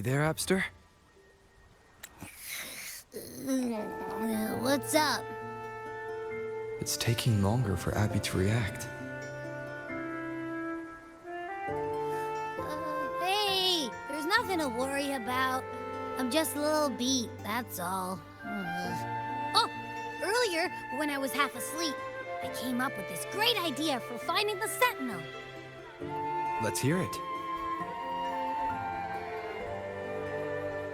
there, Abster? What's up? It's taking longer for Abby to react. Hey, there's nothing to worry about. I'm just a little beat, that's all. Oh, earlier, when I was half asleep, I came up with this great idea for finding the Sentinel. Let's hear it.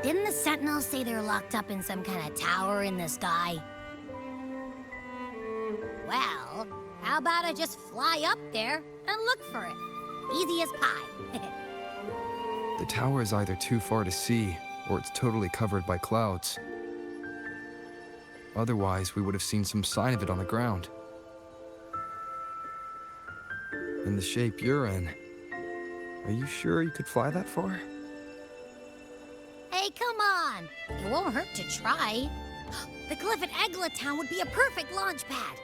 Didn't the Sentinels say they're locked up in some kind of tower in the sky? Well, how about I just fly up there and look for it? Easy as pie. The tower is either too far to see, or it's totally covered by clouds. Otherwise, we would have seen some sign of it on the ground. In the shape you're in, are you sure you could fly that far? Hey, come on! It won't hurt to try. The cliff at Eglet Town would be a perfect launch pad.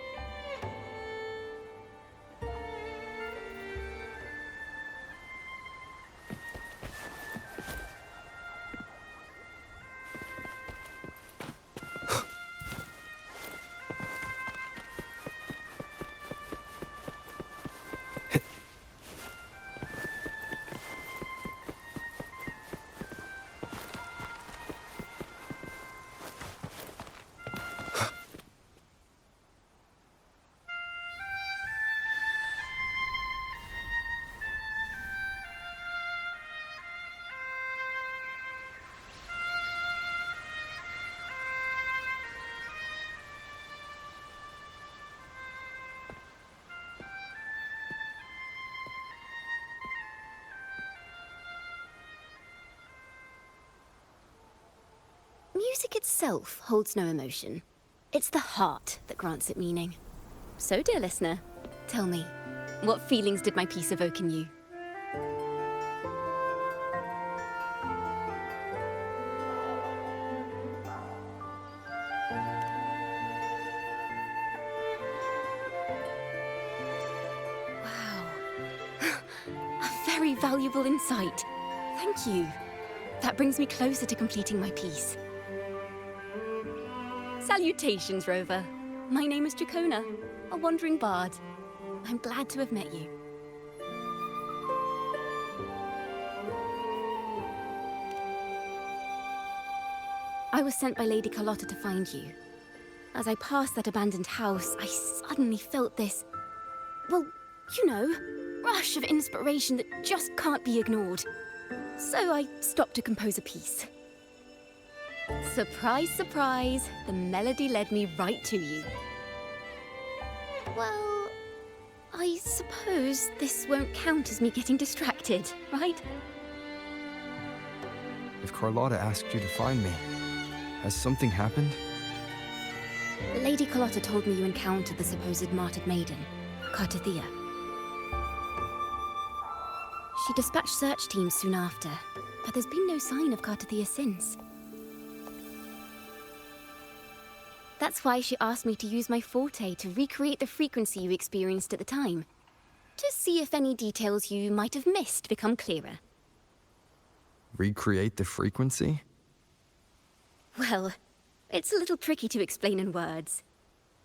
Music itself holds no emotion. It's the heart that grants it meaning. So, dear listener, tell me, what feelings did my piece evoke in you? Wow. A very valuable insight. Thank you. That brings me closer to completing my piece. Salutations, Rover. My name is Jacona, a wandering bard. I'm glad to have met you. I was sent by Lady Carlotta to find you. As I passed that abandoned house, I suddenly felt this, well, you know, rush of inspiration that just can't be ignored. So I stopped to compose a piece. Surprise, surprise, the melody led me right to you. Well, I suppose this won't count as me getting distracted, right? If Carlotta asked you to find me, has something happened? Lady Carlotta told me you encountered the supposed martyred maiden, Cartathea. She dispatched search teams soon after, but there's been no sign of Cartathea since. That's why she asked me to use my forte to recreate the frequency you experienced at the time, to see if any details you might have missed become clearer. Recreate the frequency? Well, it's a little tricky to explain in words.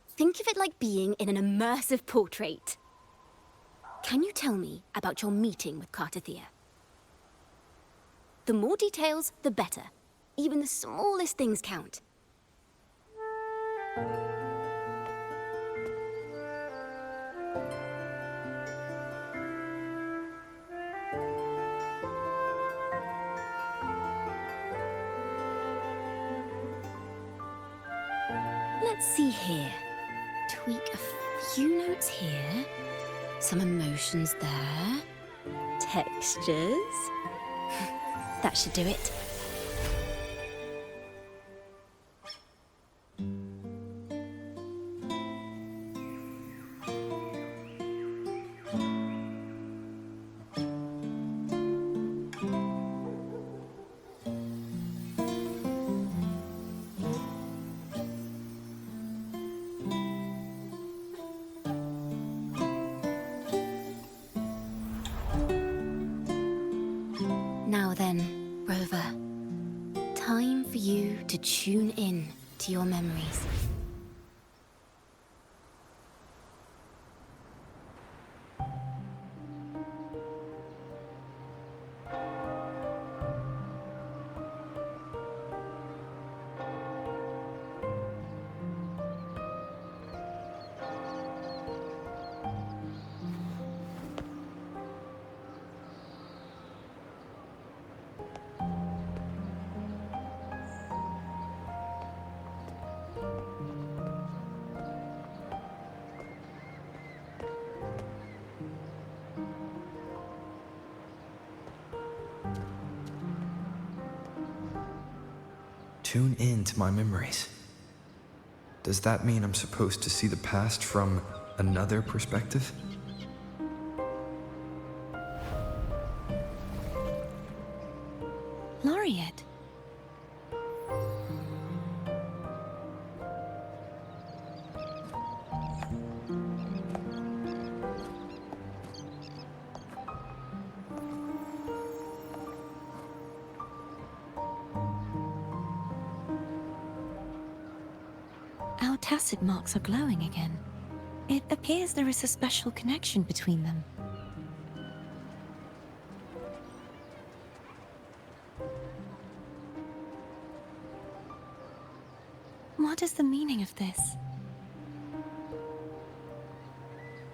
Think of it like being in an immersive portrait. Can you tell me about your meeting with Cartathea? The more details, the better. Even the smallest things count. Let's see here. Tweak a few notes here. Some emotions there. Textures. That should do it. Now then, Rover. you to tune in to your memories. Tune in to my memories. Does that mean I'm supposed to see the past from another perspective? Laureate. Our tacit marks are glowing again. It appears there is a special connection between them. What is the meaning of this?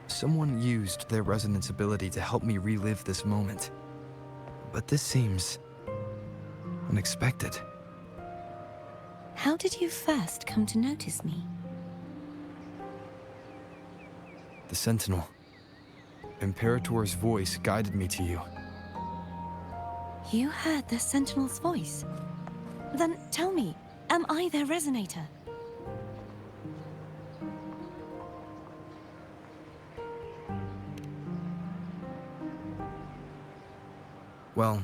Someone used their resonance ability to help me relive this moment. But this seems unexpected. How did you first come to notice me? The Sentinel. Imperator's voice guided me to you. You heard the Sentinel's voice? Then tell me, am I their resonator? Well,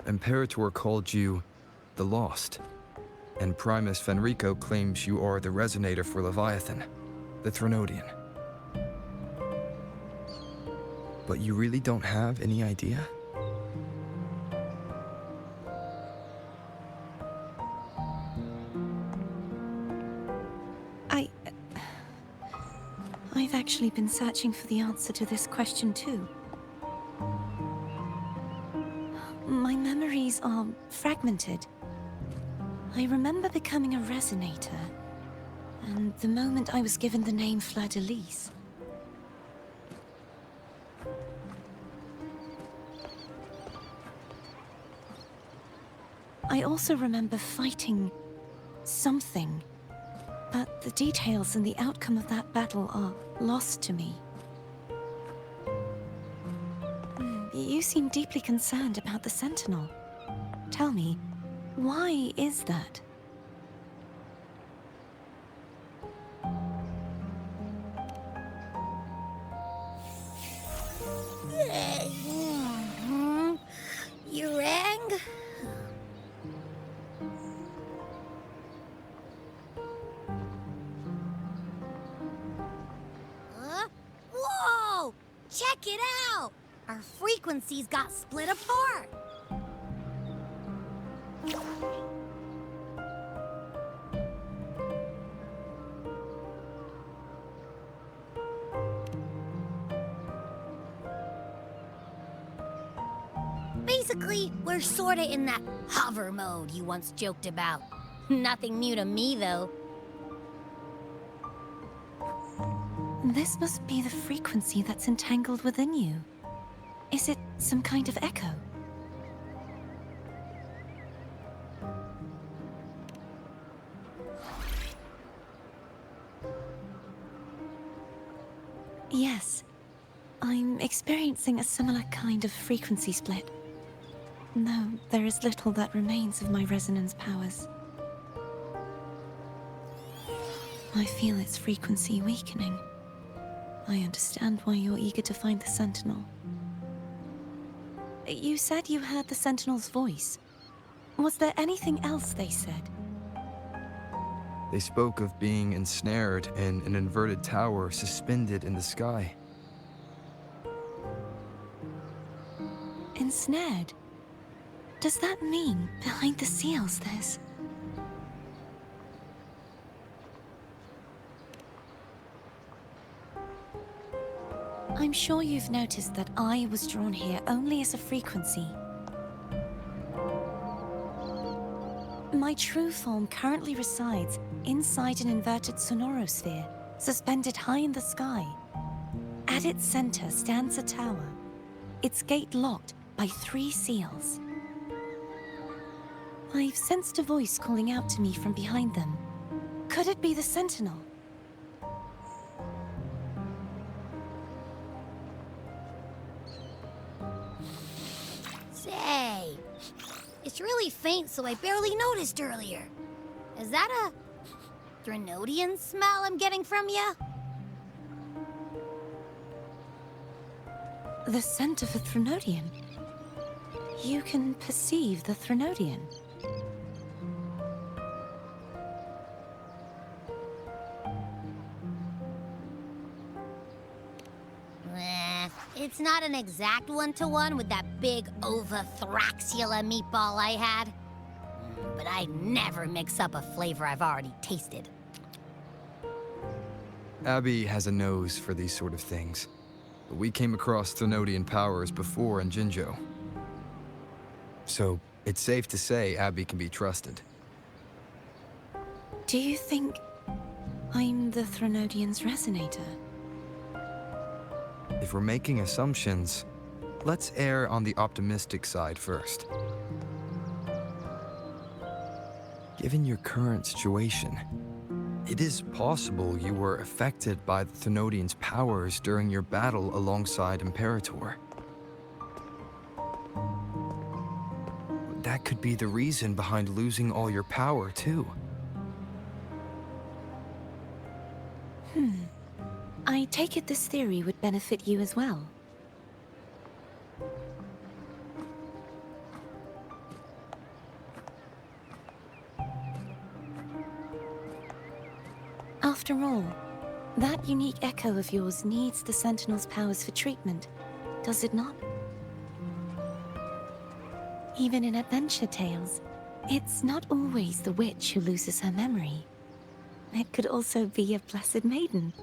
Imperator called you the Lost, and Primus Fenrico claims you are the resonator for Leviathan, the Threnodian. But you really don't have any idea? I've actually been searching for the answer to this question too. My memories are fragmented. I remember becoming a resonator, and the moment I was given the name Fleur-de-Lis. I also remember fighting something, but the details and the outcome of that battle are lost to me. You seem deeply concerned about the Sentinel. Tell me, why is that? You rang? Whoa! Check it out! Our frequencies got split apart. Basically, we're sorta in that hover mode you once joked about. Nothing new to me, though. This must be the frequency that's entangled within you. Is it some kind of echo? Yes. I'm experiencing a similar kind of frequency split. Though there is little that remains of my resonance powers. I feel its frequency weakening. I understand why you're eager to find the Sentinel. You said you heard the Sentinel's voice. Was there anything else they said? They spoke of being ensnared in an inverted tower suspended in the sky. Ensnared? Does that mean behind the seals there's I'm sure you've noticed that I was drawn here only as a frequency. My true form currently resides inside an inverted sonorosphere, suspended high in the sky. At its center stands a tower, its gate locked by 3 seals. I've sensed a voice calling out to me from behind them. Could it be the Sentinel? Say, it's really faint, so I barely noticed earlier. Is that a Threnodian smell I'm getting from you? The scent of a Threnodian. You can perceive the Threnodian. It's not an exact one-to-one with that big Ovathraxula meatball I had. But I never mix up a flavor I've already tasted. Abby has a nose for these sort of things. We came across Threnodian powers before in Jinzhou. So it's safe to say Abby can be trusted. Do you think I'm the Threnodian's resonator? If we're making assumptions, let's err on the optimistic side first. Given your current situation, it is possible you were affected by the Threnodian's powers during your battle alongside Imperator. That could be the reason behind losing all your power, too. I take it this theory would benefit you as well. After all, that unique echo of yours needs the Sentinel's powers for treatment, does it not? Even in adventure tales, it's not always the witch who loses her memory. It could also be a blessed maiden,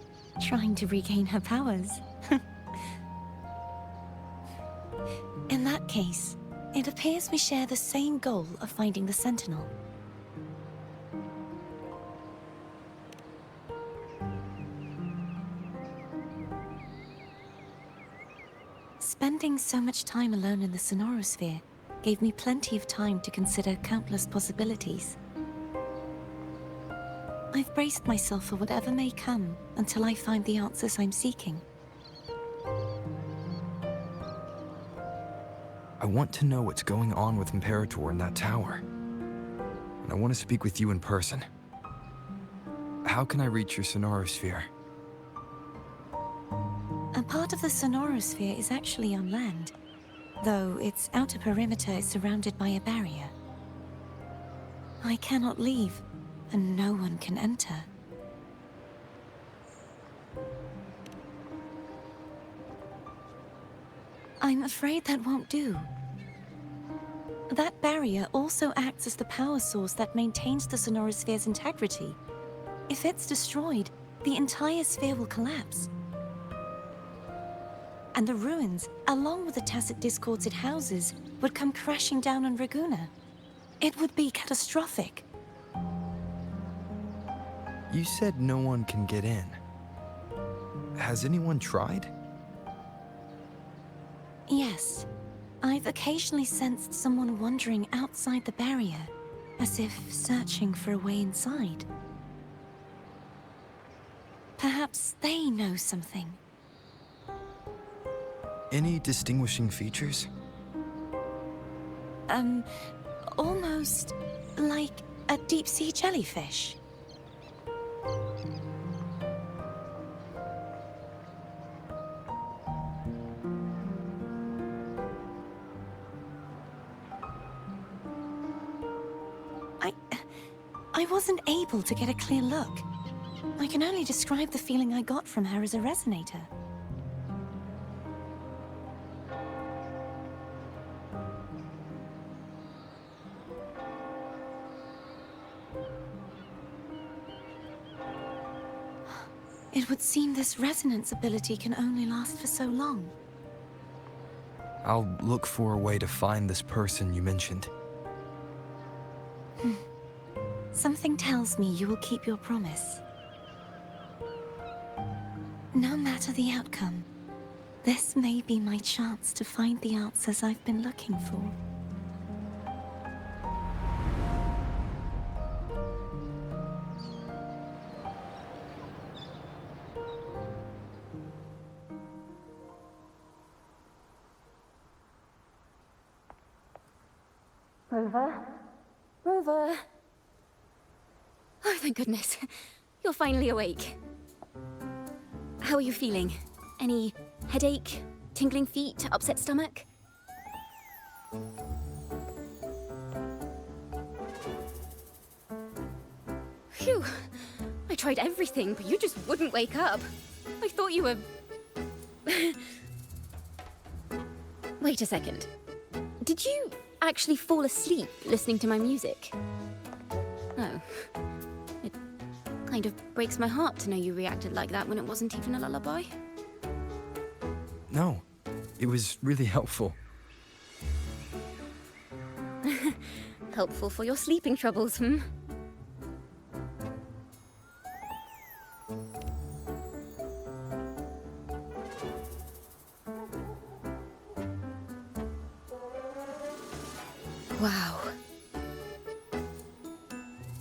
trying to regain her powers. In that case, it appears we share the same goal of finding the Sentinel. Spending so much time alone in the sonorosphere gave me plenty of time to consider countless possibilities. I've braced myself for whatever may come until I find the answers I'm seeking. I want to know what's going on with Imperator in that tower. And I want to speak with you in person. How can I reach your sonorosphere? A part of the sonorosphere is actually on land, though its outer perimeter is surrounded by a barrier. I cannot leave, and no one can enter. I'm afraid that won't do. That barrier also acts as the power source that maintains the sonorosphere's integrity. If it's destroyed, the entire sphere will collapse. And the ruins, along with the tacit discords it houses, would come crashing down on Raguna. It would be catastrophic. You said no one can get in. Has anyone tried? Yes. I've occasionally sensed someone wandering outside the barrier, as if searching for a way inside. Perhaps they know something. Any distinguishing features? Almost like a deep-sea jellyfish. I wasn't able to get a clear look. I can only describe the feeling I got from her as a resonator. It would seem this resonance ability can only last for so long. I'll look for a way to find this person you mentioned. Something tells me you will keep your promise. No matter the outcome, this may be my chance to find the answers I've been looking for. Rover? Rover! Oh, thank goodness. You're finally awake. How are you feeling? Any headache, tingling feet, upset stomach? Phew. I tried everything, but you just wouldn't wake up. I thought you were... Wait a second. Did you actually fall asleep listening to my music? Oh. It kind of breaks my heart to know you reacted like that when it wasn't even a lullaby. No, it was really helpful. Helpful for your sleeping troubles, hmm? Wow.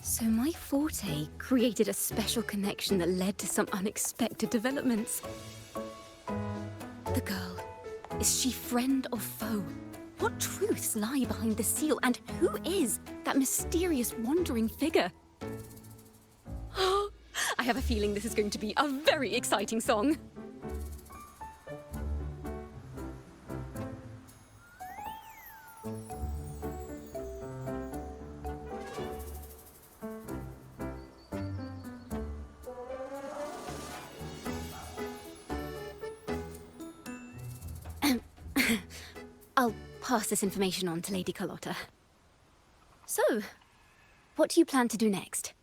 So my forte created a special connection that led to some unexpected developments. The girl, is she friend or foe? What truths lie behind the seal, and who is that mysterious wandering figure? I have a feeling this is going to be a very exciting song. I'll pass this information on to Lady Carlotta. So, what do you plan to do next?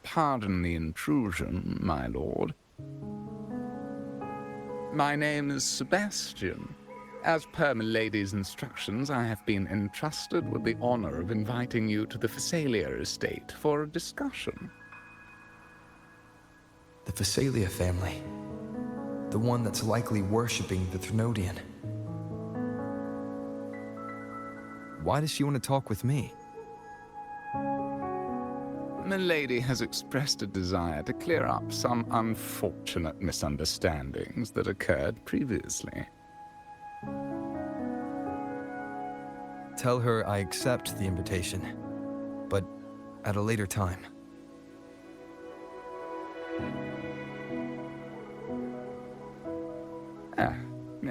Pardon the intrusion, my lord. My name is Sebastian. As per milady's instructions, I have been entrusted with the honor of inviting you to the Phasalia estate for a discussion. The Phasalia family. The one that's likely worshipping the Thrnodian. Why does she want to talk with me? Milady has expressed a desire to clear up some unfortunate misunderstandings that occurred previously. Tell her I accept the invitation, but at a later time.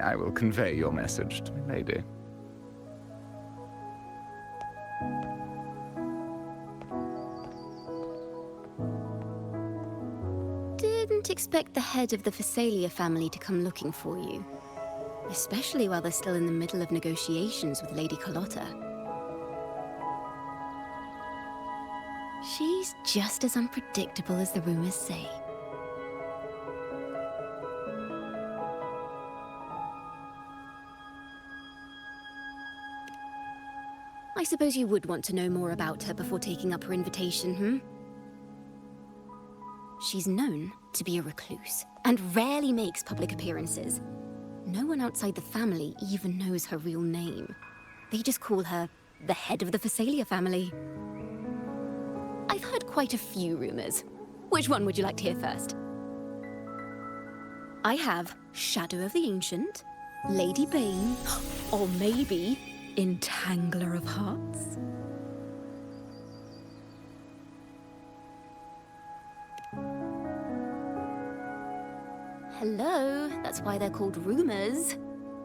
I will convey your message to Milady. Didn't expect the head of the Phasalia family to come looking for you. Especially while they're still in the middle of negotiations with Lady Carlotta. She's just as unpredictable as the rumors say. I suppose you would want to know more about her before taking up her invitation, hmm? She's known to be a recluse, and rarely makes public appearances. No one outside the family even knows her real name. They just call her the head of the Phasalia family. I've heard quite a few rumors. Which one would you like to hear first? I have Shadow of the Ancient, Lady Bane, or maybe Entangler of Hearts. Hello, that's why they're called rumors.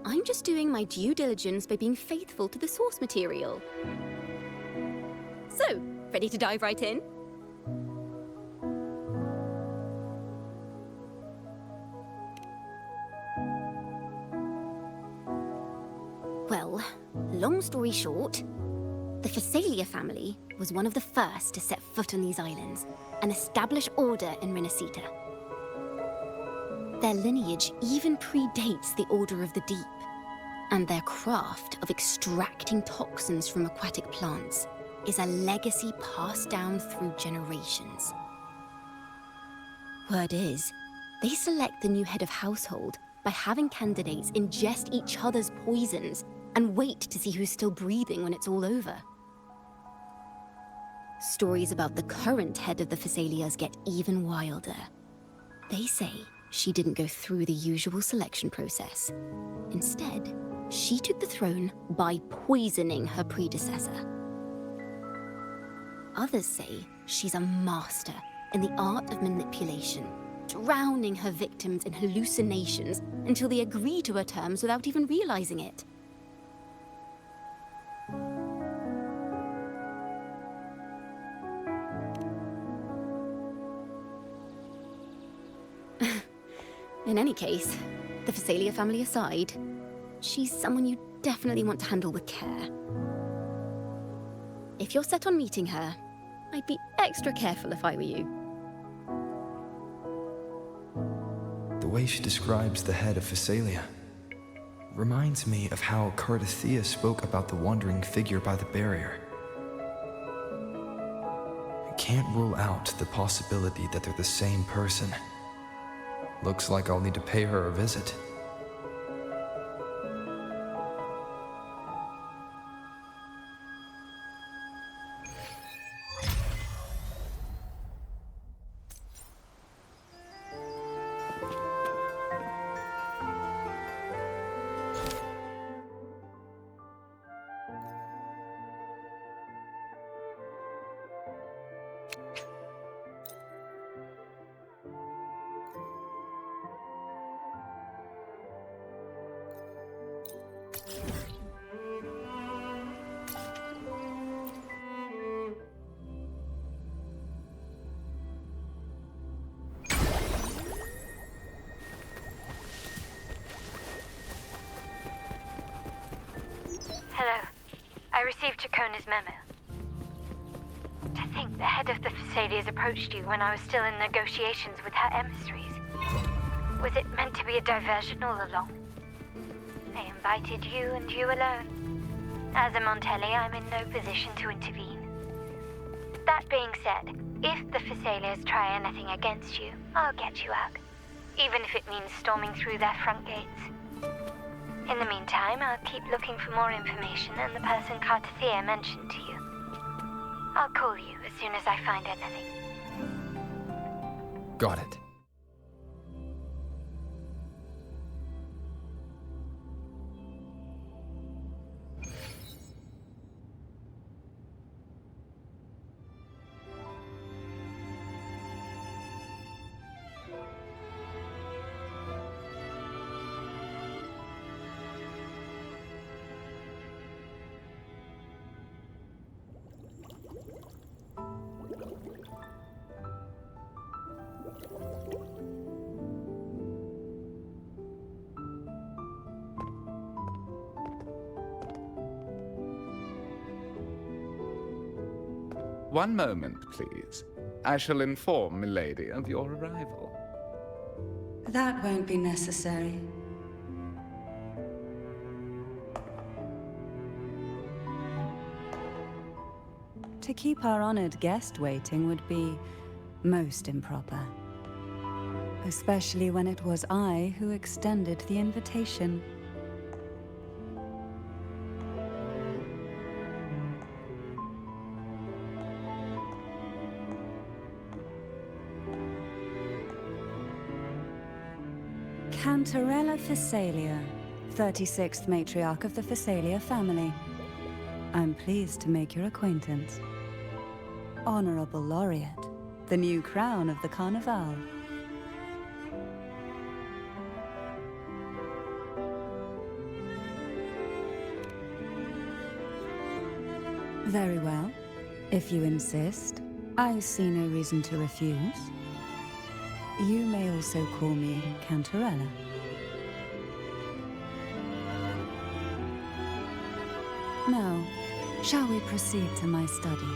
I'm just doing my due diligence by being faithful to the source material. So, ready to dive right in? Well, long story short, the Phasalia family was one of the first to set foot on these islands and establish order in Renacita. Their lineage even predates the Order of the Deep, and their craft of extracting toxins from aquatic plants is a legacy passed down through generations. Word is, they select the new head of household by having candidates ingest each other's poisons and wait to see who's still breathing when it's all over. Stories about the current head of the Phasalias get even wilder. They say she didn't go through the usual selection process. Instead, she took the throne by poisoning her predecessor. Others say she's a master in the art of manipulation, drowning her victims in hallucinations until they agree to her terms without even realizing it. In any case, the Phasalia family aside, she's someone you definitely want to handle with care. If you're set on meeting her, I'd be extra careful if I were you. The way she describes the head of Phasalia reminds me of how Cardathea spoke about the wandering figure by the barrier. I can't rule out the possibility that they're the same person. Looks like I'll need to pay her a visit. Hello. I received Chacona's memo. To think the head of the Phasalias approached you when I was still in negotiations with her emissaries. Was it meant to be a diversion all along? They invited you and you alone. As a Montelli, I'm in no position to intervene. That being said, if the Phasalias try anything against you, I'll get you out. Even if it means storming through their front gates. In the meantime, I'll keep looking for more information and the person Cardathea mentioned to you. I'll call you as soon as I find anything. Got it. One moment, please. I shall inform Milady of your arrival. That won't be necessary. To keep our honored guest waiting would be most improper. Especially when it was I who extended the invitation. Cantarella Phasalia, 36th matriarch of the Phasalia family. I'm pleased to make your acquaintance. Honorable Laureate, the new crown of the Carnival. Very well. If you insist, I see no reason to refuse. You may also call me Cantarella. Now, shall we proceed to my study?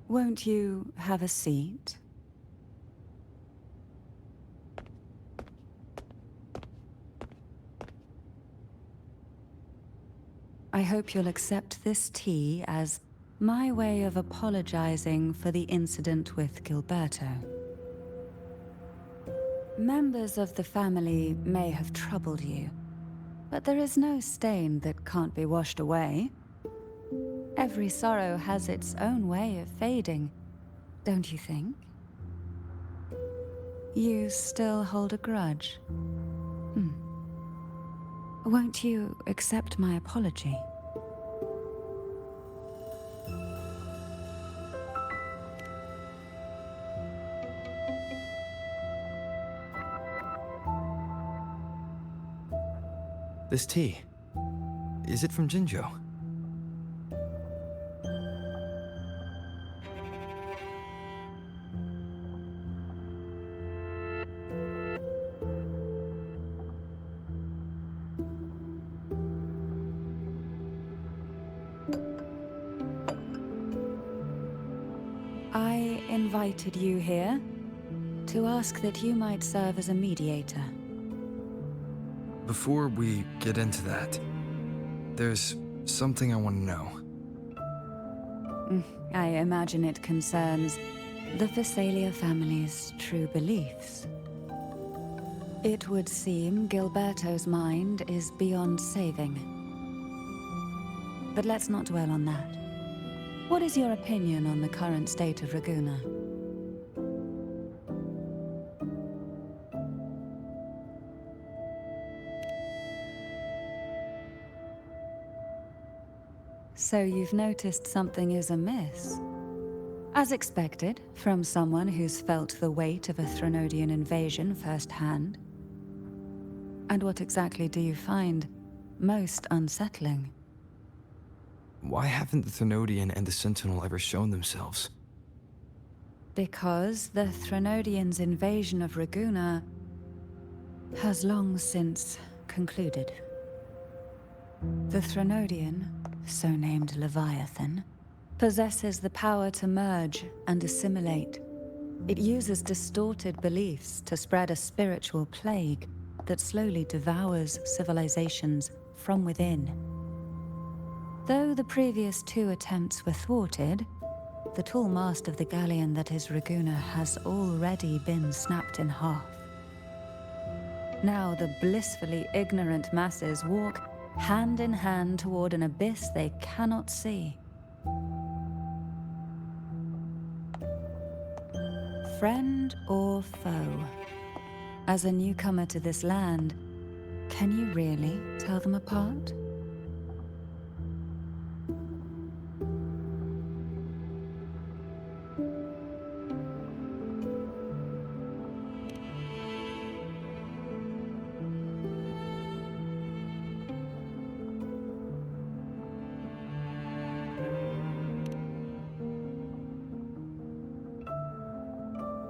Won't you have a seat? I hope you'll accept this tea as my way of apologizing for the incident with Gilberto. Members of the family may have troubled you, but there is no stain that can't be washed away. Every sorrow has its own way of fading, don't you think? You still hold a grudge? Won't you accept my apology? This tea, is it from Jinjo? I invited you here to ask that you might serve as a mediator. Before we get into that, there's something I want to know. I imagine it concerns the Phasalia family's true beliefs. It would seem Gilberto's mind is beyond saving. But let's not dwell on that. What is your opinion on the current state of Raguna? So you've noticed something is amiss? As expected, from someone who's felt the weight of a Threnodian invasion firsthand. And what exactly do you find most unsettling? Why haven't the Threnodian and the Sentinel ever shown themselves? Because the Threnodians' invasion of Raguna has long since concluded. The Threnodian, so named Leviathan, possesses the power to merge and assimilate. It uses distorted beliefs to spread a spiritual plague that slowly devours civilizations from within. Though the previous two attempts were thwarted, the tall mast of the galleon that is Raguna has already been snapped in half. Now the blissfully ignorant masses walk hand in hand toward an abyss they cannot see. Friend or foe? As a newcomer to this land, can you really tell them apart?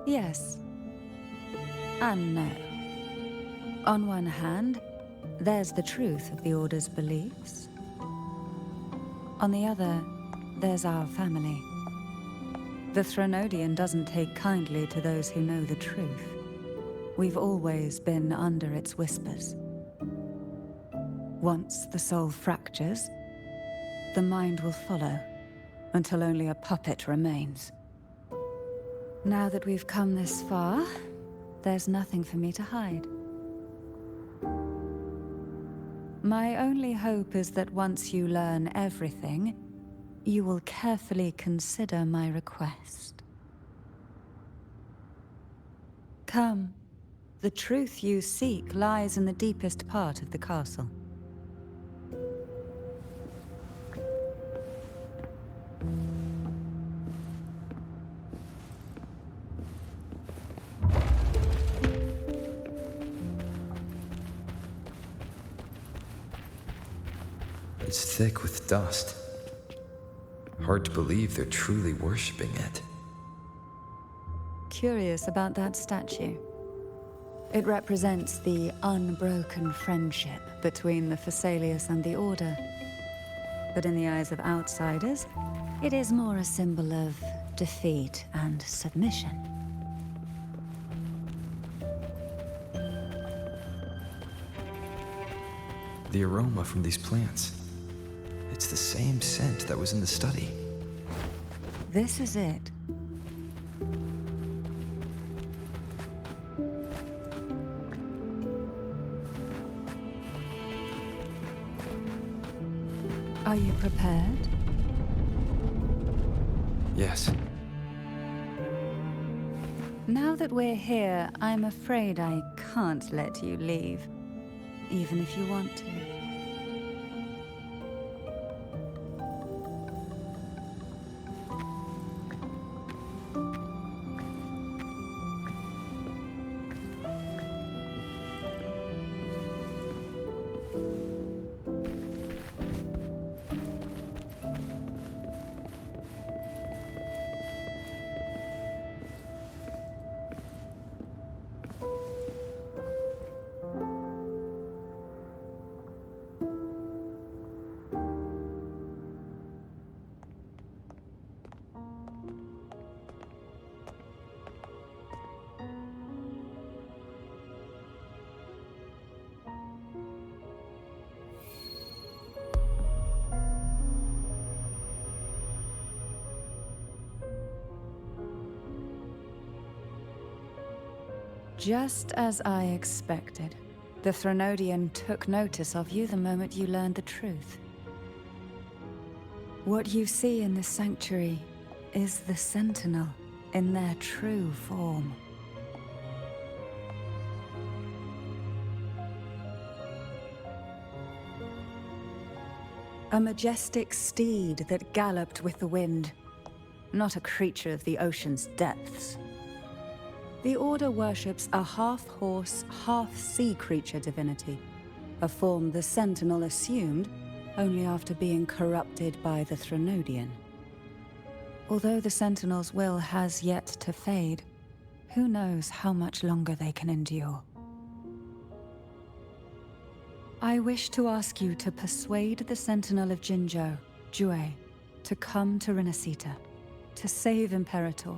Yes. And no. On one hand, there's the truth of the Order's beliefs. On the other, there's our family. The Threnodian doesn't take kindly to those who know the truth. We've always been under its whispers. Once the soul fractures, the mind will follow, until only a puppet remains. Now that we've come this far, there's nothing for me to hide. My only hope is that once you learn everything, you will carefully consider my request. Come. The truth you seek lies in the deepest part of the castle. It's thick with dust. Hard to believe they're truly worshipping it. Curious about that statue. It represents the unbroken friendship between the Phasaelius and the Order. But in the eyes of outsiders, it is more a symbol of defeat and submission. The aroma from these plants. It's the same scent that was in the study. This is it. Are you prepared? Yes. Now that we're here, I'm afraid I can't let you leave, even if you want to. Just as I expected, the Threnodian took notice of you the moment you learned the truth. What you see in this sanctuary is the Sentinel in their true form. A majestic steed that galloped with the wind, not a creature of the ocean's depths. The Order worships a half-horse, half-sea creature divinity, a form the Sentinel assumed only after being corrupted by the Threnodian. Although the Sentinel's will has yet to fade, who knows how much longer they can endure. I wish to ask you to persuade the Sentinel of Jinzhou, Jue, to come to Renacita, to save Imperator.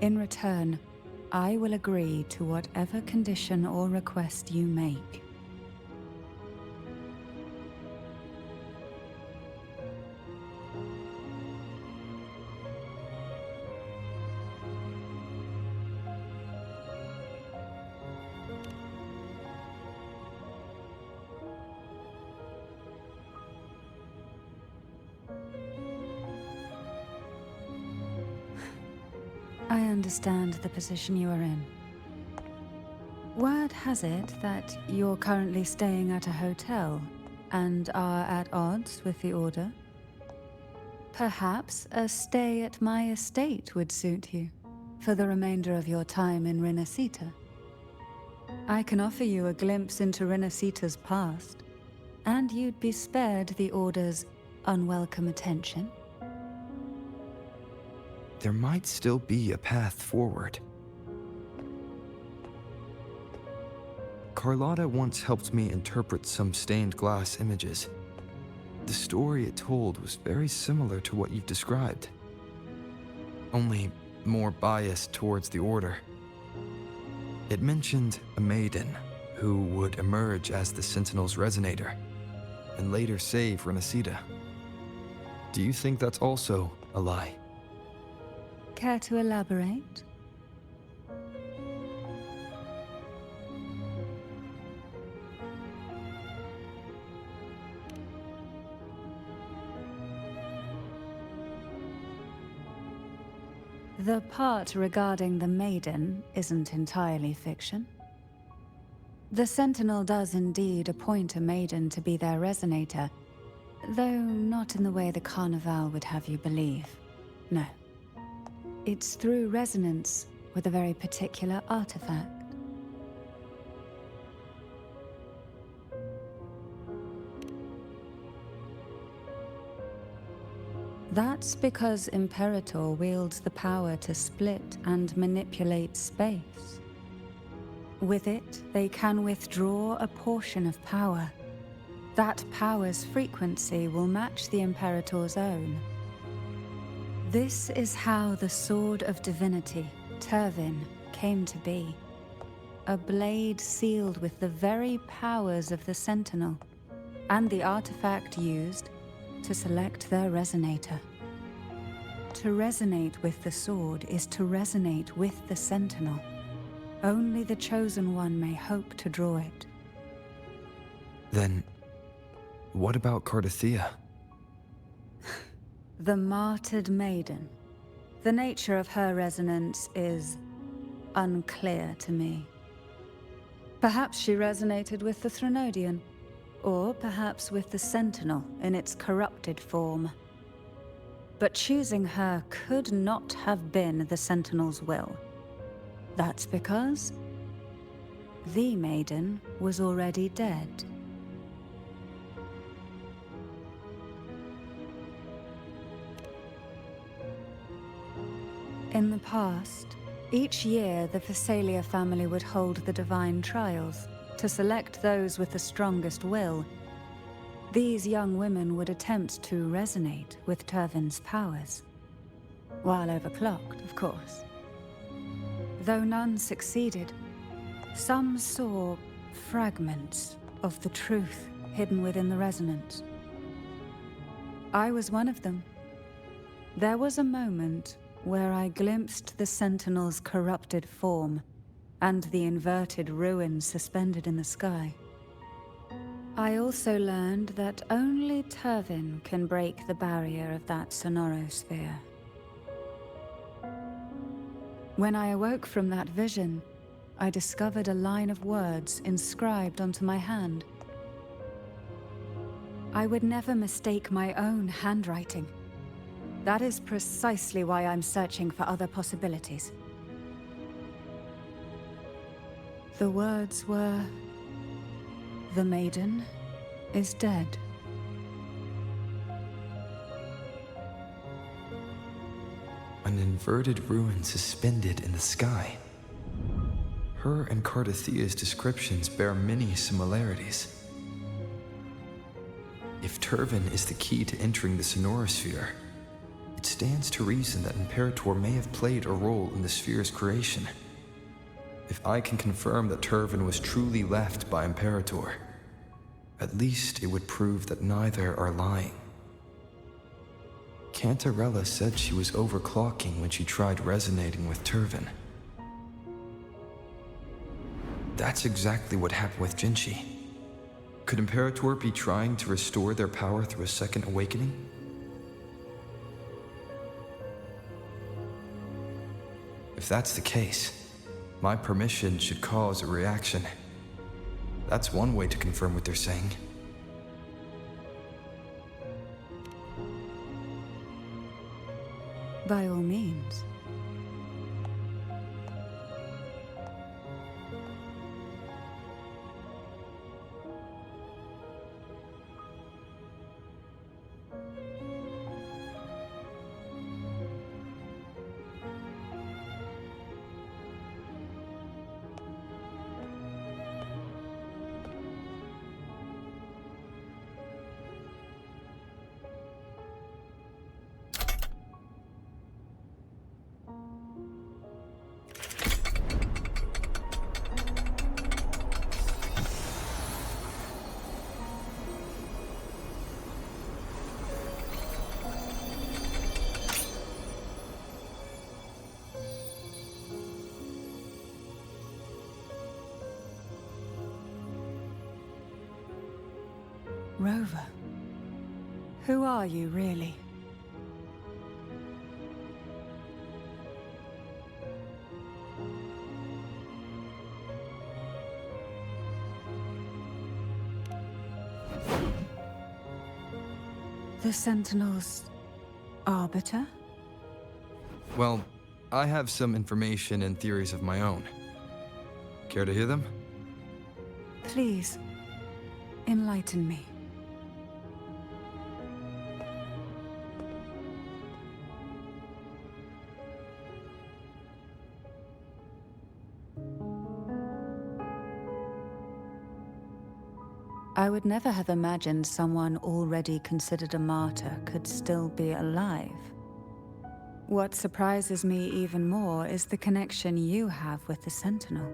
In return, I will agree to whatever condition or request you make. I understand the position you are in. Word has it that you're currently staying at a hotel and are at odds with the Order. Perhaps a stay at my estate would suit you for the remainder of your time in Renacita. I can offer you a glimpse into Renacita's past, and you'd be spared the Order's unwelcome attention. There might still be a path forward. Carlotta once helped me interpret some stained glass images. The story it told was very similar to what you've described, only more biased towards the Order. It mentioned a maiden who would emerge as the Sentinel's resonator and later save Renacida. Do you think that's also a lie? Care to elaborate? The part regarding the Maiden isn't entirely fiction. The Sentinel does indeed appoint a Maiden to be their resonator, though not in the way the Carnival would have you believe. No. It's through resonance with a very particular artifact. That's because Imperator wields the power to split and manipulate space. With it, they can withdraw a portion of power. That power's frequency will match the Imperator's own. This is how the Sword of Divinity, Turvin, came to be. A blade sealed with the very powers of the Sentinel, and the artifact used to select their resonator. To resonate with the sword is to resonate with the Sentinel. Only the Chosen One may hope to draw it. Then, what about Cardathea? The martyred maiden. The nature of her resonance is unclear to me. Perhaps she resonated with the Threnodian, or perhaps with the Sentinel in its corrupted form. But choosing her could not have been the Sentinel's will. That's because the Maiden was already dead. In the past, each year the Phasalia family would hold the Divine Trials to select those with the strongest will. These young women would attempt to resonate with Turvin's powers. While overclocked, of course. Though none succeeded, some saw fragments of the truth hidden within the resonance. I was one of them. There was a moment where I glimpsed the Sentinel's corrupted form and the inverted ruins suspended in the sky. I also learned that only Turvin can break the barrier of that sonorosphere. When I awoke from that vision, I discovered a line of words inscribed onto my hand. I would never mistake my own handwriting. That is precisely why I'm searching for other possibilities. The words were, "The Maiden is dead." An inverted ruin suspended in the sky. Her and Cardathea's descriptions bear many similarities. If Turvin is the key to entering the sonorosphere, it stands to reason that Imperator may have played a role in the sphere's creation. If I can confirm that Turvin was truly left by Imperator, at least it would prove that neither are lying. Cantarella said she was overclocking when she tried resonating with Turvin. That's exactly what happened with Jinchi. Could Imperator be trying to restore their power through a second awakening? If that's the case, my permission should cause a reaction. That's one way to confirm what they're saying. By all means. Rover, who are you really? The Sentinel's arbiter? Well, I have some information and theories of my own. Care to hear them? Please, enlighten me. I would never have imagined someone already considered a martyr could still be alive. What surprises me even more is the connection you have with the Sentinel.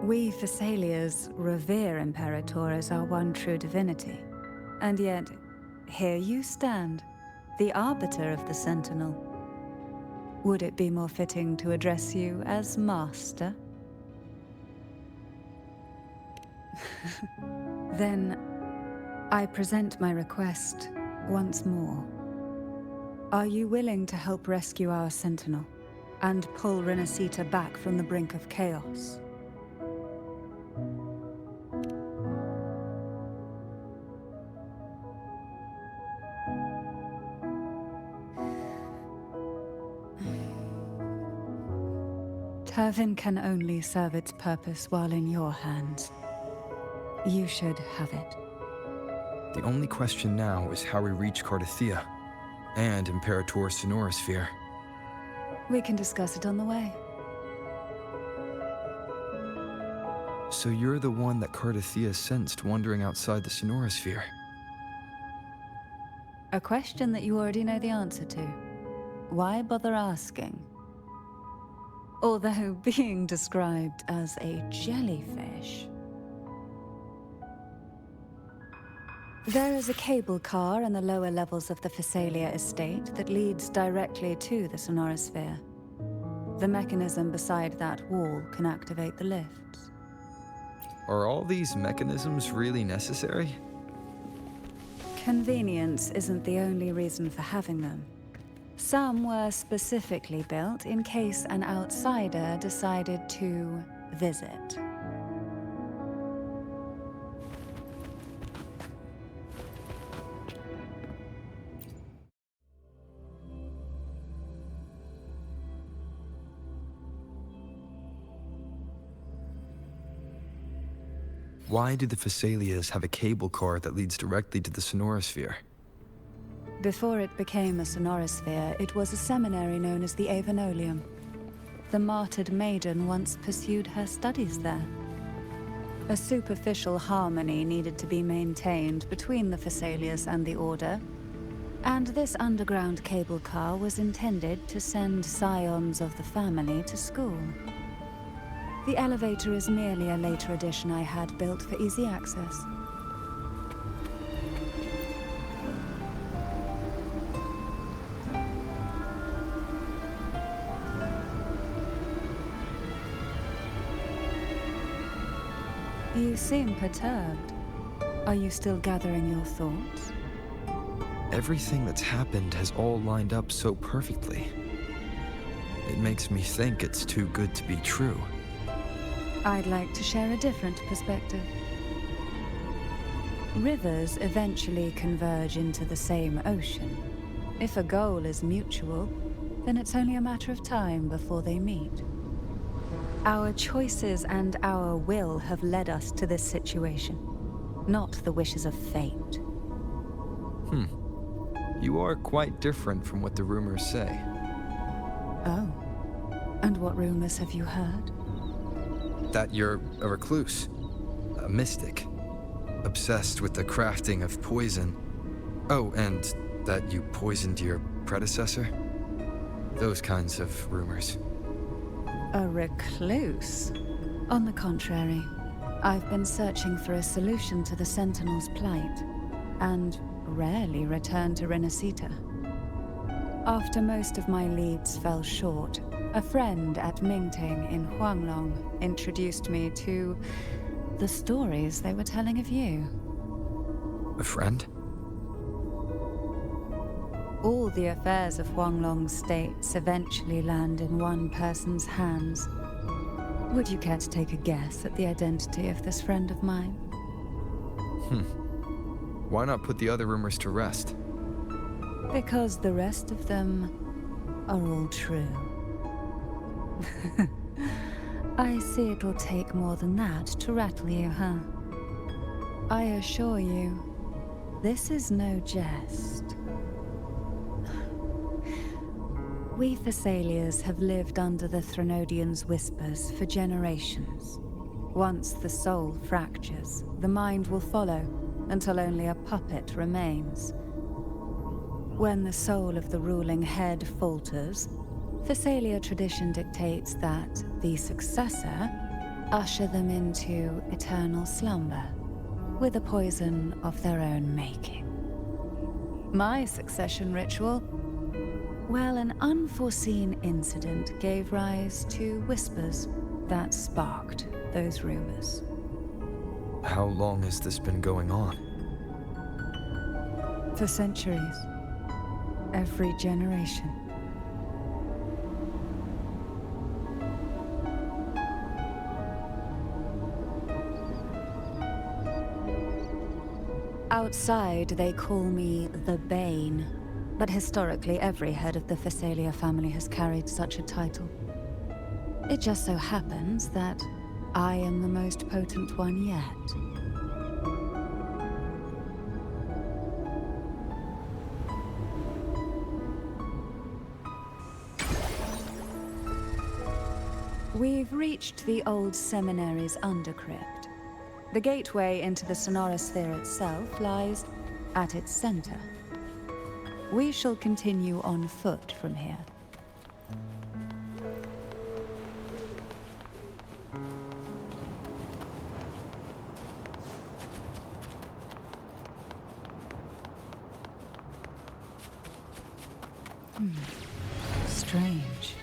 We Thessalians revere Imperator as our one true divinity, and yet, here you stand, the arbiter of the Sentinel. Would it be more fitting to address you as Master? Then, I present my request once more. Are you willing to help rescue our Sentinel and pull Renacita back from the brink of chaos? Turvin can only serve its purpose while in your hands. You should have it. The only question now is how we reach Cardathia and Imperator Sonorosphere. We can discuss it on the way. So you're the one that Cardathia sensed wandering outside the Sonorosphere? A question that you already know the answer to. Why bother asking? Although being described as a jellyfish. There is a cable car in the lower levels of the Thessalia estate that leads directly to the Sonorosphere. The mechanism beside that wall can activate the lifts. Are all these mechanisms really necessary? Convenience isn't the only reason for having them. Some were specifically built in case an outsider decided to visit. Why do the Thessalias have a cable car that leads directly to the Sonorosphere? Before it became a Sonorosphere, it was a seminary known as the Avenolium. The martyred maiden once pursued her studies there. A superficial harmony needed to be maintained between the Thessalias and the Order, and this underground cable car was intended to send scions of the family to school. The elevator is merely a later addition I had built for easy access. You seem perturbed. Are you still gathering your thoughts? Everything that's happened has all lined up so perfectly. It makes me think it's too good to be true. I'd like to share a different perspective. Rivers eventually converge into the same ocean. If a goal is mutual, then it's only a matter of time before they meet. Our choices and our will have led us to this situation, not the wishes of fate. You are quite different from what the rumors say. Oh. And what rumors have you heard? That you're a recluse, a mystic, obsessed with the crafting of poison. Oh, and that you poisoned your predecessor? Those kinds of rumors. A recluse? On the contrary, I've been searching for a solution to the Sentinel's plight, and rarely return to Renacita. After most of my leads fell short, a friend at Mingting in Huanglong introduced me to the stories they were telling of you. A friend? All the affairs of Huanglong's states eventually land in one person's hands. Would you care to take a guess at the identity of this friend of mine? Why not put the other rumors to rest? Because the rest of them are all true. I see it'll take more than that to rattle you, huh? I assure you, this is no jest. We Thessalians have lived under the Threnodians' whispers for generations. Once the soul fractures, the mind will follow, until only a puppet remains. When the soul of the ruling head falters, Thessalia tradition dictates that the successor usher them into eternal slumber, with a poison of their own making. My succession ritual? Well, an unforeseen incident gave rise to whispers that sparked those rumors. How long has this been going on? For centuries. Every generation. Outside, they call me the Bane. But historically, every head of the Thessalia family has carried such a title. It just so happens that I am the most potent one yet. We've reached the old seminary's undercrypt. The gateway into the sonorosphere itself lies at its center. We shall continue on foot from here. Strange.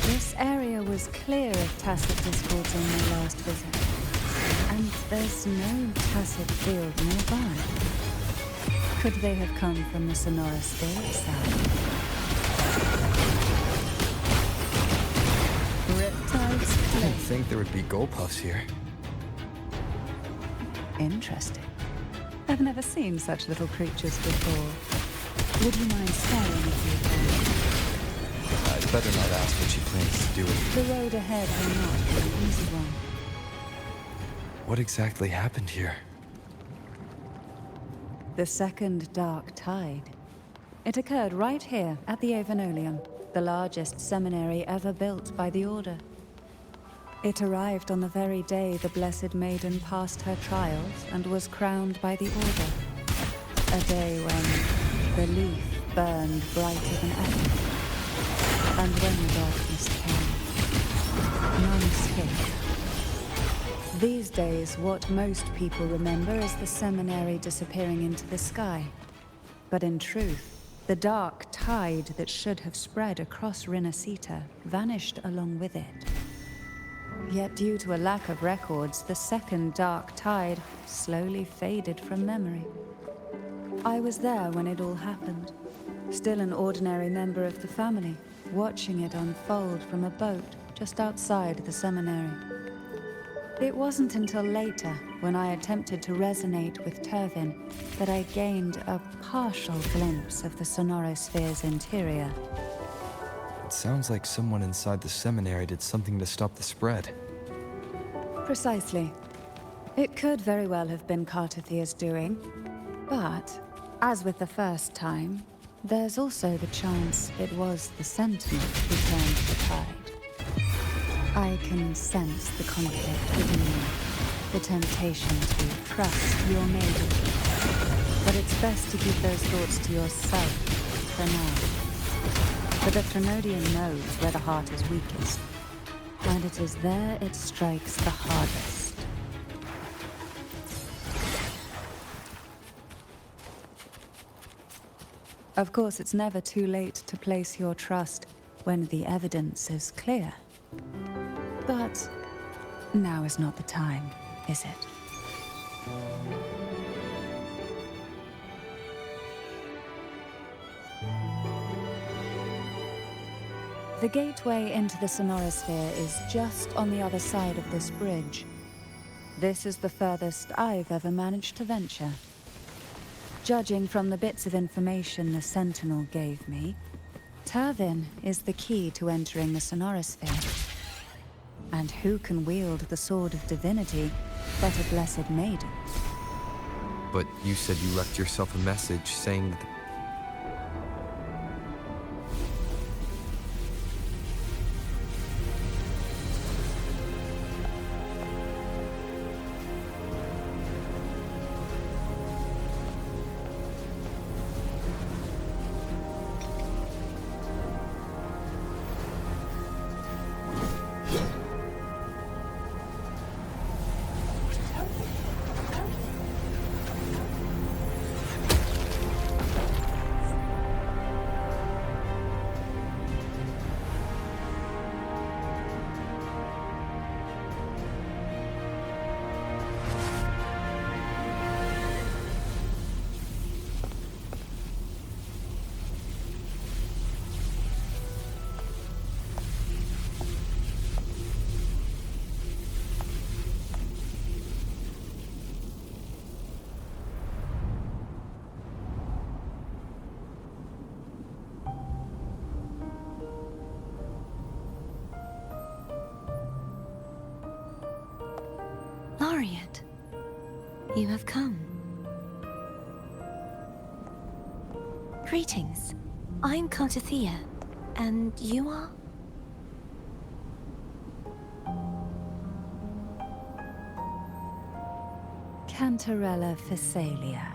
This area was clear of tacit discords on my last visit. And there's no tacit field nearby. Could they have come from the sonorosphere itself? Riptides I play. didn't think there would be Gulpuffs here. Interesting. I've never seen such little creatures before. Would you mind staring a few times? I'd better not ask what she plans to do with The road ahead will not be an easy one. What exactly happened here? The second dark tide. It occurred right here at the Avenolium, the largest seminary ever built by the Order. It arrived on the very day the Blessed Maiden passed her trials and was crowned by the Order. A day when the leaf burned brighter than ever. And when the darkness came, none escaped. These days, what most people remember is the seminary disappearing into the sky. But in truth, the dark tide that should have spread across Rinascita vanished along with it. Yet due to a lack of records, the second dark tide slowly faded from memory. I was there when it all happened, still an ordinary member of the family, watching it unfold from a boat just outside the seminary. It wasn't until later, when I attempted to resonate with Turvin, that I gained a partial glimpse of the sonorosphere's interior. It sounds like someone inside the seminary did something to stop the spread. Precisely. It could very well have been Cartathia's doing, but, as with the first time, there's also the chance it was the Sentinel who turned the tide. I can sense the conflict within you, the temptation to trust your maiden. But it's best to keep those thoughts to yourself for now. For the Threnodian knows where the heart is weakest, and it is there it strikes the hardest. Of course, it's never too late to place your trust when the evidence is clear. But now is not the time, is it? The gateway into the Sonorosphere is just on the other side of this bridge. This is the furthest I've ever managed to venture. Judging from the bits of information the Sentinel gave me, Turvin is the key to entering the Sonorosphere. And who can wield the Sword of Divinity but a Blessed Maiden? But you said you left yourself a message saying that Laureate, you have come. Greetings. I'm Cartathea, and you are? Cantarella Physalia.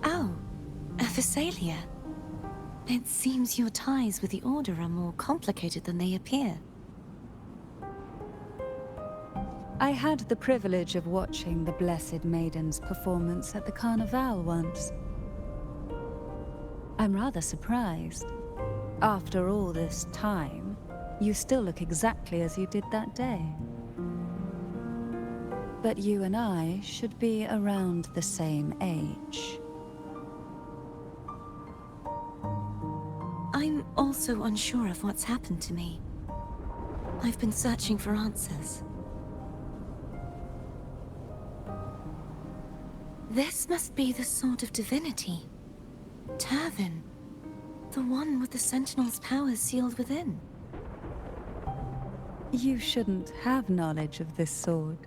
Oh, a Physalia. It seems your ties with the Order are more complicated than they appear. I had the privilege of watching the Blessed Maiden's performance at the Carnival once. I'm rather surprised. After all this time, you still look exactly as you did that day. But you and I should be around the same age. I'm also unsure of what's happened to me. I've been searching for answers. This must be the Sword of Divinity. Turvin. The one with the Sentinel's powers sealed within. You shouldn't have knowledge of this sword.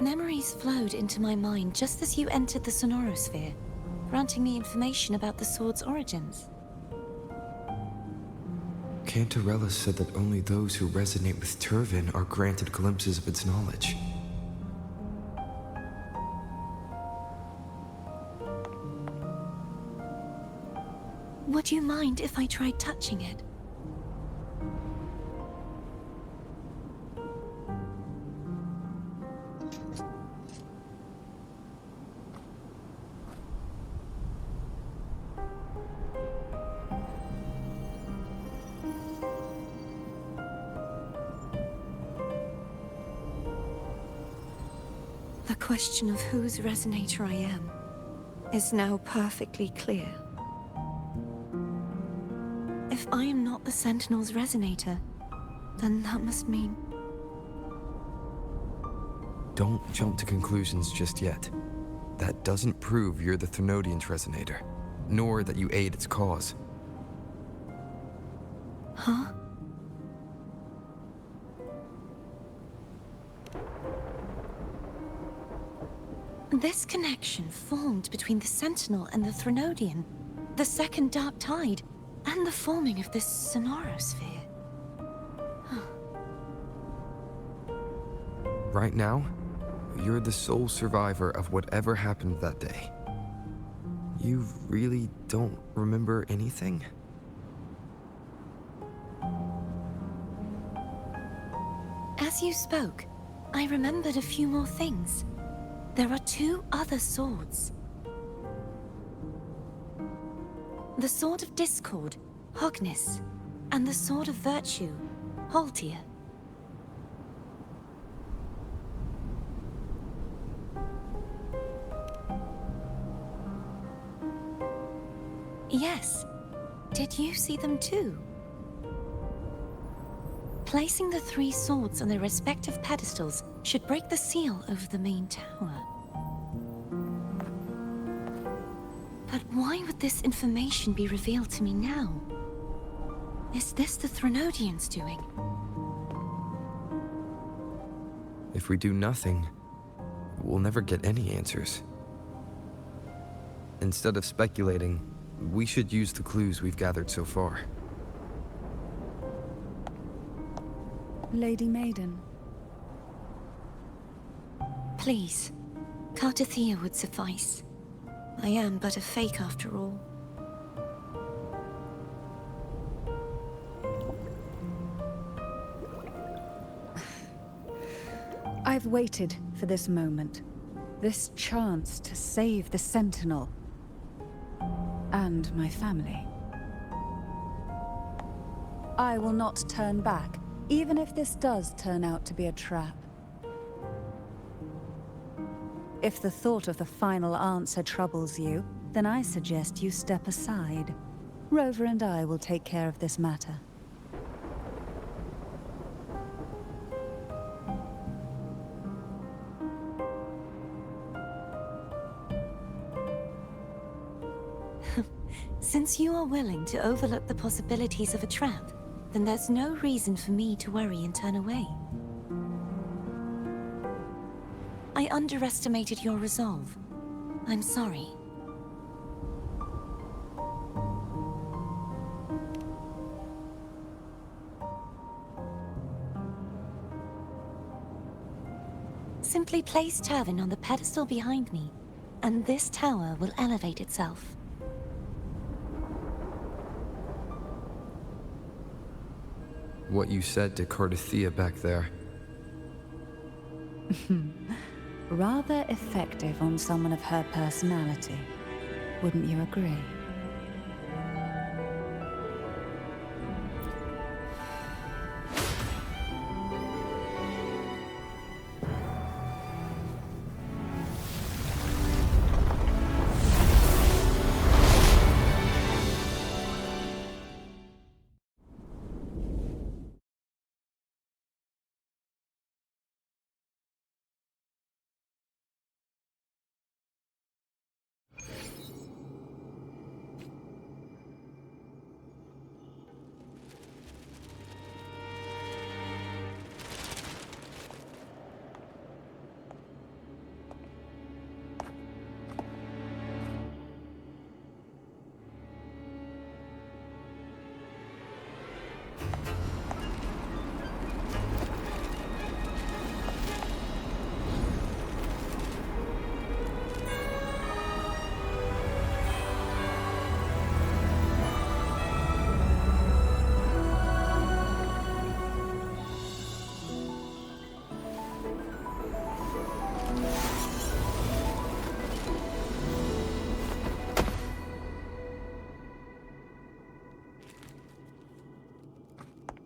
Memories flowed into my mind just as you entered the Sonorosphere, granting me information about the sword's origins. Cantarella said that only those who resonate with Turvin are granted glimpses of its knowledge. Would you mind if I tried touching it? The question of whose resonator I am is now perfectly clear. If I am not the Sentinel's resonator, then that must mean... Don't jump to conclusions just yet. That doesn't prove you're the Thenodian's resonator, nor that you aid its cause. Huh? This connection formed between the Sentinel and the Thenodian, the second Dark Tide, and the forming of this Sonorosphere. Right now, you're the sole survivor of whatever happened that day. You really don't remember anything? As you spoke, I remembered a few more things. There are two other swords. The Sword of Discord, Hognis, and the Sword of Virtue, Haltia. Yes. Did you see them too? Placing the 3 swords on their respective pedestals should break the seal over the main tower. But why would this information be revealed to me now? Is this the Threnodians doing? If we do nothing, we'll never get any answers. Instead of speculating, we should use the clues we've gathered so far. Lady Maiden. Please, Cartathea would suffice. I am but a fake after all. I've waited for this moment. This chance to save the Sentinel. And my family. I will not turn back, even if this does turn out to be a trap. If the thought of the final answer troubles you, then I suggest you step aside. Rover and I will take care of this matter. Since you are willing to overlook the possibilities of a trap, then there's no reason for me to worry and turn away. I underestimated your resolve. I'm sorry. Simply place Turvin on the pedestal behind me, and this tower will elevate itself. What you said to Cartathea back there. Rather effective on someone of her personality. Wouldn't you agree?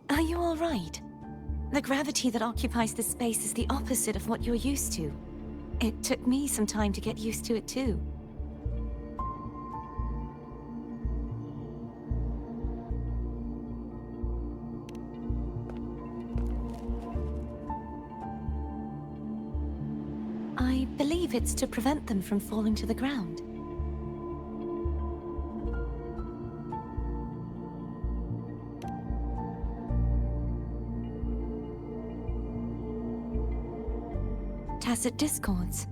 Are you all right? The gravity that occupies this space is the opposite of what you're used to. It took me some time to get used to it too. I believe it's to prevent them from falling to the ground. Tacit discords,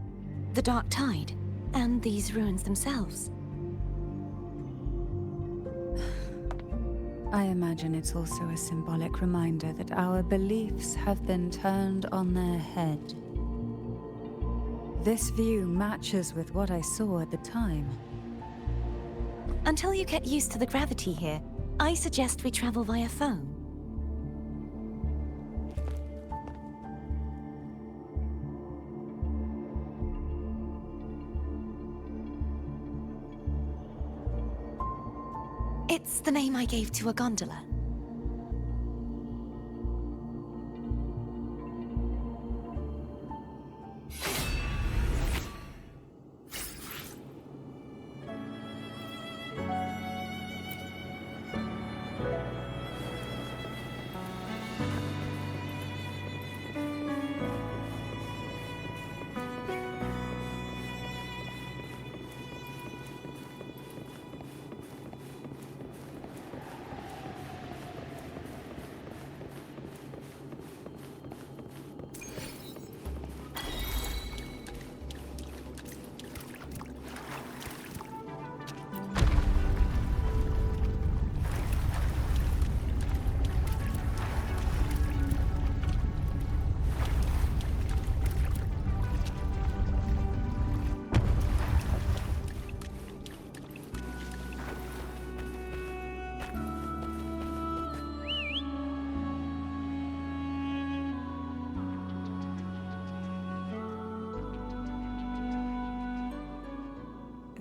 the Dark Tide, and these ruins themselves. I imagine it's also a symbolic reminder that our beliefs have been turned on their head. This view matches with what I saw at the time. Until you get used to the gravity here, I suggest we travel via phone. It's the name I gave to a gondola.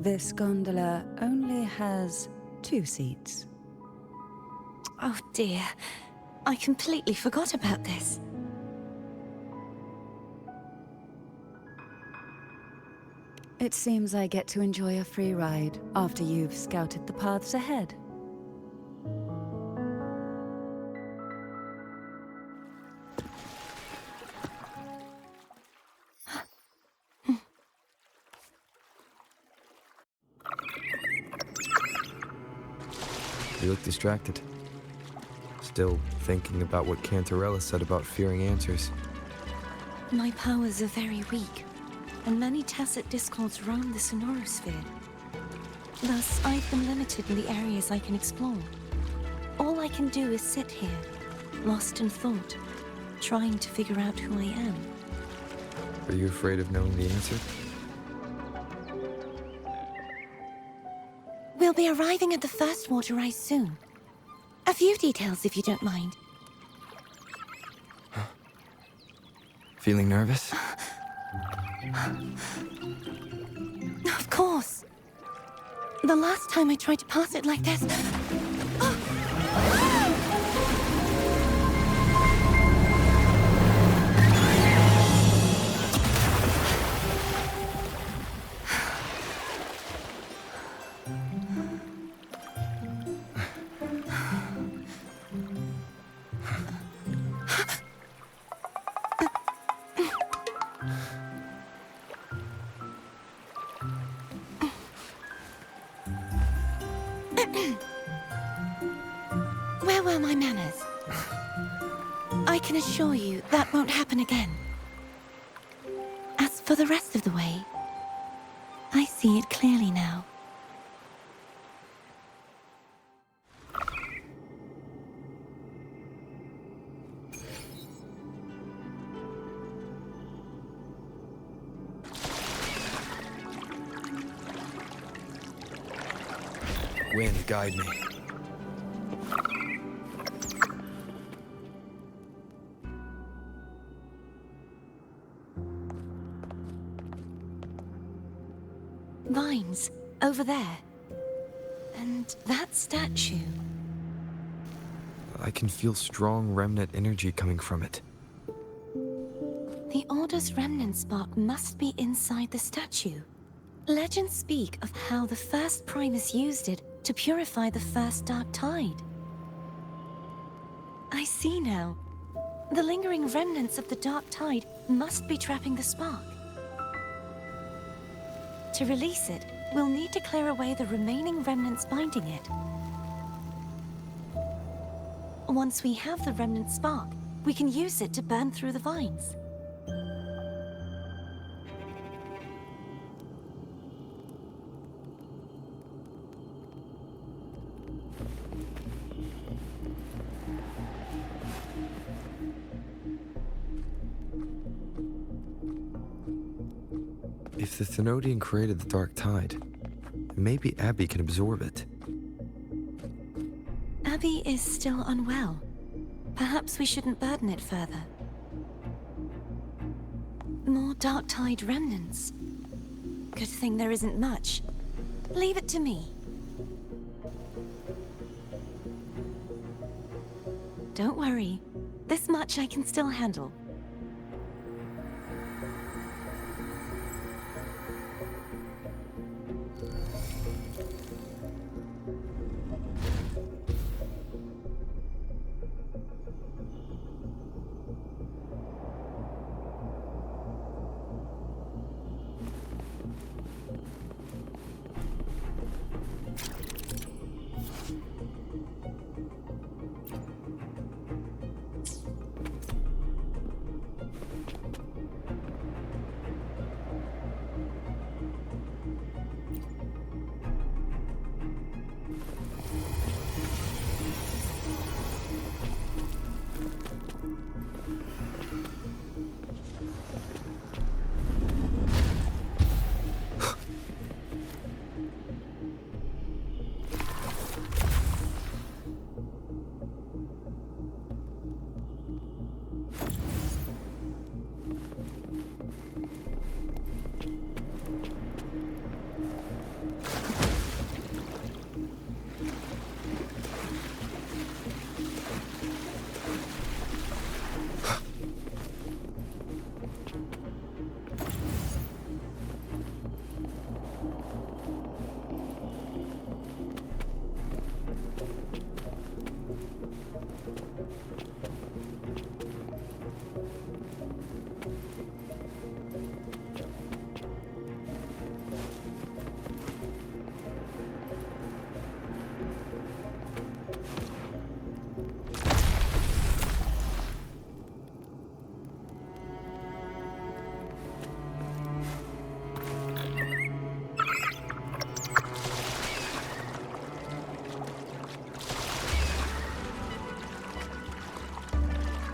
This gondola only has 2 seats. Oh dear, I completely forgot about this. It seems I get to enjoy a free ride after you've scouted the paths ahead. You look distracted. Still thinking about what Cantarella said about fearing answers. My powers are very weak, and many tacit discords roam the sonorosphere. Thus, I've been limited in the areas I can explore. All I can do is sit here, lost in thought, trying to figure out who I am. Are you afraid of knowing the answer? We'll be arriving at the first water rise soon. A few details, if you don't mind. Feeling nervous? Of course. The last time I tried to pass it like this... Where were my manners? I can assure you that won't happen again. As for the rest of the way, I see it clearly now. Wind, guide me. Vines, over there. And that statue. I can feel strong remnant energy coming from it. The Order's remnant spark must be inside the statue. Legends speak of how the first Primus used it to purify the first Dark Tide. I see now. The lingering remnants of the Dark Tide must be trapping the spark. To release it, we'll need to clear away the remaining remnants binding it. Once we have the remnant spark, we can use it to burn through the vines. If the Thenodian created the Dark Tide, maybe Abby can absorb it. Abby is still unwell. Perhaps we shouldn't burden it further. More Dark Tide remnants. Good thing there isn't much. Leave it to me. Don't worry. This much I can still handle.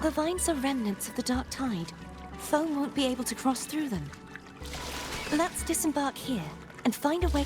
The vines are remnants of the dark tide. Foam won't be able to cross through them. Let's disembark here and find a way...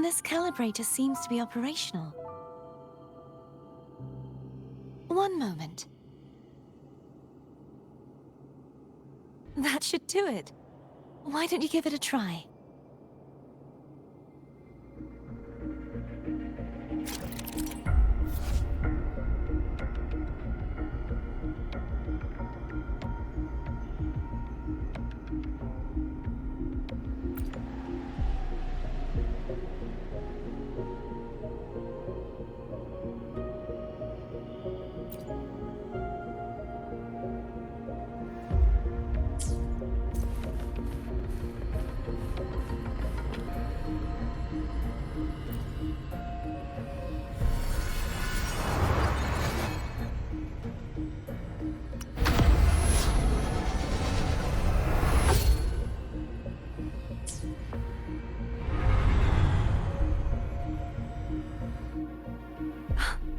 This calibrator seems to be operational. One moment. That should do it. Why don't you give it a try?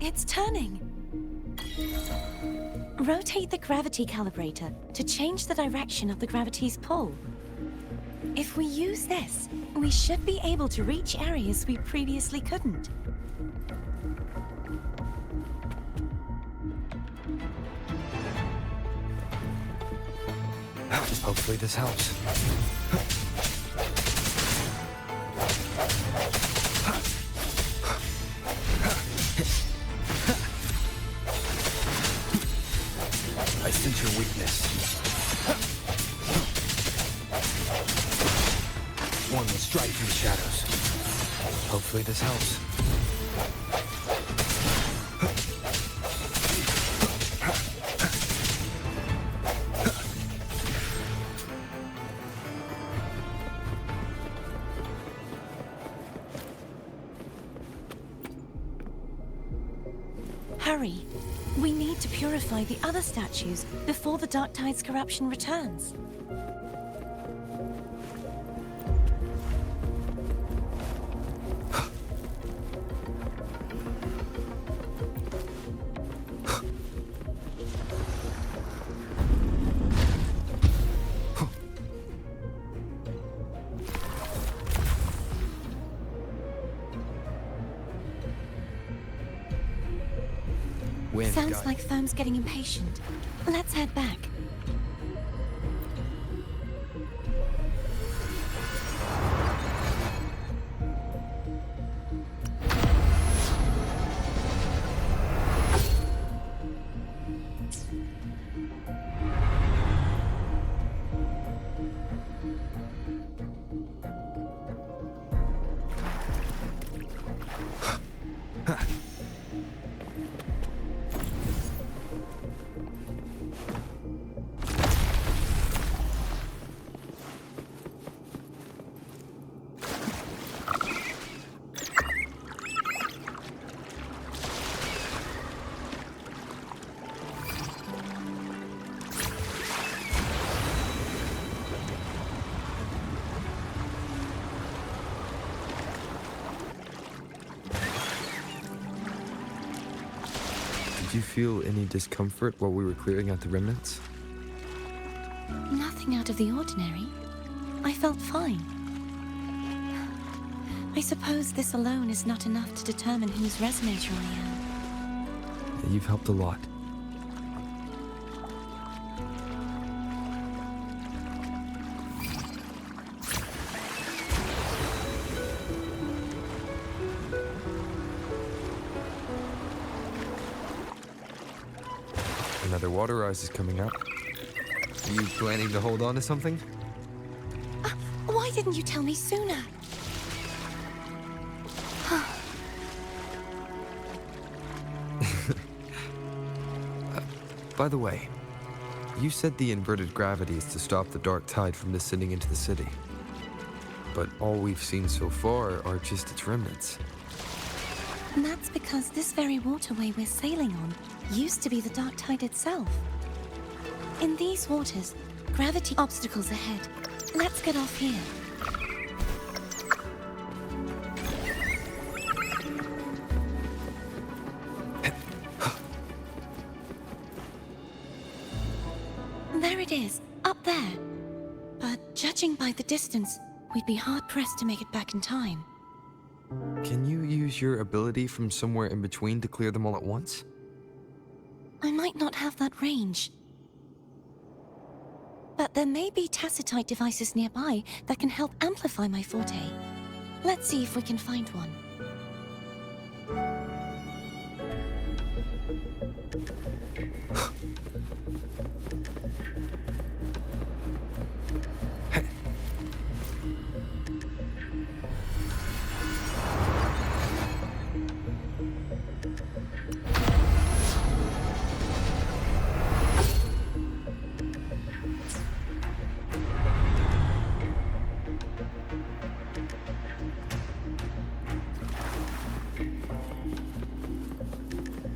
It's turning. Rotate the gravity calibrator to change the direction of the gravity's pull. If we use this, we should be able to reach areas we previously couldn't. Hopefully this helps. I sense your weakness. One will strike through the shadows. Hopefully this helps. Hurry. We need to purify the other statues before the Dark Tide's corruption returns. Sounds like Foam's getting impatient. Let's head back. Did you feel any discomfort while we were clearing out the remnants? Nothing out of the ordinary. I felt fine. I suppose this alone is not enough to determine whose resonator I am. You've helped a lot. Another water rise is coming up. Are you planning to hold on to something? Why didn't you tell me sooner? By the way, you said the inverted gravity is to stop the dark tide from descending into the city. But all we've seen so far are just its remnants. And that's because this very waterway we're sailing on used to be the dark tide itself. In these waters, gravity obstacles ahead. Let's get off here. There it is, up there. But judging by the distance, we'd be hard-pressed to make it back in time. Can you use your ability from somewhere in between to clear them all at once? I might not have that range. But there may be tacitite devices nearby that can help amplify my forte. Let's see if we can find one.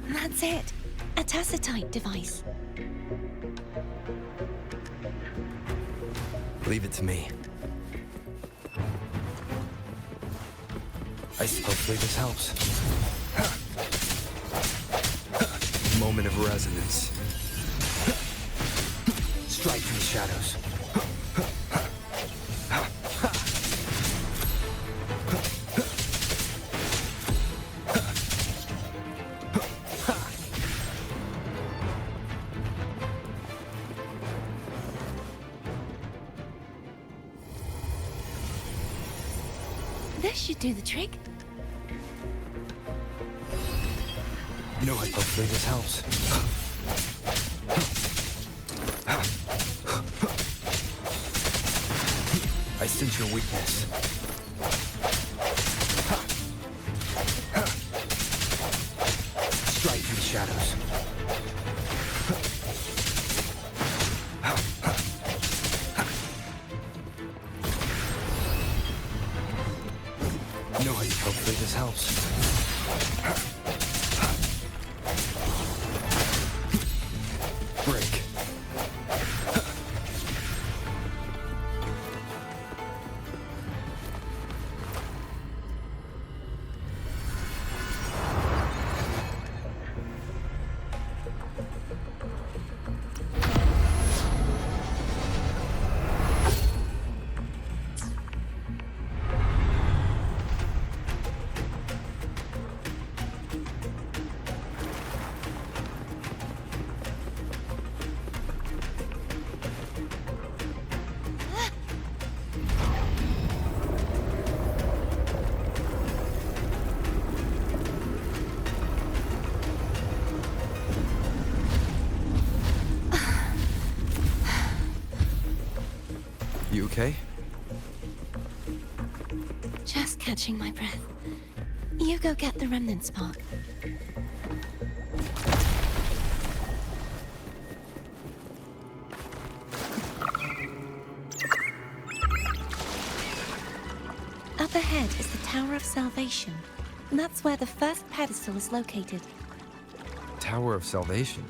That's it. A tacitite device. Leave it to me. Hopefully this helps. Moment of resonance. Strike from the shadows. This should do the trick. No, hopefully this helps. I sense your weakness. Strike from the shadows. No, hopefully this helps. Break. You okay? Just catching my breath. You go get the remnant spark. Up ahead is the Tower of Salvation. And that's where the first pedestal is located. Tower of Salvation.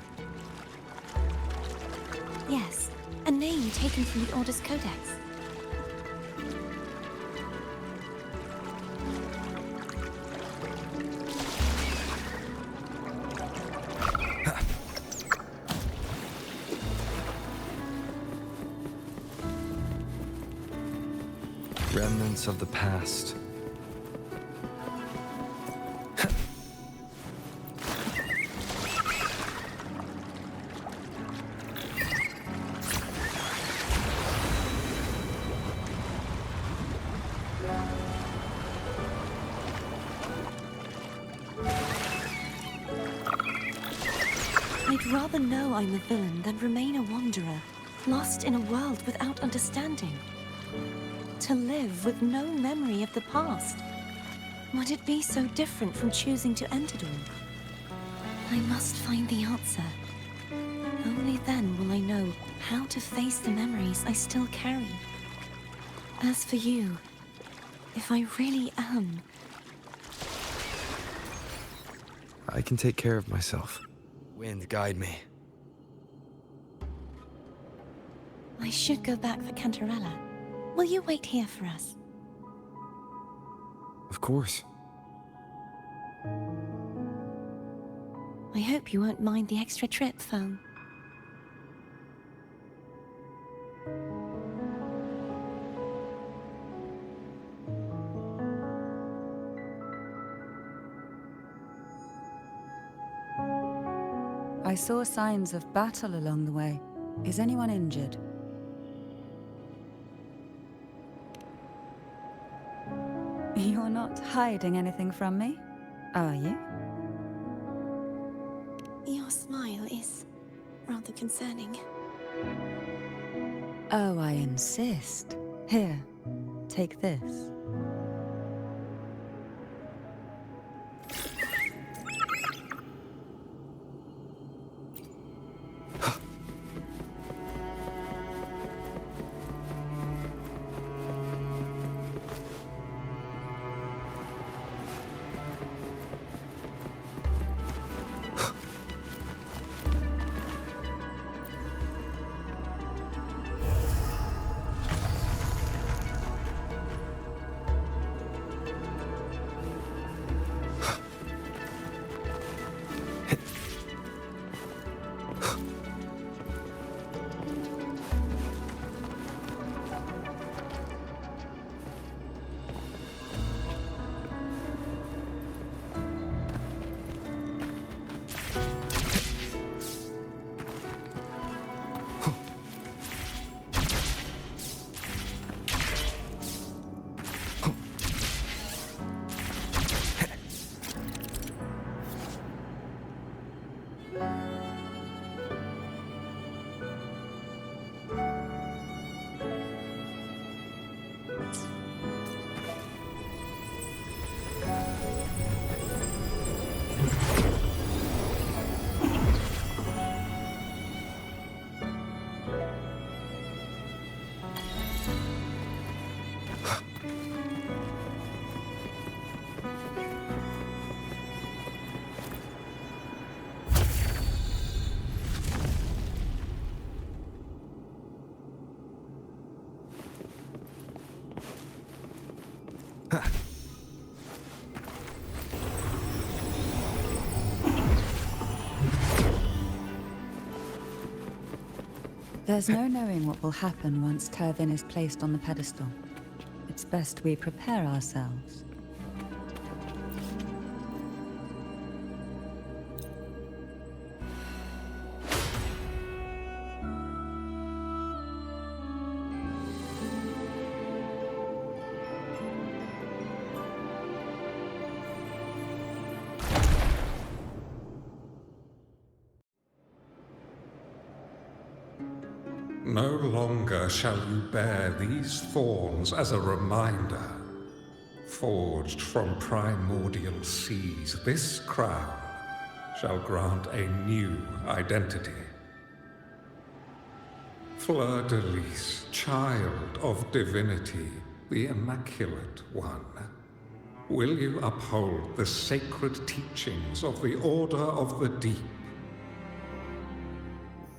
Yes, a name taken from the Order's Codex. Remnants of the past. I'd rather know I'm a villain than remain a wanderer, lost in a world without understanding. To live with no memory of the past. Would it be so different from choosing to end it all? I must find the answer, Only then will I know how to face the memories I still carry. As for you, if I really am... I can take care of myself. Wind, guide me. I should go back for Cantarella. Will you wait here for us? Of course. I hope you won't mind the extra trip, Foe. I saw signs of battle along the way. Is anyone injured? You're not hiding anything from me, are you? Your smile is rather concerning. Oh, I insist. Here, take this. There's no knowing what will happen once Tervin is placed on the pedestal. It's best we prepare ourselves. No longer shall you bear these thorns as a reminder. Forged from primordial seas, this crown shall grant a new identity. Fleur-de-Lis, child of divinity, the Immaculate One, will you uphold the sacred teachings of the Order of the Deep?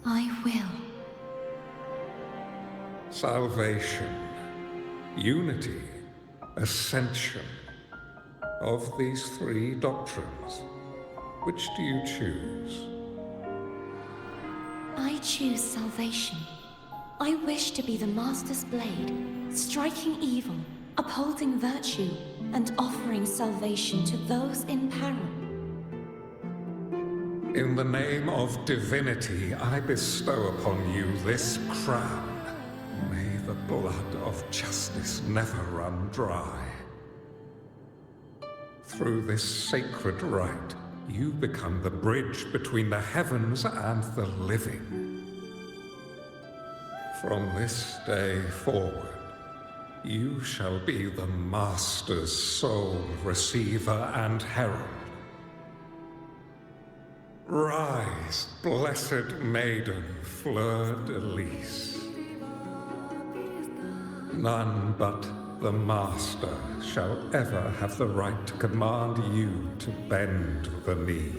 I will. Salvation, unity, ascension. Of these three doctrines, which do you choose? I choose salvation. I wish to be the Master's blade, striking evil, upholding virtue, and offering salvation to those in peril. In the name of divinity, I bestow upon you this crown. May the blood of justice never run dry. Through this sacred rite, you become the bridge between the heavens and the living. From this day forward, you shall be the Master's sole receiver and herald. Rise, blessed maiden, fleur-de-lis. None but the Master shall ever have the right to command you to bend the knee.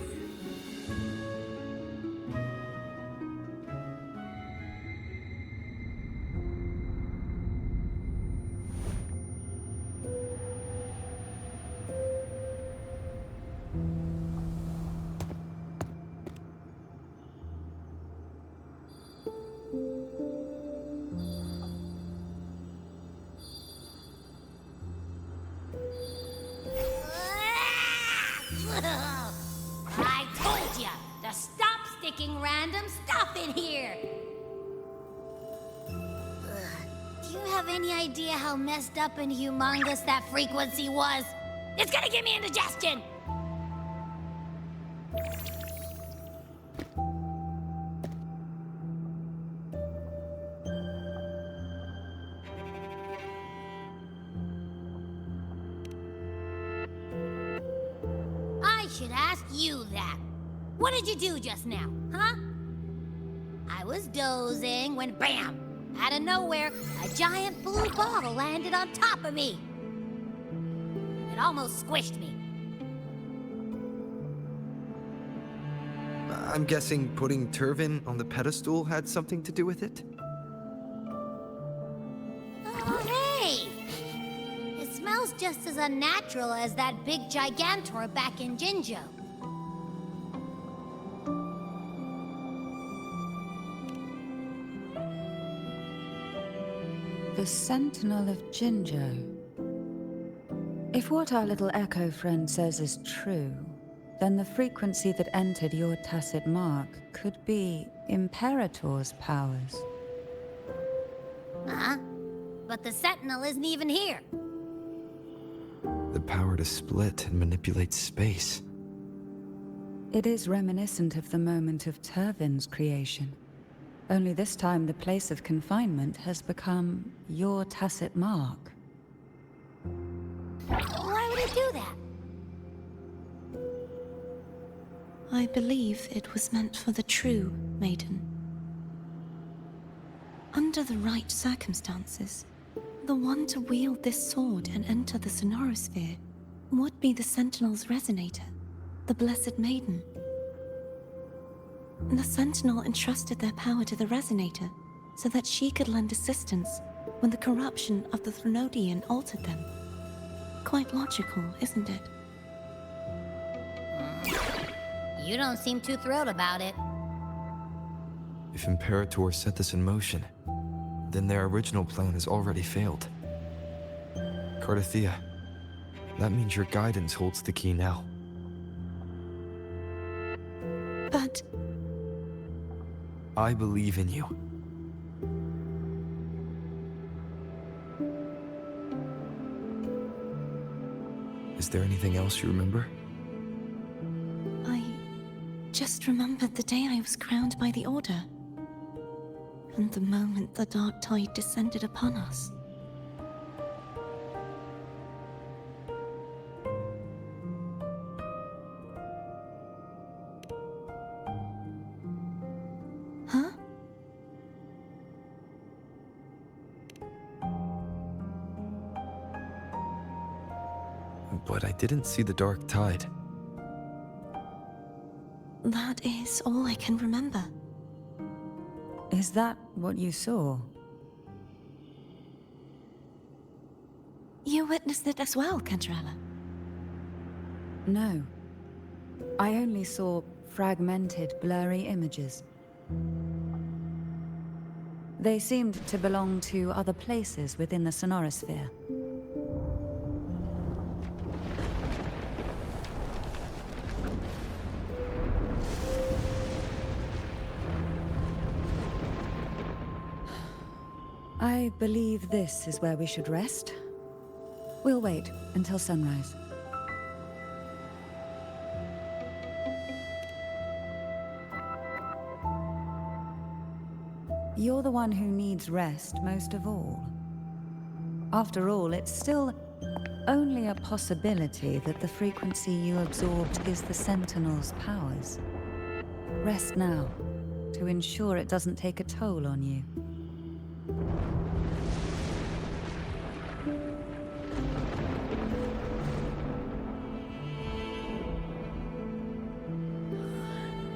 I told ya to stop sticking random stuff in here! Do you have any idea how messed up and humongous that frequency was? It's gonna give me indigestion! I should ask you that. What did you do just now, huh? I was dozing when bam! Out of nowhere, a giant blue ball landed on top of me. It almost squished me. I'm guessing putting Turvin on the pedestal had something to do with it? Oh, hey! It smells just as unnatural as that big gigantor back in Jinjo. The Sentinel of Jinjo. If what our little echo friend says is true, then the frequency that entered your tacit mark could be Imperator's powers. Huh? But the Sentinel isn't even here. The power to split and manipulate space. It is reminiscent of the moment of Turvin's creation. Only this time the place of confinement has become your tacit mark. Why would he do that? I believe it was meant for the true Maiden. Under the right circumstances, the one to wield this sword and enter the Sonorosphere would be the Sentinel's resonator, the Blessed Maiden. The Sentinel entrusted their power to the Resonator so that she could lend assistance when the corruption of the Threnodian altered them. Quite logical, isn't it? You don't seem too thrilled about it. If Imperator set this in motion, then their original plan has already failed. Cardathea, that means your guidance holds the key now. But I believe in you. Is there anything else you remember? I just remembered the day I was crowned by the Order. And the moment the dark tide descended upon us. Huh? But I didn't see the dark tide. That is all I can remember. Is that what you saw? You witnessed it as well, Cantarella. No. I only saw fragmented, blurry images. They seemed to belong to other places within the Sonorosphere. I believe this is where we should rest. We'll wait until sunrise. You're the one who needs rest most of all. After all, it's still only a possibility that the frequency you absorbed is the Sentinel's powers. Rest now, to ensure it doesn't take a toll on you.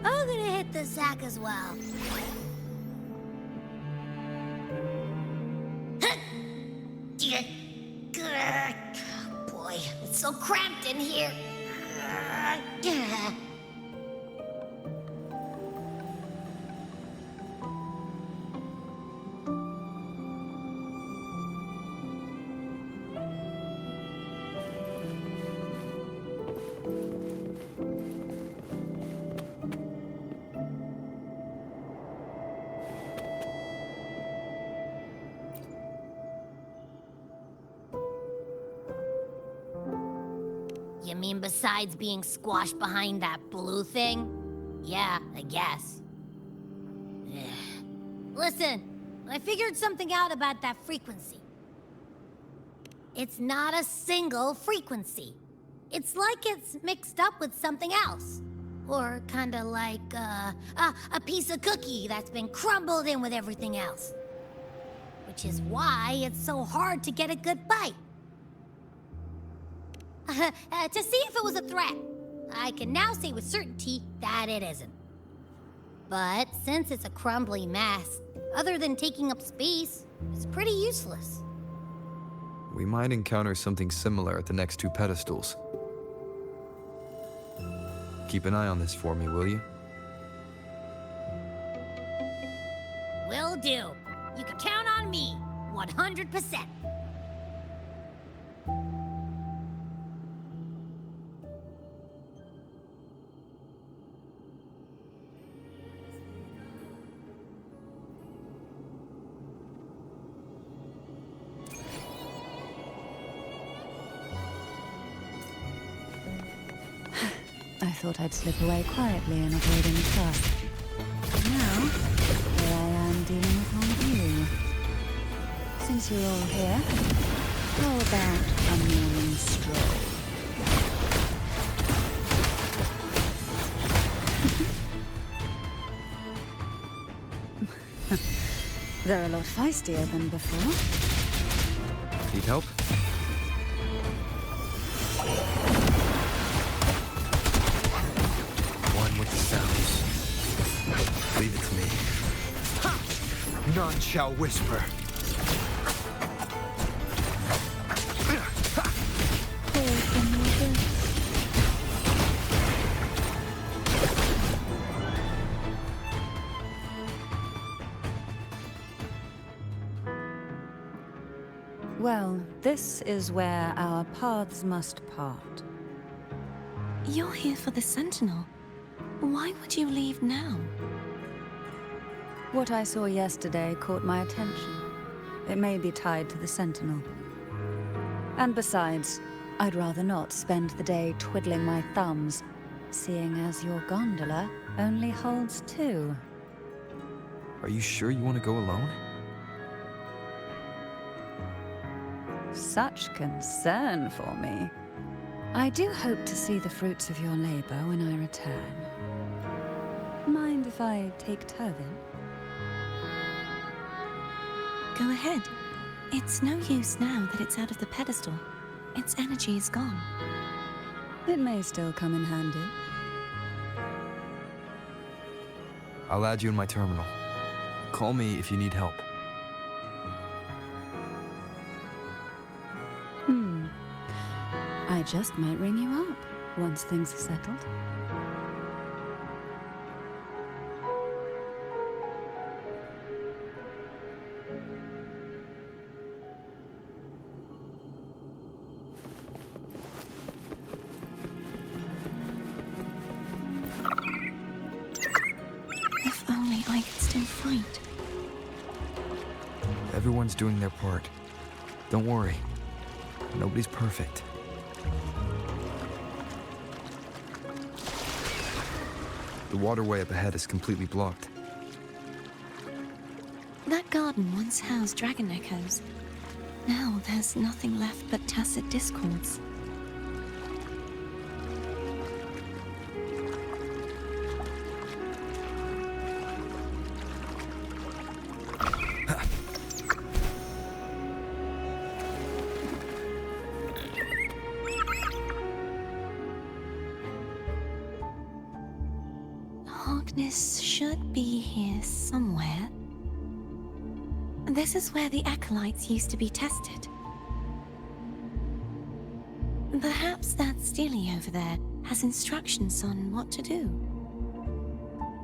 I'm gonna hit the sack as well. Boy, it's so cramped in here. You mean besides being squashed behind that blue thing? Yeah, I guess. Listen, I figured something out about that frequency. It's not a single frequency. It's like it's mixed up with something else. Or kinda like, a piece of cookie that's been crumbled in with everything else. Which is why it's so hard to get a good bite. To see if it was a threat. I can now say with certainty that it isn't. But since it's a crumbly mess, other than taking up space, it's pretty useless. We might encounter something similar at the next two pedestals. Keep an eye on this for me, will you? Will do. You can count on me, 100%. I thought I'd slip away quietly and avoid any fuss. Now, here I am dealing with one of you. Since you're all here, how about a morning stroll? They're a lot feistier than before. Need help? One with the sounds. Leave it to me. None shall whisper. Well, this is where our paths must part. You're here for the Sentinel. Why would you leave now? What I saw yesterday caught my attention. It may be tied to the Sentinel. And besides, I'd rather not spend the day twiddling my thumbs, seeing as your gondola only holds two. Are you sure you want to go alone? Such concern for me. I do hope to see the fruits of your labor when I return. Mind if I take Turvin? Go ahead. It's no use now that it's out of the pedestal. Its energy is gone. It may still come in handy. I'll add you in my terminal. Call me if you need help. I just might ring you up once things are settled. If only I could still fight. Everyone's doing their part. Don't worry. Nobody's perfect. The waterway up ahead is completely blocked. That garden once housed dragon echoes. Now there's nothing left but tacit discords. Hogness should be here somewhere. This is where the acolytes used to be tested. Perhaps that Steely over there has instructions on what to do.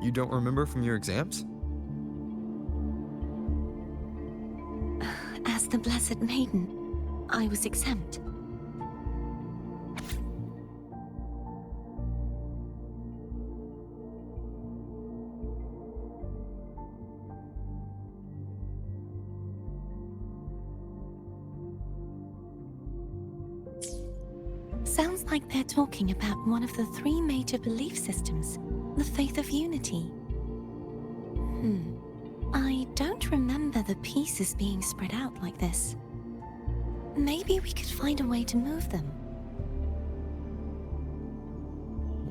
You don't remember from your exams? As the Blessed Maiden, I was exempt. Sounds like they're talking about one of the three major belief systems, the faith of unity. I don't remember the pieces being spread out like this. Maybe we could find a way to move them.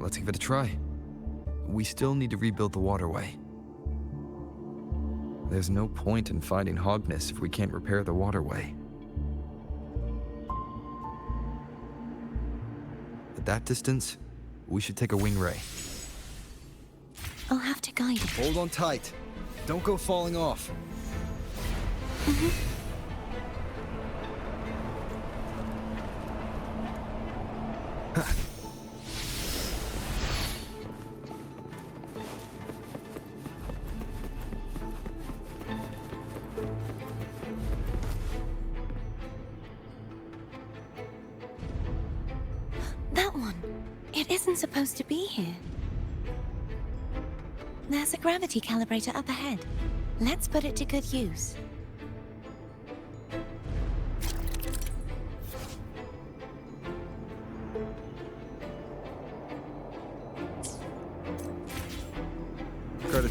Let's give it a try. We still need to rebuild the waterway. There's no point in finding Hogness if we can't repair the waterway. At that distance, we should take a wing ray. I'll have to guide it. Hold on tight. Don't go falling off. That one. It isn't supposed to be here. There's a gravity calibrator up ahead. Let's put it to good use.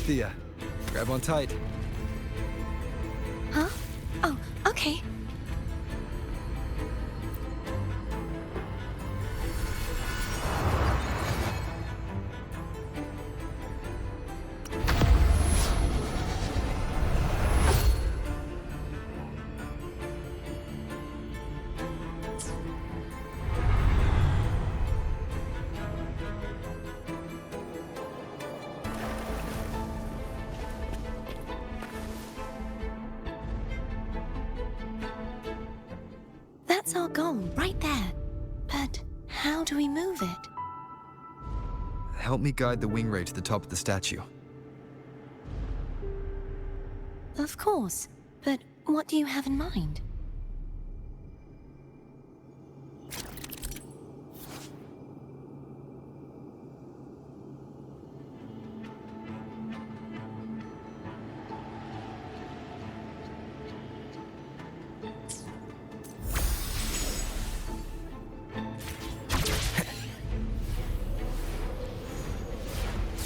Thea, grab on tight. Huh? Oh, okay. That's our goal, right there. But how do we move it? Help me guide the wing ray to the top of the statue. Of course, but what do you have in mind?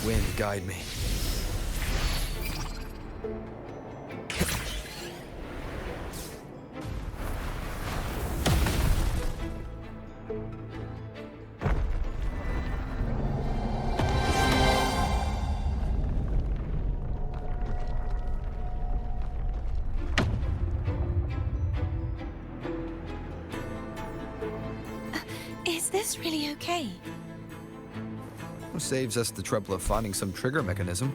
Wind, guide me. Is this really okay? Saves us the trouble of finding some trigger mechanism.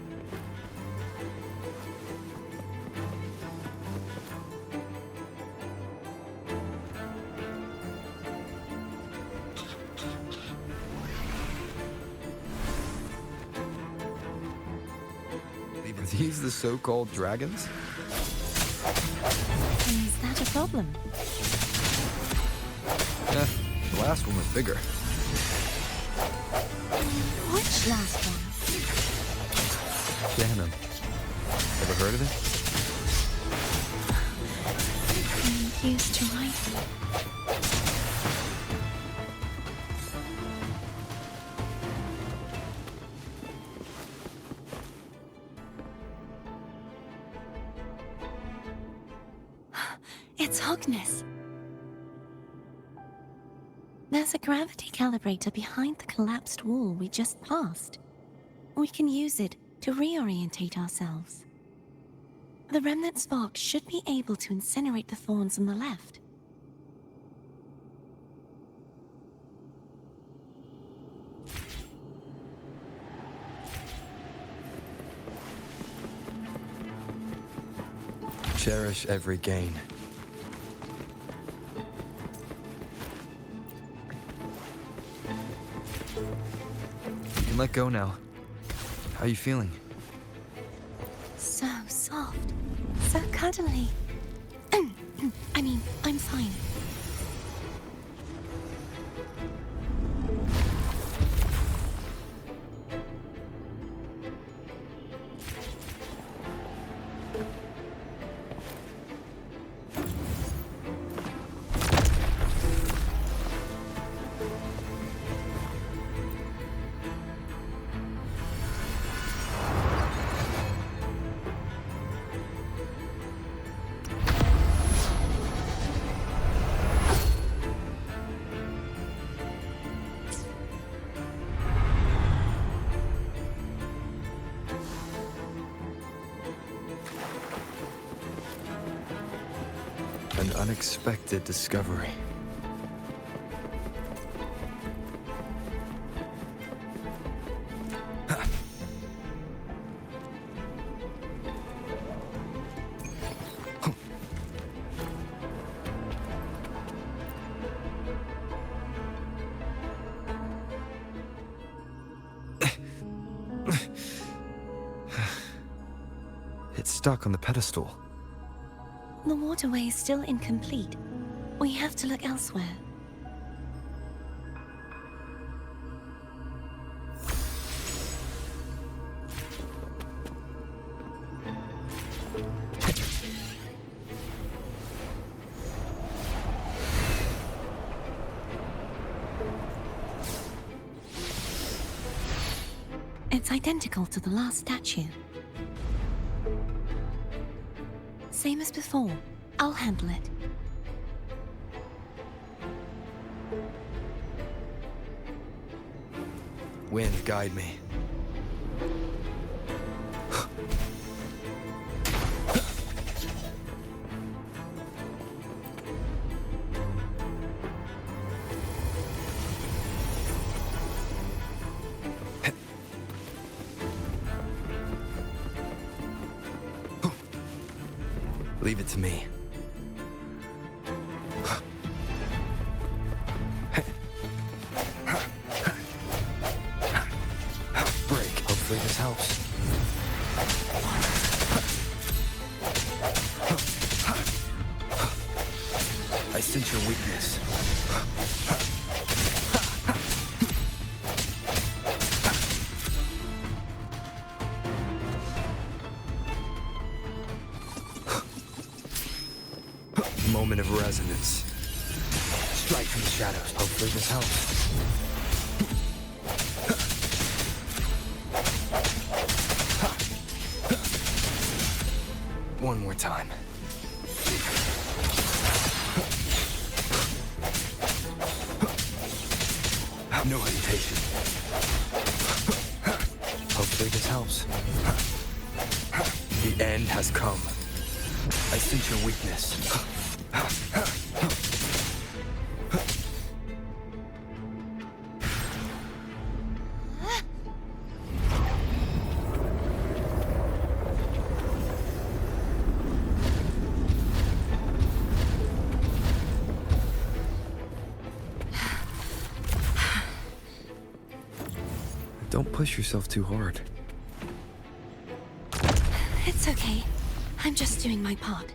Are these the so-called dragons? Is that a problem? Yeah, the last one was bigger. Which last one? Ganon. Ever heard of it? He used to write them. It's Hogness. There's a gravity calibrator behind the collapsed wall we just passed. We can use it to reorientate ourselves. The remnant spark should be able to incinerate the thorns on the left. Cherish every gain. You can let go now. How you feeling? So soft. So cuddly. I mean, I'm fine. An unexpected discovery. It's stuck on the pedestal. The waterway is still incomplete. We have to look elsewhere. It's identical to the last statue. Same as before. I'll handle it. Wind, guide me. Leave it to me. Break. Hopefully this helps. I sense your weakness. Moment of resonance. Strike from the shadows. Hopefully this helps. One more time. No hesitation. Hopefully this helps. The end has come. I sense your weakness. Don't push yourself too hard. It's okay. I'm just doing my part.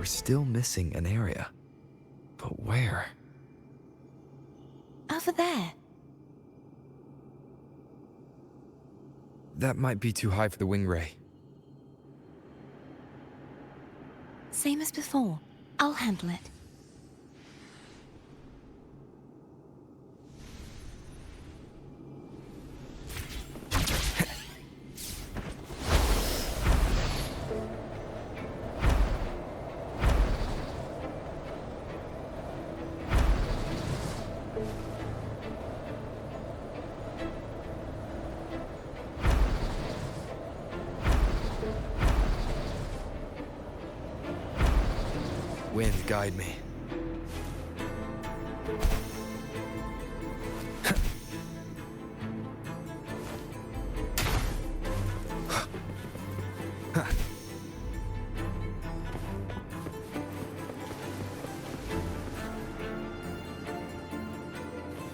we're still missing an area. But where? Over there. That might be too high for the wing ray. Same as before. I'll handle it. Wind, guide me.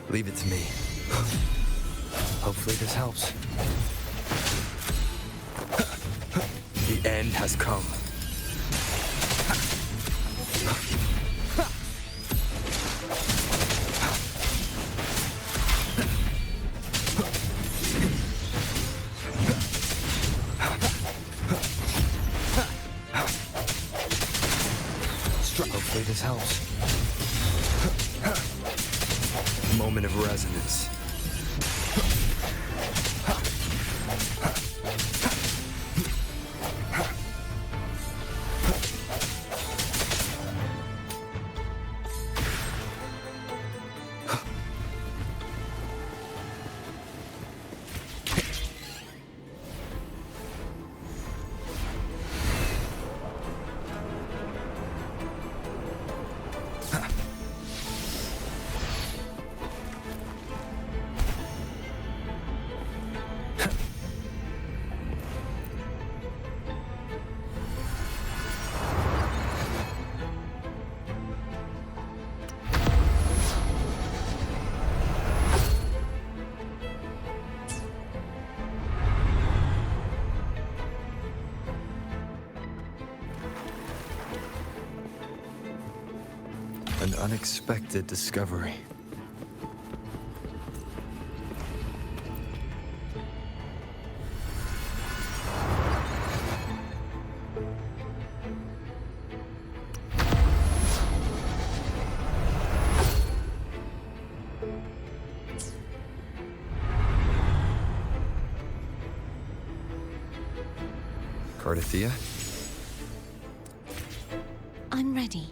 Leave it to me. Hopefully this helps. The end has come. Hopefully this helps. Moment of resonance. An unexpected discovery. Cardathia? I'm ready.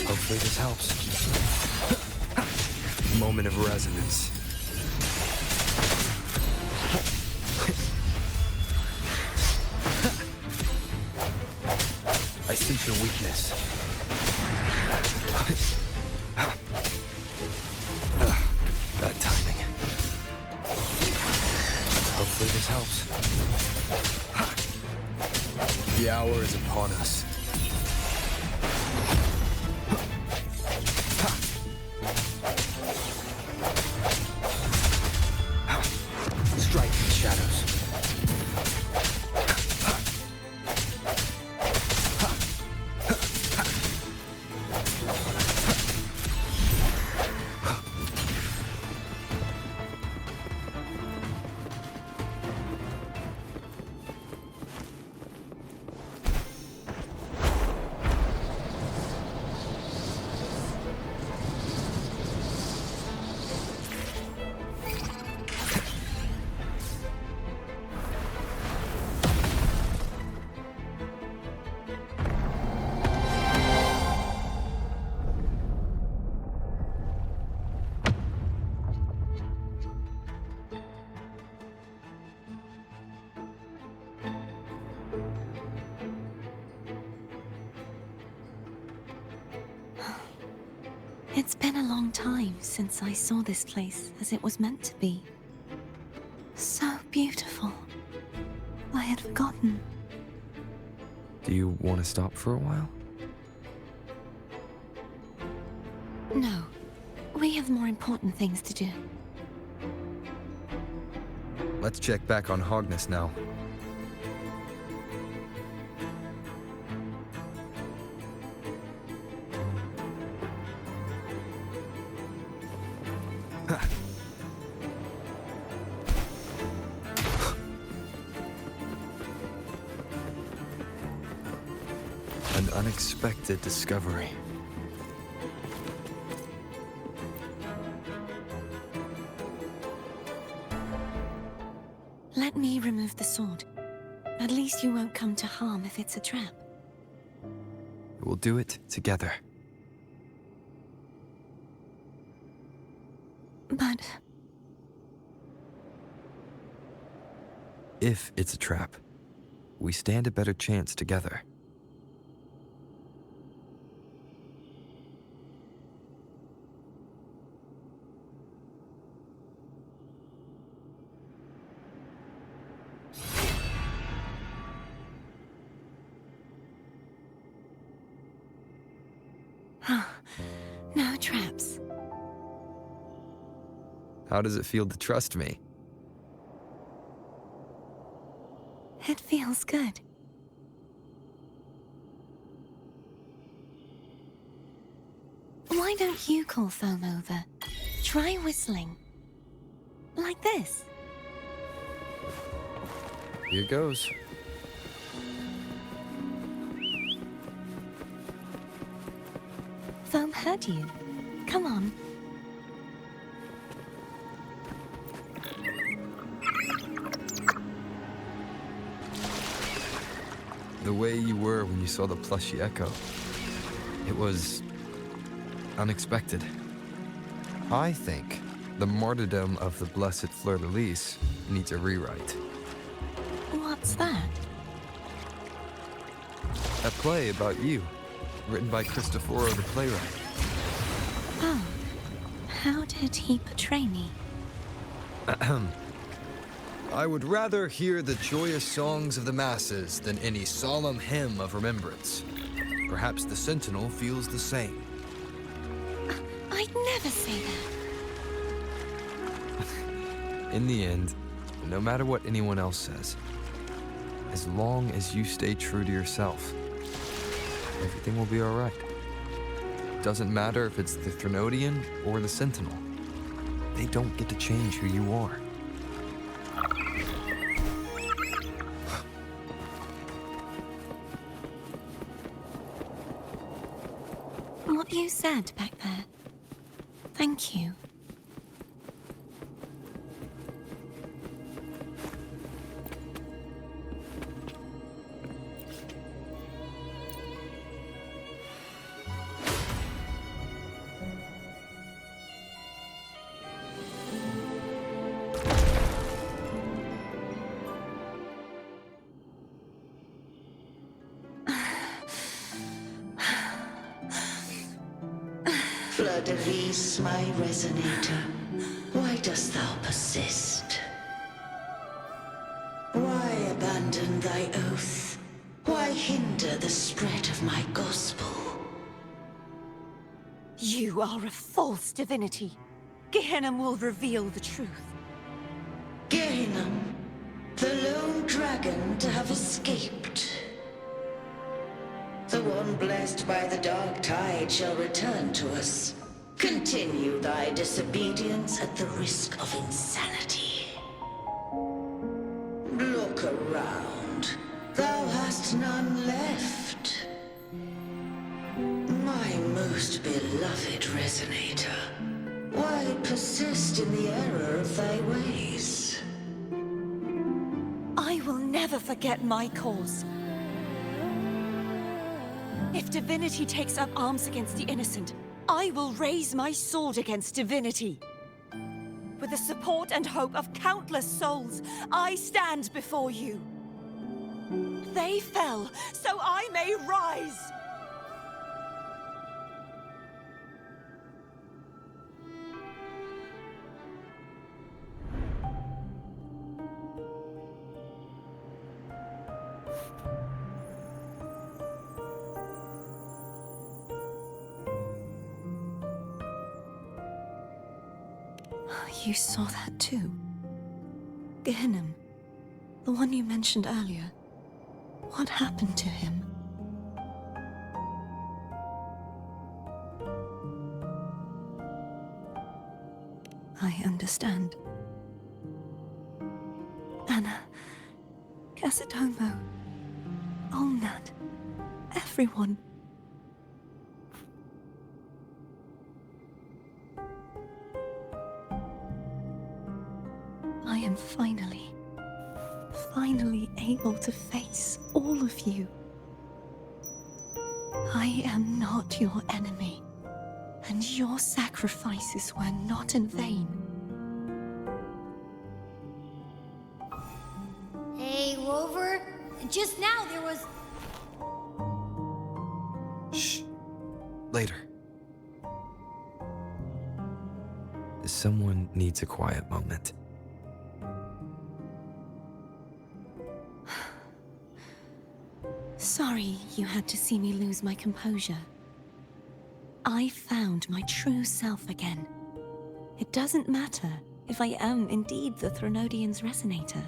Hopefully this helps. Moment of resonance. I sense your weakness. Bad timing. Hopefully this helps. The hour is upon us. Strike in the shadows. It's been a long time since I saw this place as it was meant to be. So beautiful. I had forgotten. Do you want to stop for a while? No. We have more important things to do. Let's check back on Hogness now. An unexpected discovery. Let me remove the sword. At least you won't come to harm if it's a trap. We'll do it together. But If it's a trap, we stand a better chance together. no traps. How does it feel to trust me? It feels good. Why don't you call Foam over? Try whistling. Like this. Here goes. Foam heard you. Come on. The way you were when you saw the plushy echo. It was unexpected. I think the martyrdom of the blessed fleur-de-lis needs a rewrite. What's that? A play about you, written by Cristoforo the playwright. Oh. How did he portray me? I would rather hear the joyous songs of the masses than any solemn hymn of remembrance. Perhaps the Sentinel feels the same. I'd never say that. In the end, no matter what anyone else says, as long as you stay true to yourself, everything will be all right. Doesn't matter if it's the Threnodian or the Sentinel. They don't get to change who you are. What you said back there. Thank you. Fleur-de-lis, my resonator, why dost thou persist? Why abandon thy oath? Why hinder the spread of my gospel? You are a false divinity. Gehenna will reveal the truth. Gehenna, the lone dragon to have escaped. The one blessed by the dark tide shall return to us. Continue thy disobedience at the risk of insanity. Look around. Thou hast none left. My most beloved resonator, why persist in the error of thy ways? I will never forget my cause. If divinity takes up arms against the innocent, I will raise my sword against divinity. With the support and hope of countless souls, I stand before you. They fell, so I may rise! You saw that too? Gehinnom, the one you mentioned earlier. What happened to him? I understand. Anna, Casitomo, Olnat, everyone. I am finally able to face all of you. I am not your enemy, and your sacrifices were not in vain. Hey, Rover. Just now there was... Shh. Later. Someone needs a quiet moment. Sorry you had to see me lose my composure. I found my true self again. It doesn't matter if I am indeed the Threnodian's resonator.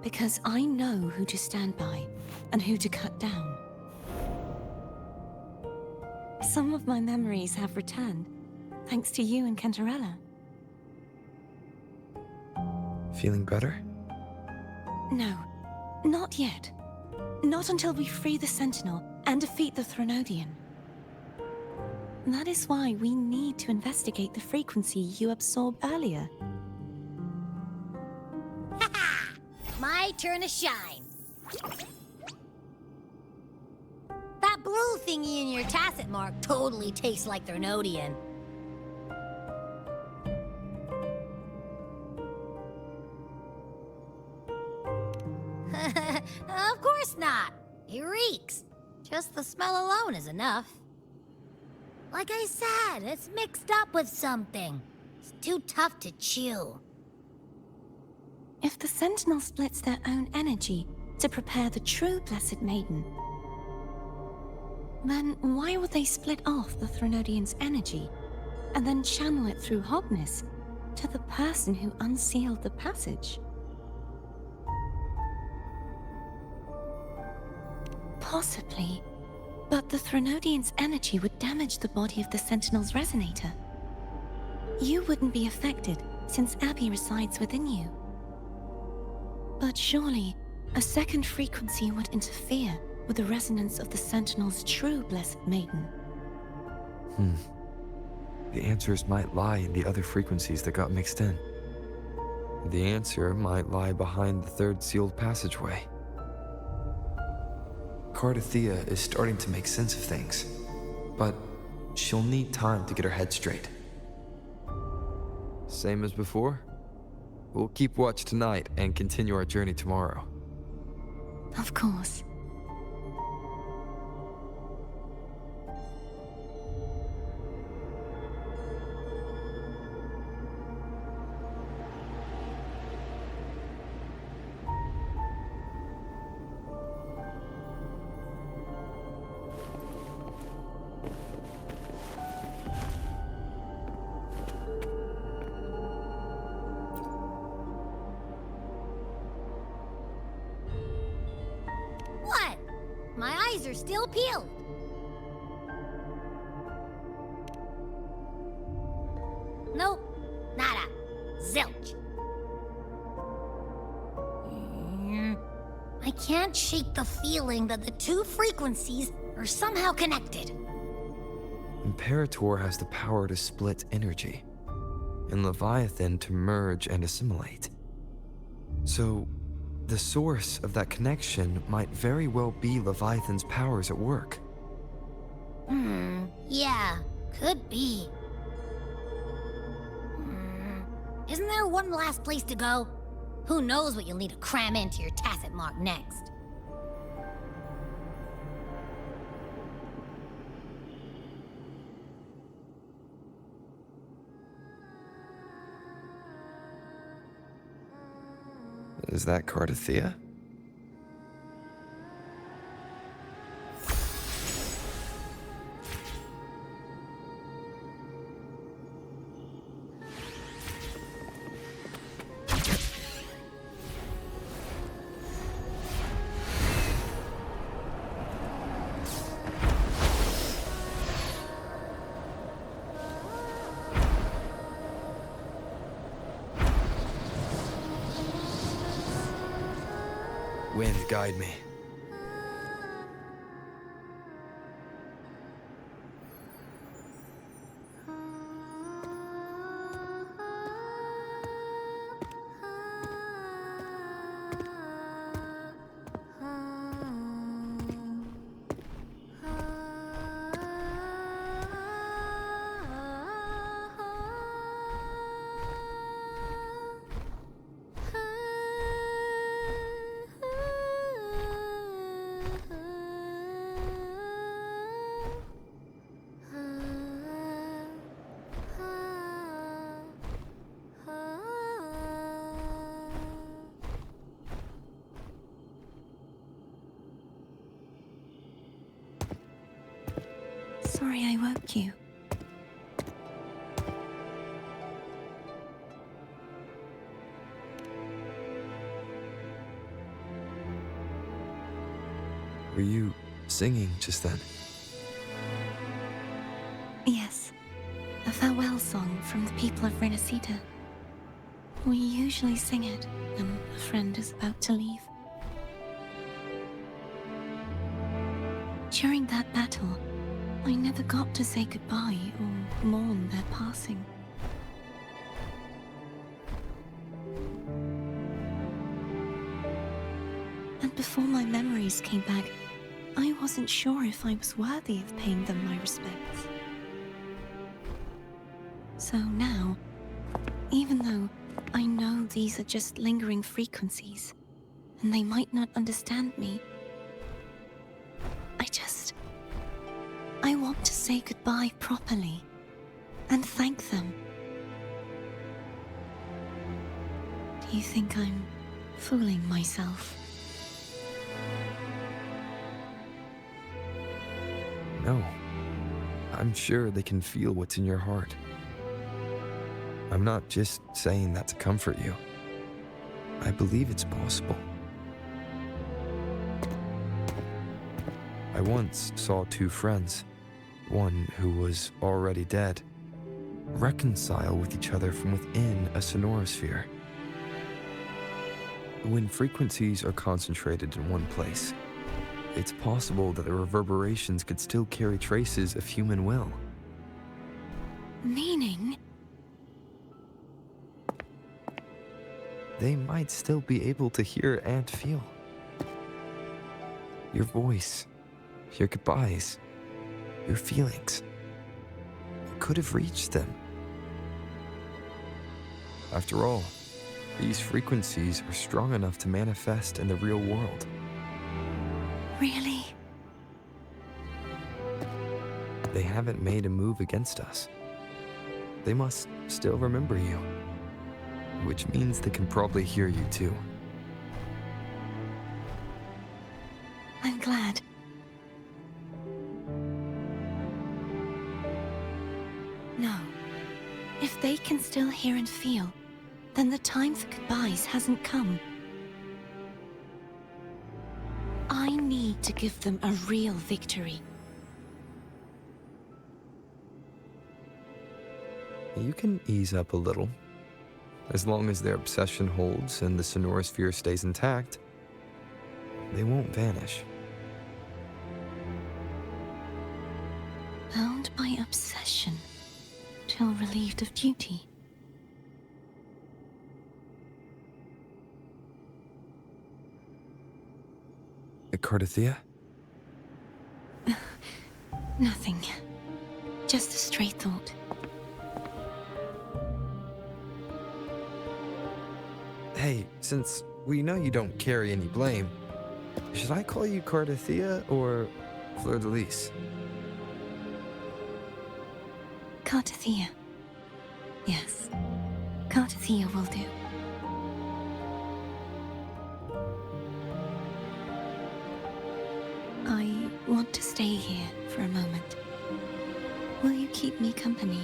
Because I know who to stand by and who to cut down. Some of my memories have returned, thanks to you and Cantarella. Feeling better? No, not yet. Not until we free the Sentinel and defeat the Threnodian. That is why we need to investigate the frequency you absorbed earlier. My turn to shine. That blue thingy in your tacit mark totally tastes like Threnodian. Of course not. It reeks. Just the smell alone is enough. Like I said, it's mixed up with something. It's too tough to chew. If the Sentinel splits their own energy to prepare the true Blessed Maiden, then why would they split off the Threnodian's energy and then channel it through Hognis to the person who unsealed the passage? Possibly, but the Threnodian's energy would damage the body of the Sentinel's resonator. You wouldn't be affected since Abby resides within you. But surely, a second frequency would interfere with the resonance of the Sentinel's true Blessed Maiden. The answers might lie in the other frequencies that got mixed in. The answer might lie behind the third sealed passageway. Cardathea is starting to make sense of things, but she'll need time to get her head straight. Same as before? We'll keep watch tonight and continue our journey tomorrow. Of course. What? My eyes are still peeled. Nope. Nada. Zilch. I can't shake the feeling that the two frequencies are somehow connected. Imperator has the power to split energy, and Leviathan to merge and assimilate. So, the source of that connection might very well be Leviathan's powers at work. Yeah, could be. Isn't there one last place to go? Who knows what you'll need to cram into your tacit mark next? Is that Cardathea? Wind, guide me. Sorry I woke you. Were you singing just then? Yes, a farewell song from the people of Renacita. We usually sing it when a friend is about to leave. During that battle, I never got to say goodbye or mourn their passing. And before my memories came back, I wasn't sure if I was worthy of paying them my respects. So now, even though I know these are just lingering frequencies, and they might not understand me, I want to say goodbye properly, and thank them. Do you think I'm fooling myself? No. I'm sure they can feel what's in your heart. I'm not just saying that to comfort you. I believe it's possible. I once saw two friends, one who was already dead, reconcile with each other from within a sonorosphere. When frequencies are concentrated in one place, it's possible that the reverberations could still carry traces of human will. Meaning? They might still be able to hear and feel. Your voice, your goodbyes, your feelings. It could have reached them. After all, these frequencies are strong enough to manifest in the real world. Really? They haven't made a move against us. They must still remember you, which means they can probably hear you too. I'm glad. No. If they can still hear and feel, then the time for goodbyes hasn't come. I need to give them a real victory. You can ease up a little. As long as their obsession holds and the sonorosphere stays intact, they won't vanish. Bound by obsession, till relieved of duty. Cardathea? Nothing. Just a stray thought. Hey, since we know you don't carry any blame, should I call you Cardathea or Fleur-de-Lis? Cardathea. Yes. Cardathea will do. I want to stay here for a moment. Will you keep me company?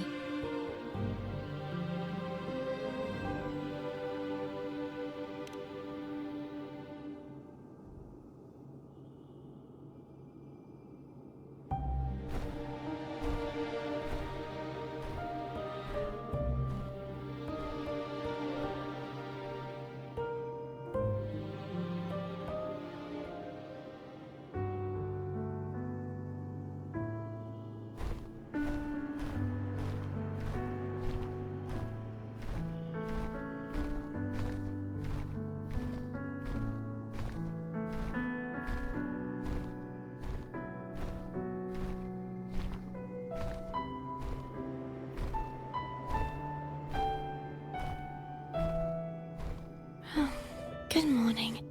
Good morning.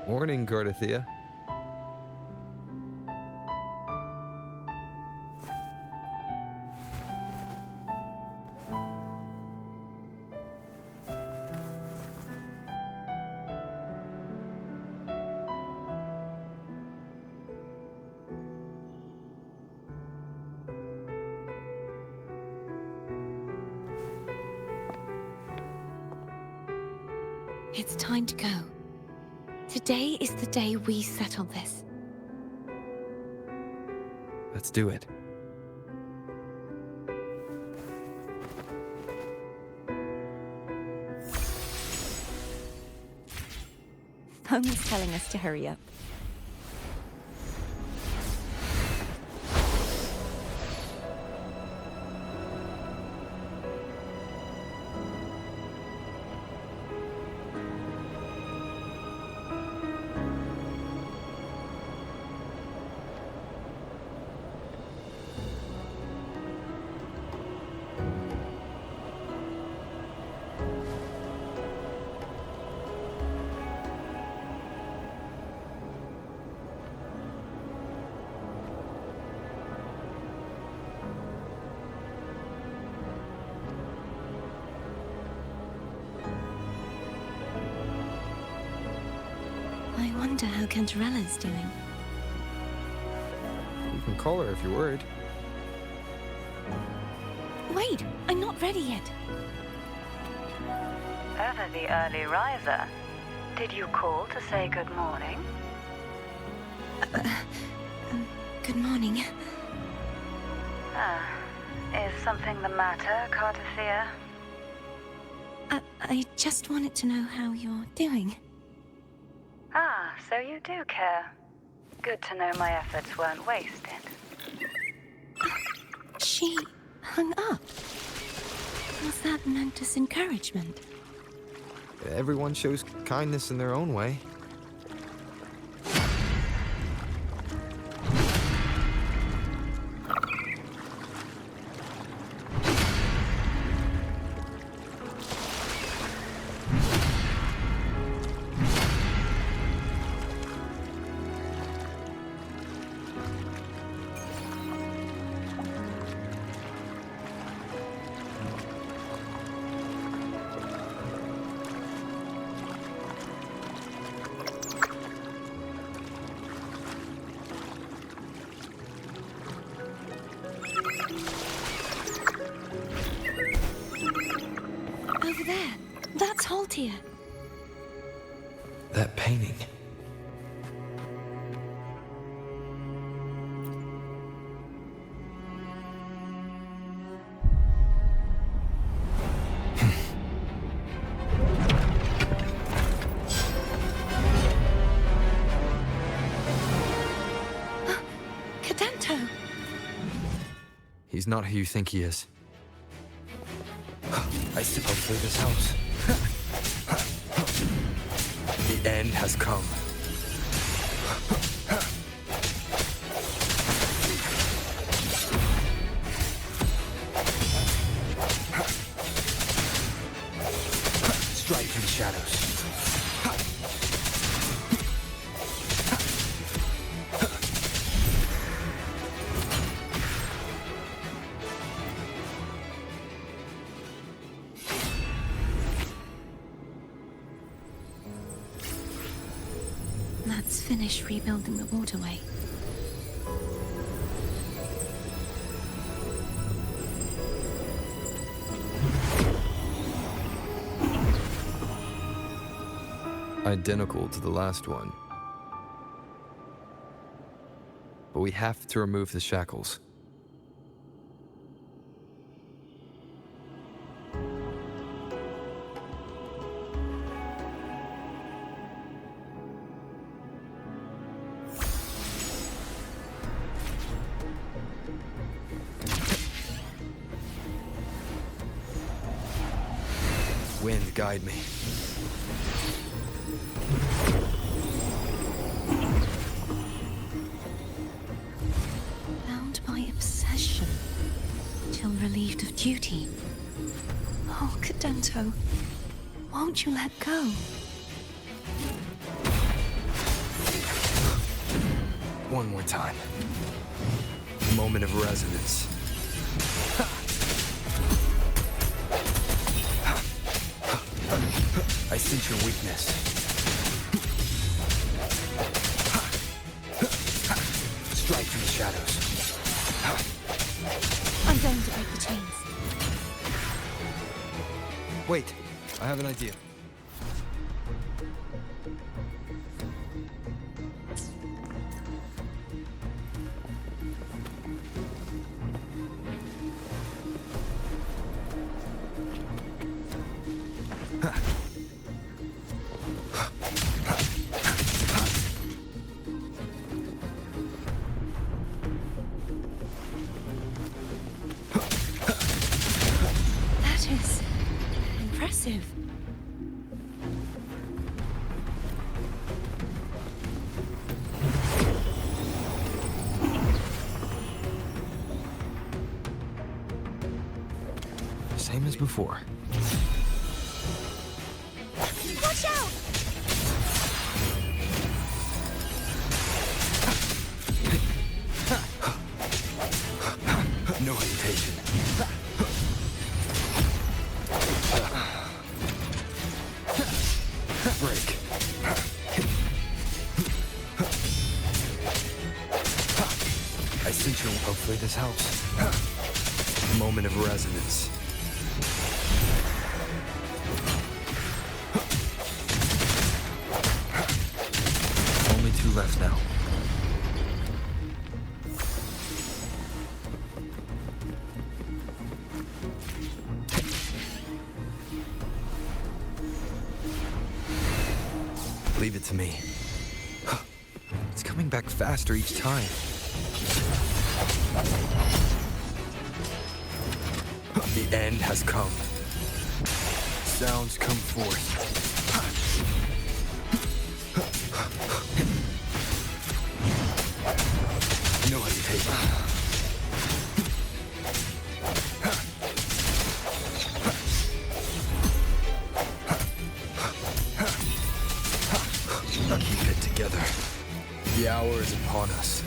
Morning, Gardathea. It's time to go. Today is the day we settle this. Let's do it. Home is telling us to hurry up. I wonder how Cantarella's doing. You can call her if you're worried. Wait, I'm not ready yet. Ever the early riser. Did you call to say good morning? Good morning. Is something the matter, Cartathea? I just wanted to know how you're doing. So you do care. Good to know my efforts weren't wasted. She hung up. Was that meant as encouragement? Everyone shows kindness in their own way. Over there. That's Haltia. That painting. Cadento! He's not who you think he is. I step up through this house. The end has come. Strike from the shadows. Let's finish rebuilding the waterway. Identical to the last one. But we have to remove the shackles. Wind, guide me. Now relieved of duty. Oh, Cadento, won't you let go? One more time. Moment of resonance. I sense your weakness. Strike from the shadows. I'm going to break the chains. Wait, I have an idea. That is impressive. Same as before. Watch out! No hesitation. Break. I sense your... Hopefully this helps. Moment of resonance. Only two left now. Leave it to me. It's coming back faster each time. The end has come. Sounds come forth. No hesitation. Keep it together. The hour is upon us.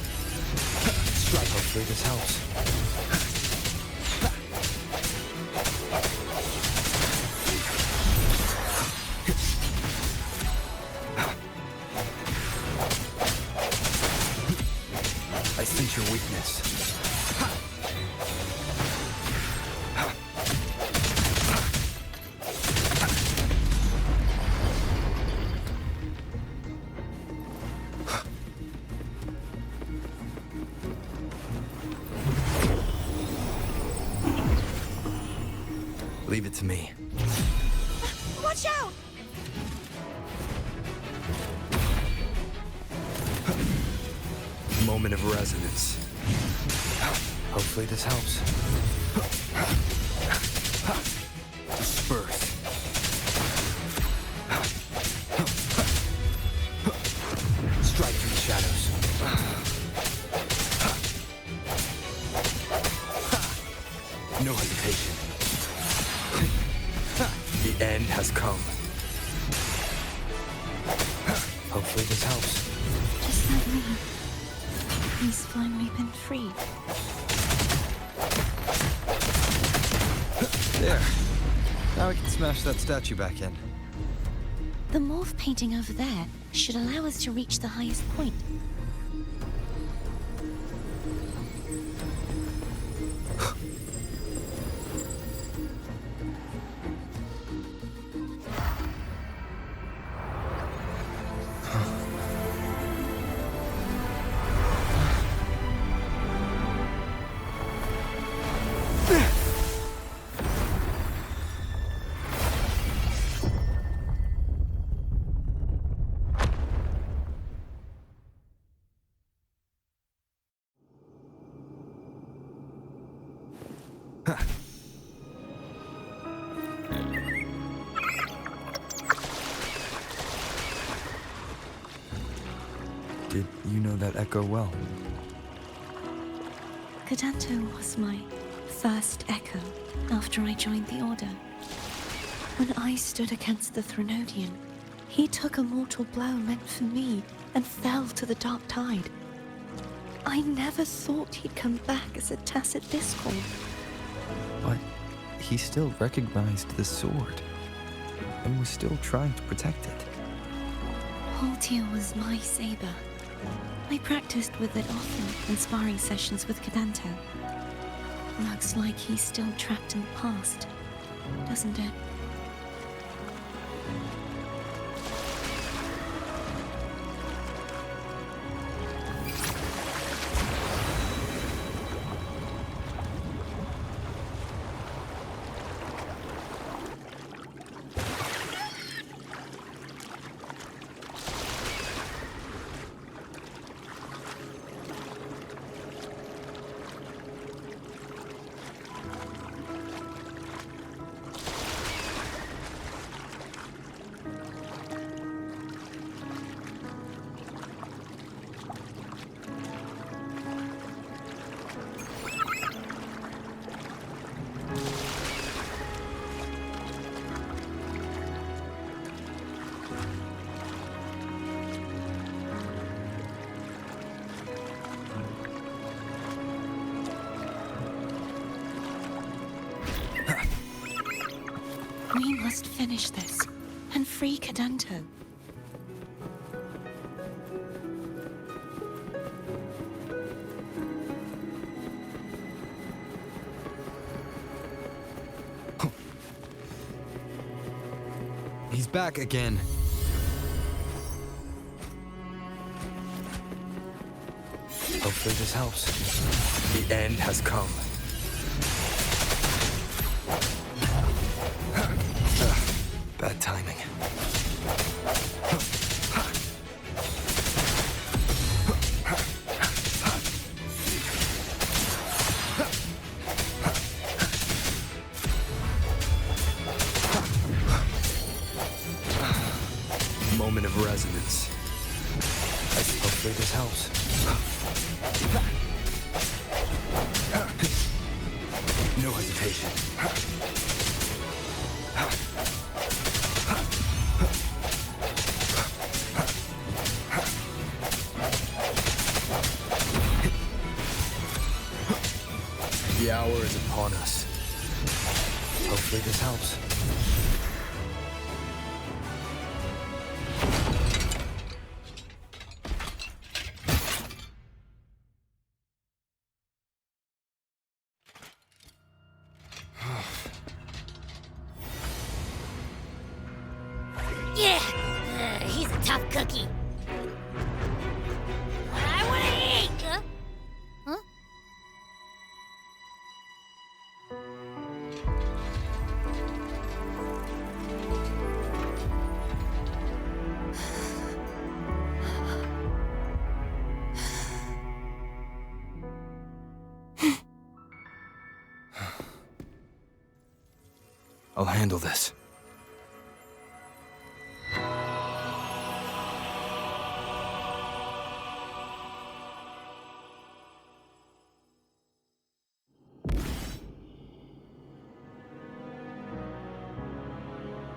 Strike, hopefully this helps. I sense your weakness. Leave it to me. Watch out! Moment of resonance. Hopefully this helps. Disperse. Strike through the shadows. No hesitation. The end has come. Hopefully this helps. Just like me. He's finally been freed. There. Now we can smash that statue back in. The morph painting over there should allow us to reach the highest point. Did you know that echo well? Cadento was my First Echo, after I joined the Order. When I stood against the Threnodian, he took a mortal blow meant for me and fell to the Dark Tide. I never thought he'd come back as a tacit discord. But he still recognized the sword and was still trying to protect it. Haltier was my saber. I practiced with it often in sparring sessions with Cadanto. Looks like he's still trapped in the past, doesn't it? We must finish this and free Cadanto. He's back again. Hopefully this helps. The end has come. Bad timing. Moment of resonance. Hopefully this helps. No hesitation. The hour is upon us. Hopefully this helps. Yeah, he's a tough cookie. I want to eat. Huh? I'll handle this.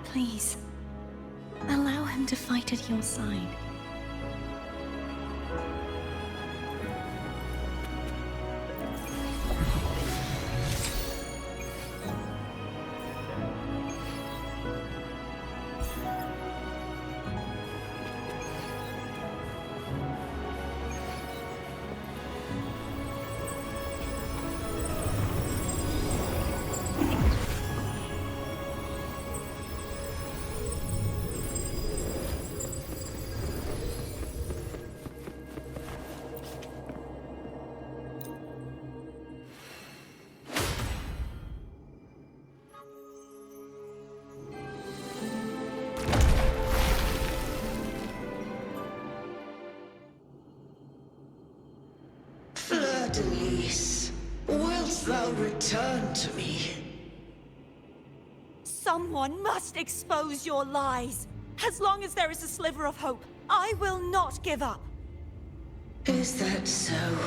Please, allow him to fight at your side. Fleur-de-Lis, wilt thou return to me? Someone must expose your lies. As long as there is a sliver of hope, I will not give up. Is that so?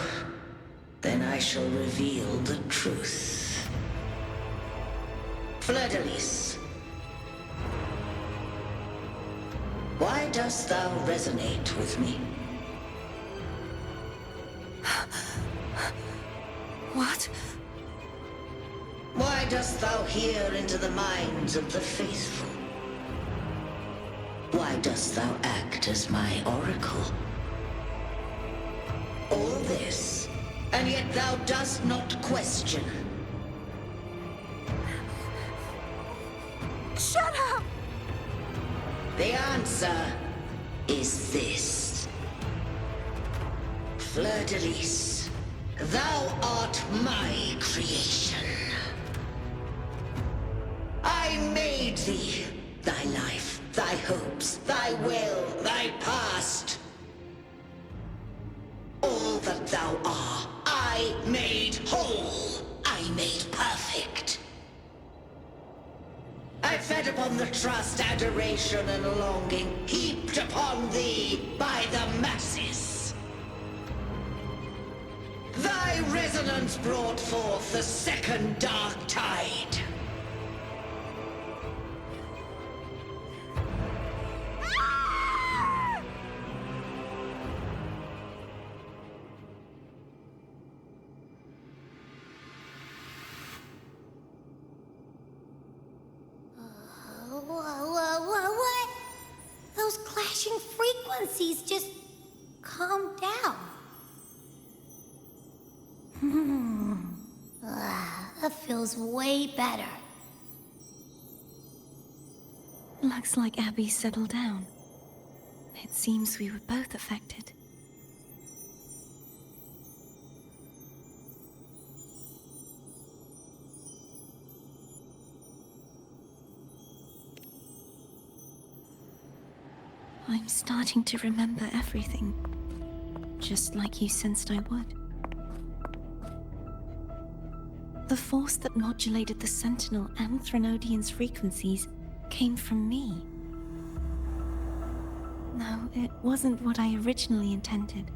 Then I shall reveal the truth. Fleur-de-Lis, why dost thou resonate with me? What? Why dost thou hear into the minds of the faithful? Why dost thou act as my oracle? All this, and yet thou dost not question. Shut up! The answer is this. Fleur-de-Lis, thou art my creation. I made thee, thy life, thy hopes, thy will, thy past. All that thou art, I made whole. I made perfect. I fed upon the trust, adoration, and longing heaped upon thee by the masses. Thy resonance brought forth the second dark tide. What? Those clashing frequencies just calm down. That feels way better. Looks like Abby settled down. It seems we were both affected. I'm starting to remember everything, just like you sensed I would. The force that modulated the Sentinel and Threnodian's frequencies came from me. No, it wasn't what I originally intended.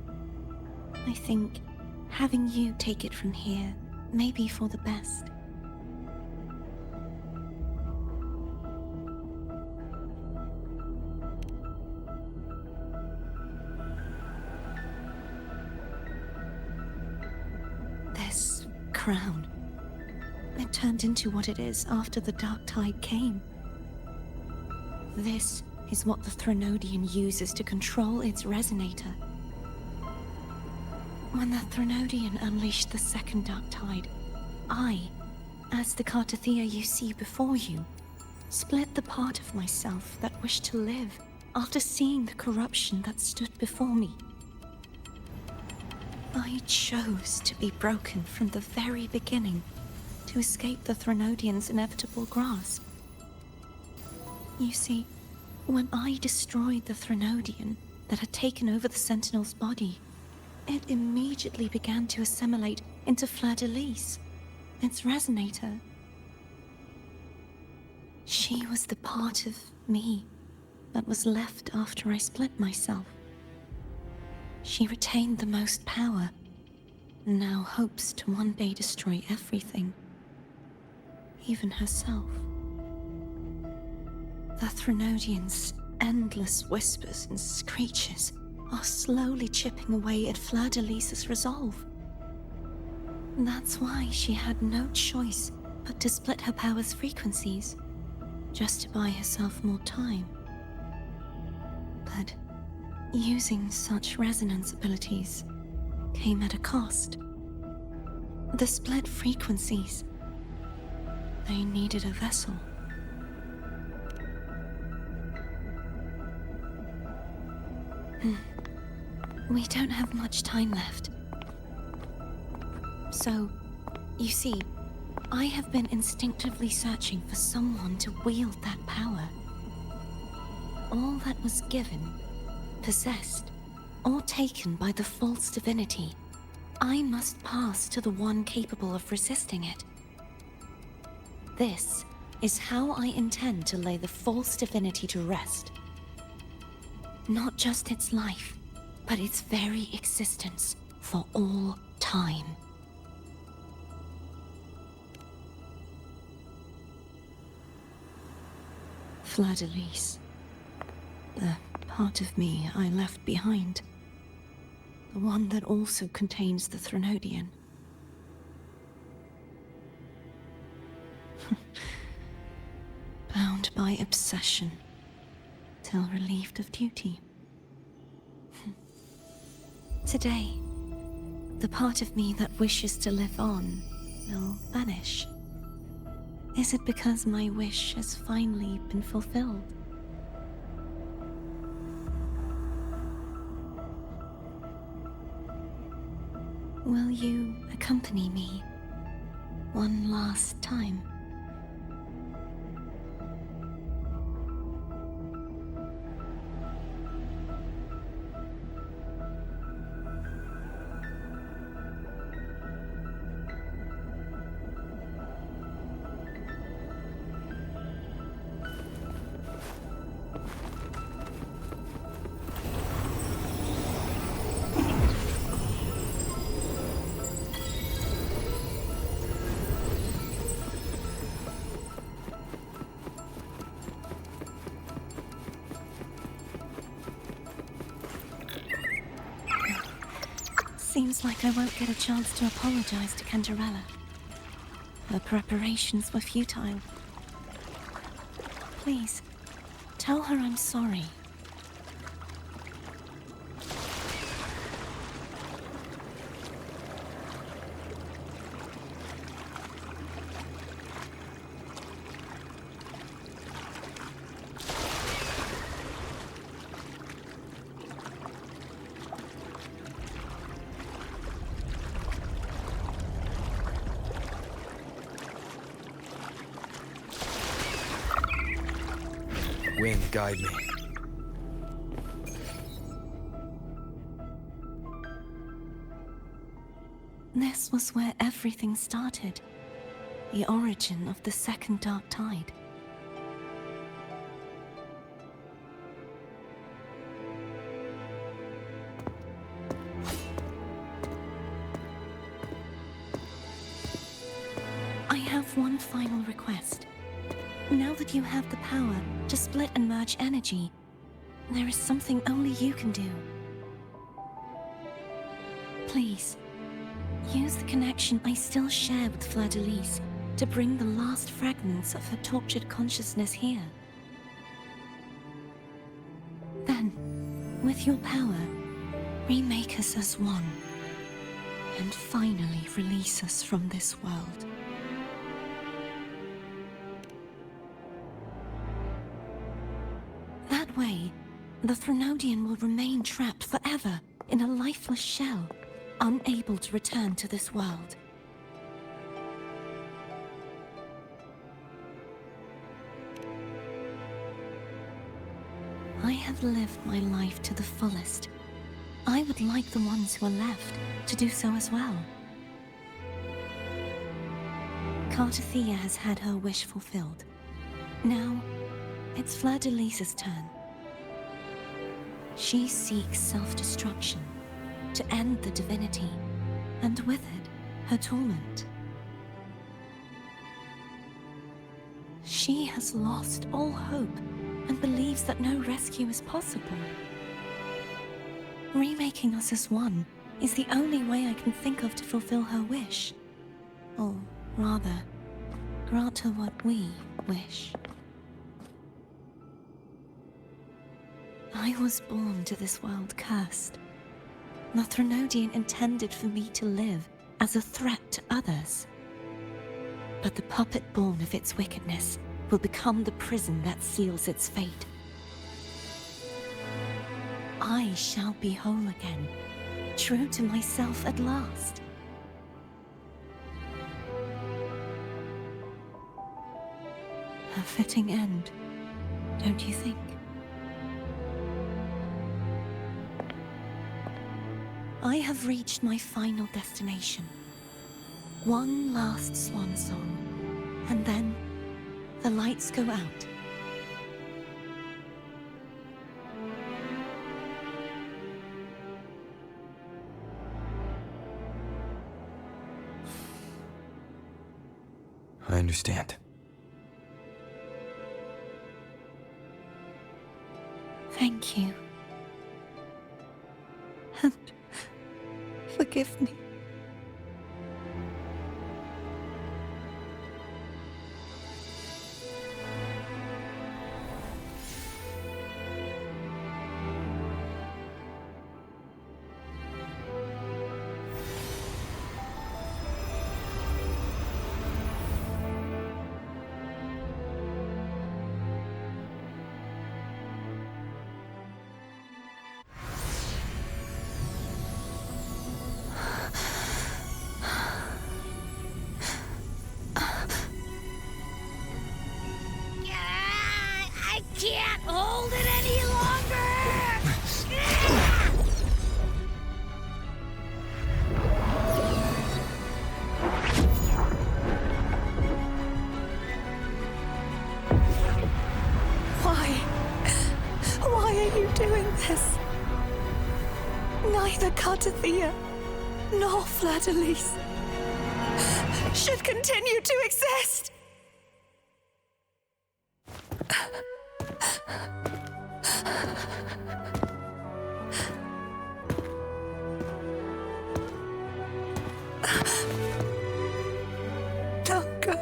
I think having you take it from here may be for the best. This crown, it turned into what it is after the Dark Tide came. This is what the Threnodian uses to control its resonator. When the Threnodian unleashed the second Dark Tide, I, as the Cartothea you see before you, split the part of myself that wished to live after seeing the corruption that stood before me. I chose to be broken from the very beginning to escape the Threnodian's inevitable grasp. You see, when I destroyed the Threnodian that had taken over the Sentinel's body, it immediately began to assimilate into Fleur-de-Lis, its resonator. She was the part of me that was left after I split myself. She retained the most power, and now hopes to one day destroy everything, even herself. The Threnodian's endless whispers and screeches are slowly chipping away at Fleur-de-Lis's resolve. That's why she had no choice but to split her power's frequencies, just to buy herself more time. But using such resonance abilities came at a cost. The split frequencies, they needed a vessel. We don't have much time left. So, you see, I have been instinctively searching for someone to wield that power. All that was given, possessed, or taken by the false divinity, I must pass to the one capable of resisting it. This is how I intend to lay the false divinity to rest. Not just its life, but its very existence for all time. Fleur-de-Lis. The part of me I left behind. The one that also contains the Threnodian. Bound by obsession, till relieved of duty. Today, the part of me that wishes to live on will vanish. Is it because my wish has finally been fulfilled? Will you accompany me one last time? Seems like I won't get a chance to apologize to Cantarella. Her preparations were futile. Please, tell her I'm sorry. Wind, guide me. This was where everything started. The origin of the second dark tide. I have one final request. Now that you have the power to split and merge energy, there is something only you can do. Please, use the connection I still share with Fleur-de-Lis to bring the last fragments of her tortured consciousness here. Then, with your power, remake us as one, and finally release us from this world. That way, the Threnodian will remain trapped forever in a lifeless shell, unable to return to this world. I have lived my life to the fullest. I would like the ones who are left to do so as well. Cartathea has had her wish fulfilled. Now, it's Fleur-de-Lis's turn. She seeks self-destruction to end the divinity, and with it, her torment. She has lost all hope and believes that no rescue is possible. Remaking us as one is the only way I can think of to fulfill her wish. Or rather, grant her what we wish. I was born to this world cursed. The Threnodian intended for me to live as a threat to others. But the puppet born of its wickedness will become the prison that seals its fate. I shall be whole again, true to myself at last. A fitting end, don't you think? I have reached my final destination. One last swan song, and then the lights go out. I understand. Thank you. And forgive me. I can't hold it any longer! Why are you doing this? Neither Cartathea nor Fleur-de-Lis should continue to exist! Don't go.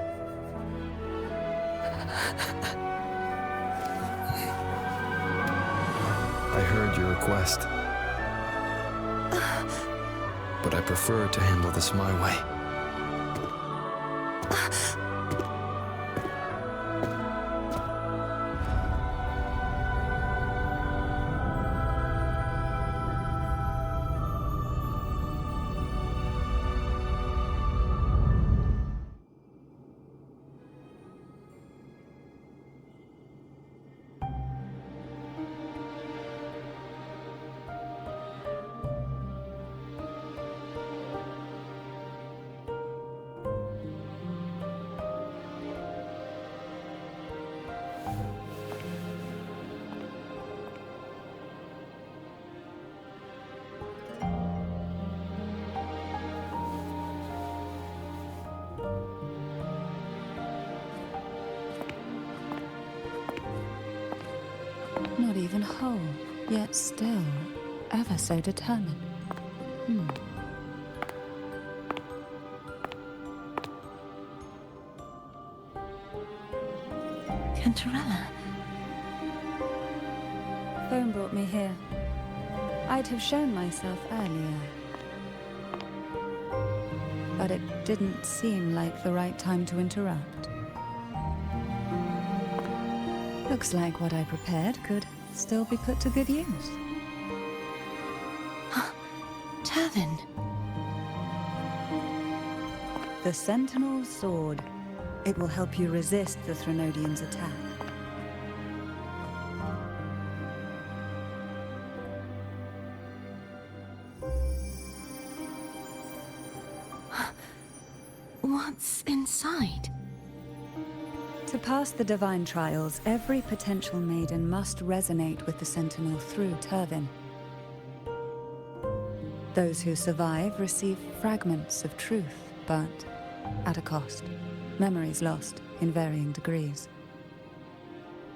I heard your request. But I prefer to handle this my way. Not even whole, yet still ever so determined. Cantarella. Phone brought me here. I'd have shown myself earlier. But it didn't seem like the right time to interrupt. Looks like what I prepared could still be put to good use. Turvin. The Sentinel's Sword. It will help you resist the Threnodian's attack. What's inside? To pass the divine trials, every potential maiden must resonate with the Sentinel through Turvin. Those who survive receive fragments of truth, but at a cost. Memories lost in varying degrees.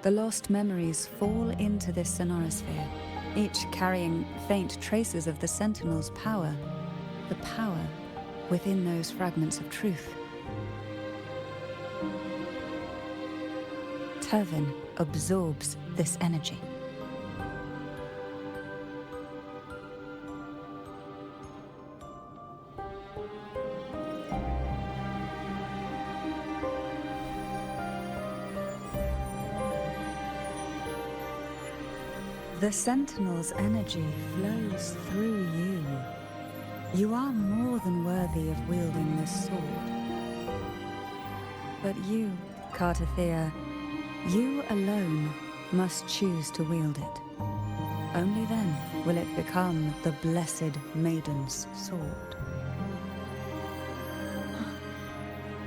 The lost memories fall into this sonorosphere, each carrying faint traces of the Sentinel's power, the power within those fragments of truth. Turvin absorbs this energy. The Sentinel's energy flows through you. You are more than worthy of wielding this sword. But you, Cartathea, you alone must choose to wield it. Only then will it become the Blessed Maiden's sword.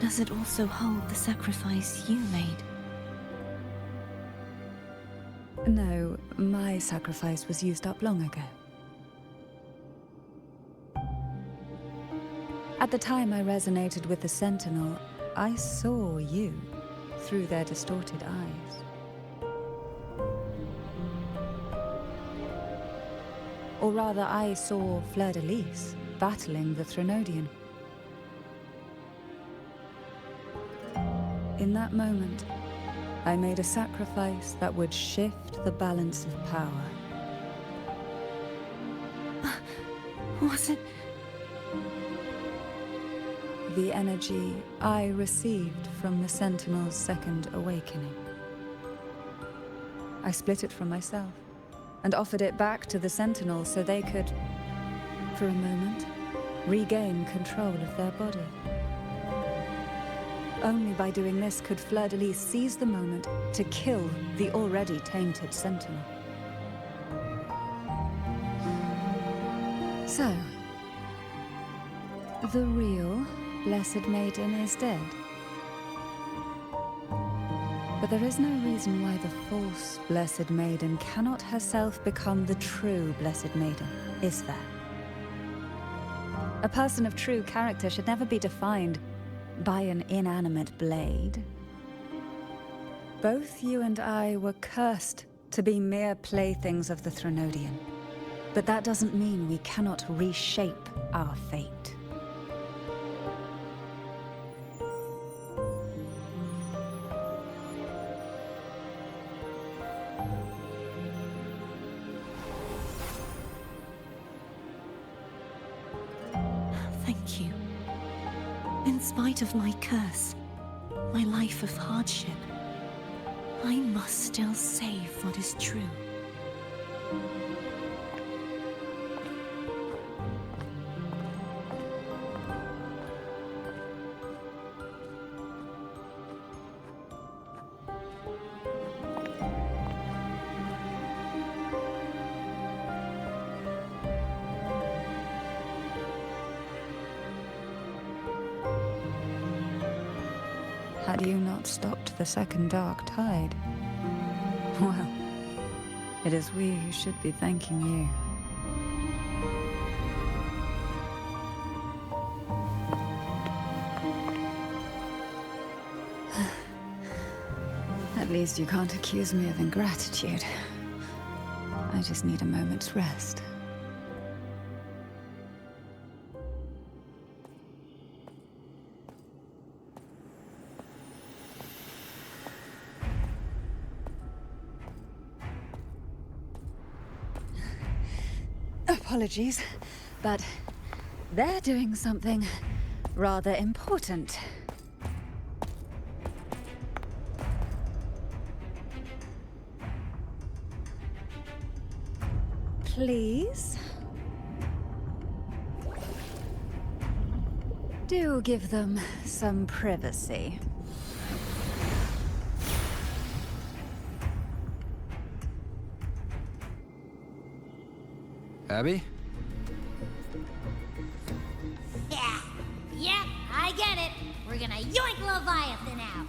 Does it also hold the sacrifice you made? No, my sacrifice was used up long ago. At the time I resonated with the Sentinel, I saw you through their distorted eyes. Or rather, I saw Fleur-de-Lis battling the Threnodian. In that moment, I made a sacrifice that would shift the balance of power. Was it? The energy I received from the Sentinel's second awakening. I split it from myself and offered it back to the Sentinel so they could, for a moment, regain control of their body. Only by doing this could Fleur-de-Lis seize the moment to kill the already tainted Sentinel. So, the real Blessed Maiden is dead. But there is no reason why the false Blessed Maiden cannot herself become the true Blessed Maiden, is there? A person of true character should never be defined by an inanimate blade. Both you and I were cursed to be mere playthings of the Threnodian. But that doesn't mean we cannot reshape our fate. Thank you. In spite of my curse, my life of hardship, I must still save what is true. Had you not stopped the second dark tide? Well, it is we who should be thanking you. At least you can't accuse me of ingratitude. I just need a moment's rest. Apologies, but they're doing something rather important. Please? Do give them some privacy. Abby? Yeah, I get it. We're gonna yoink Leviathan out.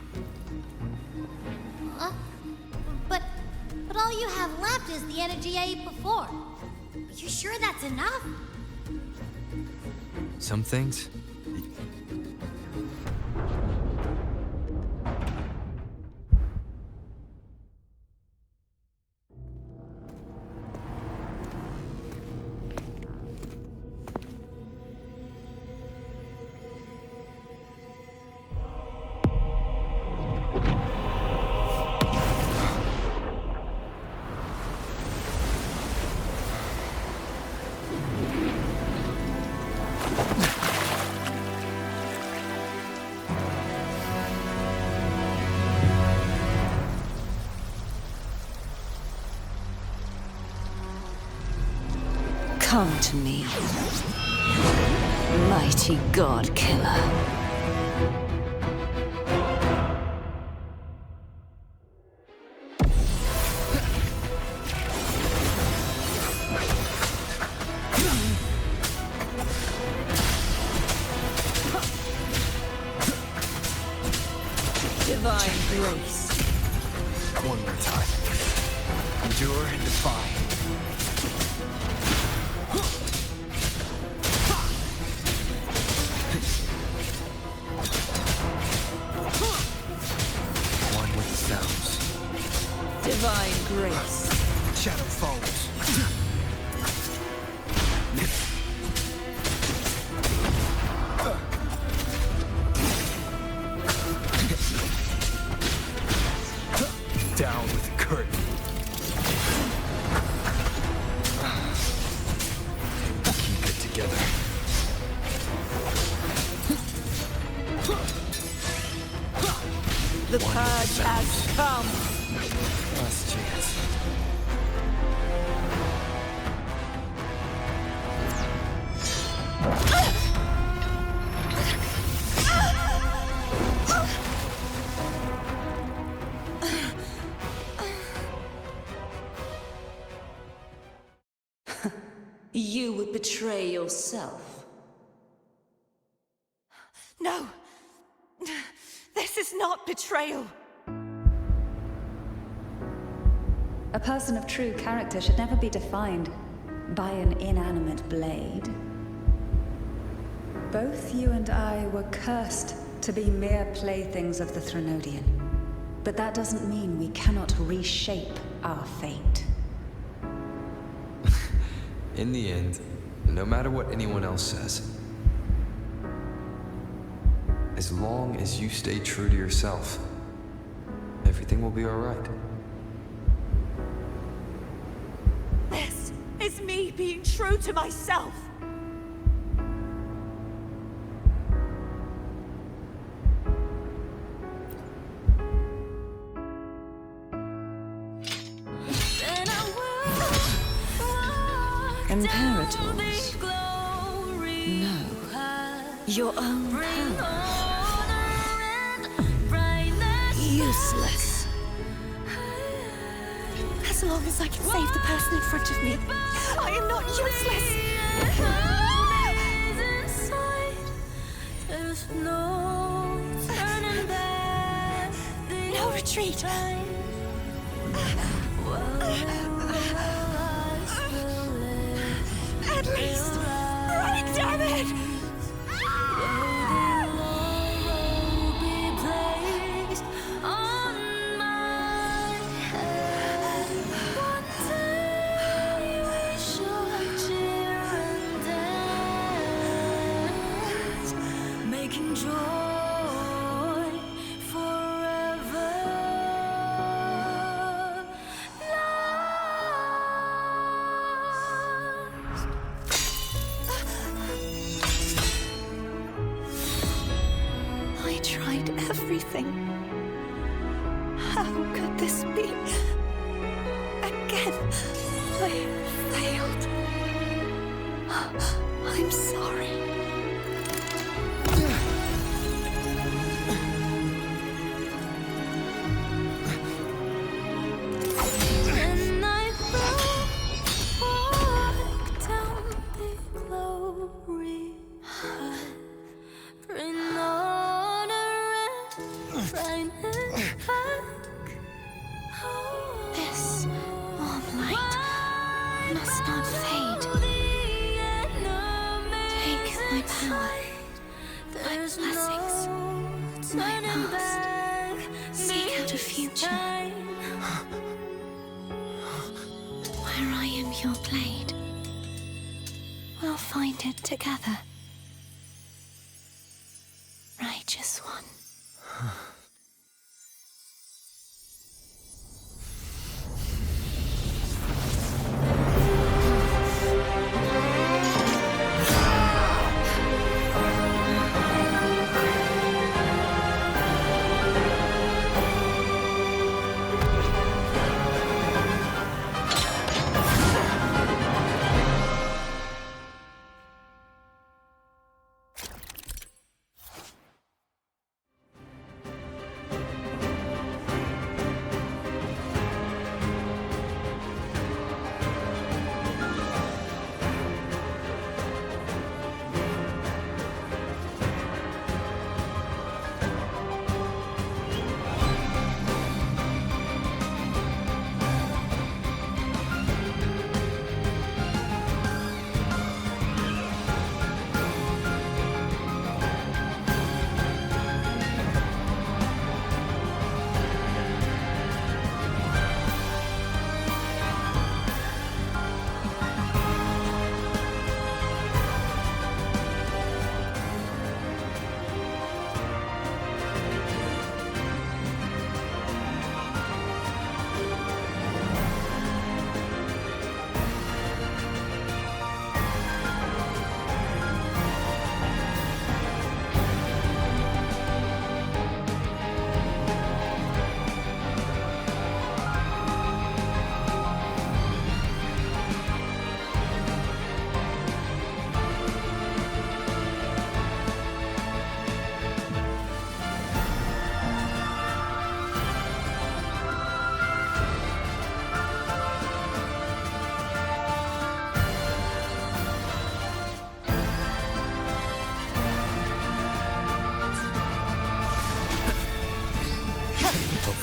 Huh? But all you have left is the energy I ate before. Are you sure that's enough? Some things? Come to me, mighty God Killer. Divine grace. One more time. Endure and defy. One with the sounds. Divine grace. Shadow falls. The purge has come. Last chance. You would betray yourself. No! This is not betrayal! A person of true character should never be defined by an inanimate blade. Both you and I were cursed to be mere playthings of the Threnodian. But that doesn't mean we cannot reshape our fate. In the end, no matter what anyone else says, as long as you stay true to yourself, everything will be all right. This is me being true to myself! Imperators. No. Your own power. Useless. As long as I can save the person in front of me, I am not useless! No retreat! At least, break, damn it! Making joy forever. I tried everything. How could this be? Again, I failed. I'm sorry. And I walk down the glory path, bring honor and brightness back. This warm light must not fade. Take my power, my blessings, my past. Seek out a future. Where I am your blade, we'll find it together. Righteous one.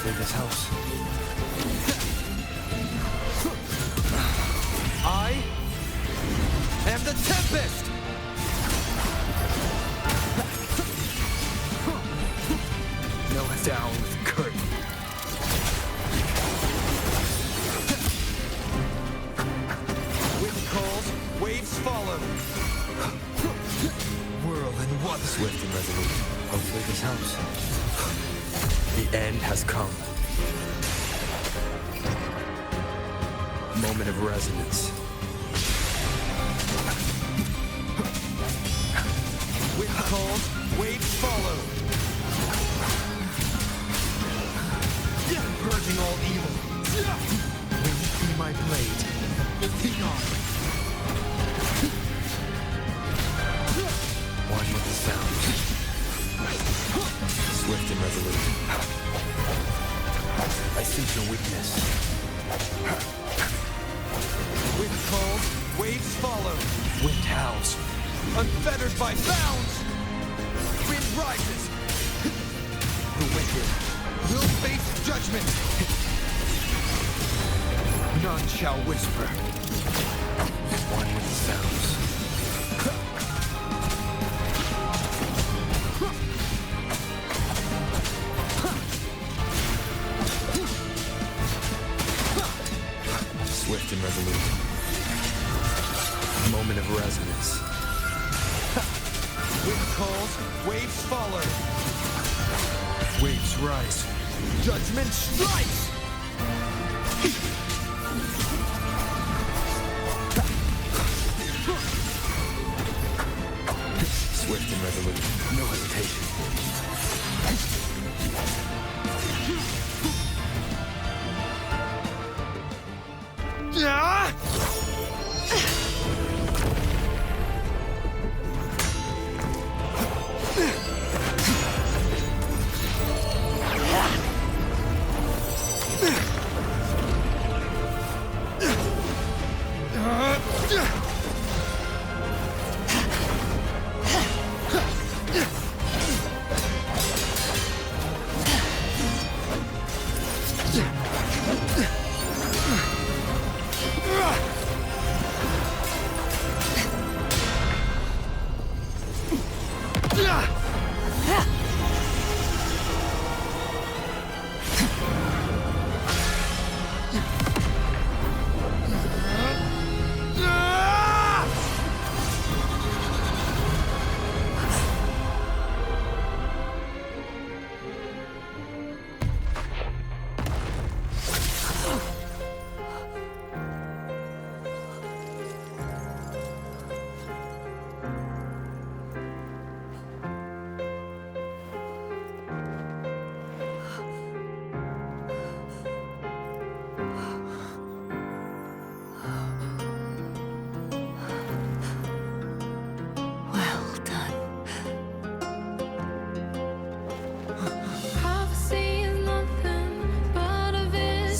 Hopefully this helps. I am the Tempest! No down with curtain. Wind calls, waves follow. Whirl and what? Swift and resolute. Hopefully this helps. The end has come. Moment of resonance. Wind calls, waves follow. Purging all evil. Will you be my blade? Be on. One with the sound. Swift and resolute. I sense your weakness. Wind calls, waves follow. Wind howls. Unfettered by bounds. Wind rises. The wicked will face judgment. None shall whisper. One with the sounds. Swift and resolute. Moment of resonance. Wind calls, waves follow. Waves rise. Judgment strikes! Swift and resolute. No hesitation.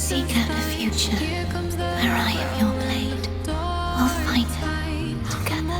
Seek out the future, where I am your blade. We'll fight it together.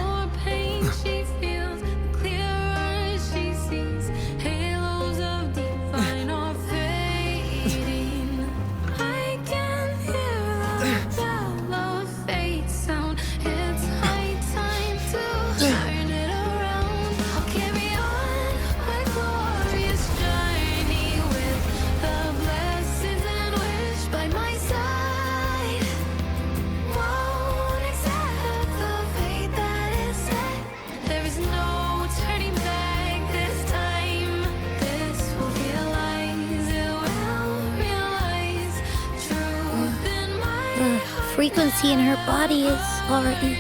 Frequency in her body is already...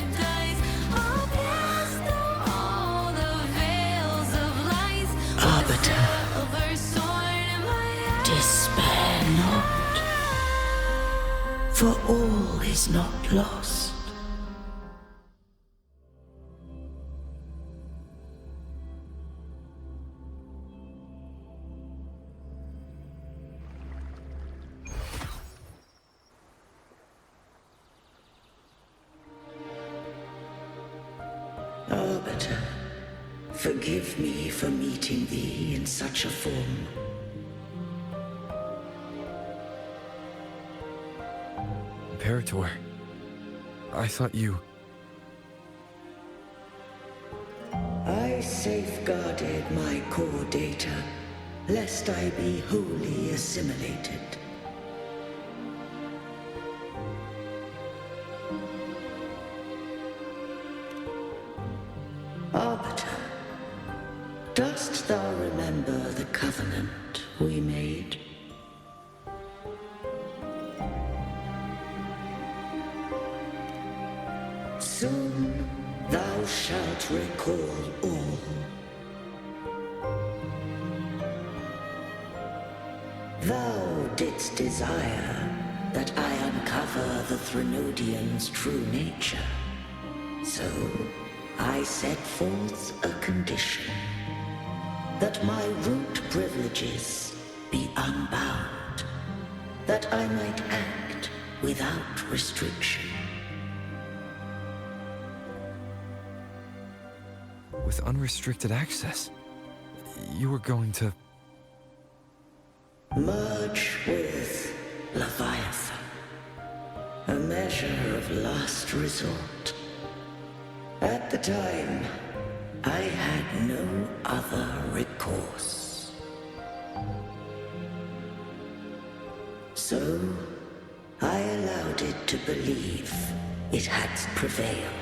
Arbiter, despair not, for all is not lost. Arbiter, forgive me for meeting thee in such a form. Imperator, I thought you... I safeguarded my core data, lest I be wholly assimilated. Arbiter, dost thou remember the covenant we made? Soon thou shalt recall all. Thou didst desire that I uncover the Threnodian's true nature. So I set forth a condition, that my root privileges be unbound, that I might act without restriction. With unrestricted access, you were going to... Merge with Leviathan, a measure of last resort. At the time, I had no other recourse. So, I allowed it to believe it had prevailed.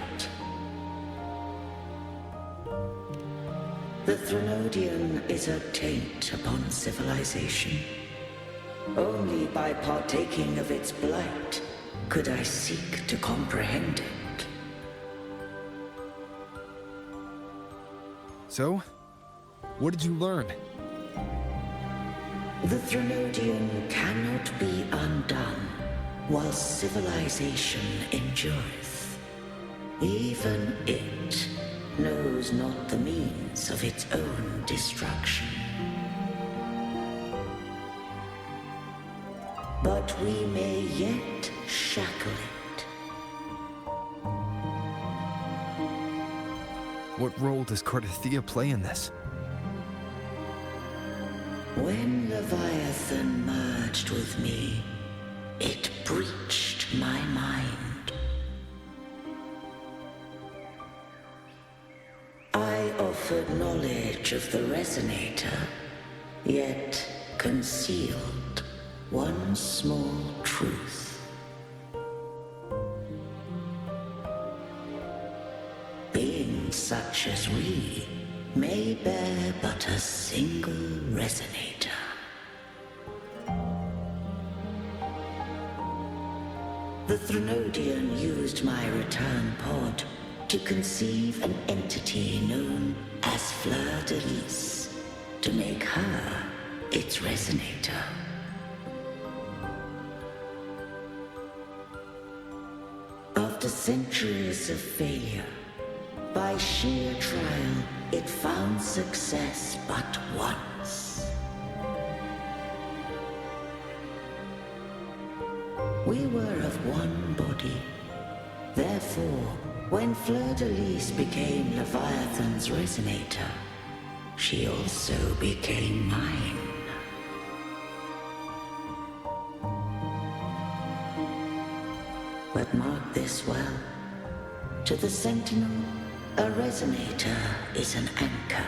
The Threnodian is a taint upon civilization. Only by partaking of its blight could I seek to comprehend it. So? What did you learn? The Threnodian cannot be undone while civilization endureth. Even it knows not the means of its own destruction. But we may yet shackle it. What role does Cardathia play in this? When Leviathan merged with me, it breached my mind. I offered knowledge of the Resonator, yet concealed one small truth. Beings such as we may bear but a single Resonator. The Threnodian used my return pod to conceive an entity known as Fleur de Lis, to make her its Resonator. After centuries of failure, by sheer trial, it found success but once. We were of one body. Therefore, when Fleur de Lis became Leviathan's Resonator, she also became mine. But mark this well. To the Sentinel, a Resonator is an anchor.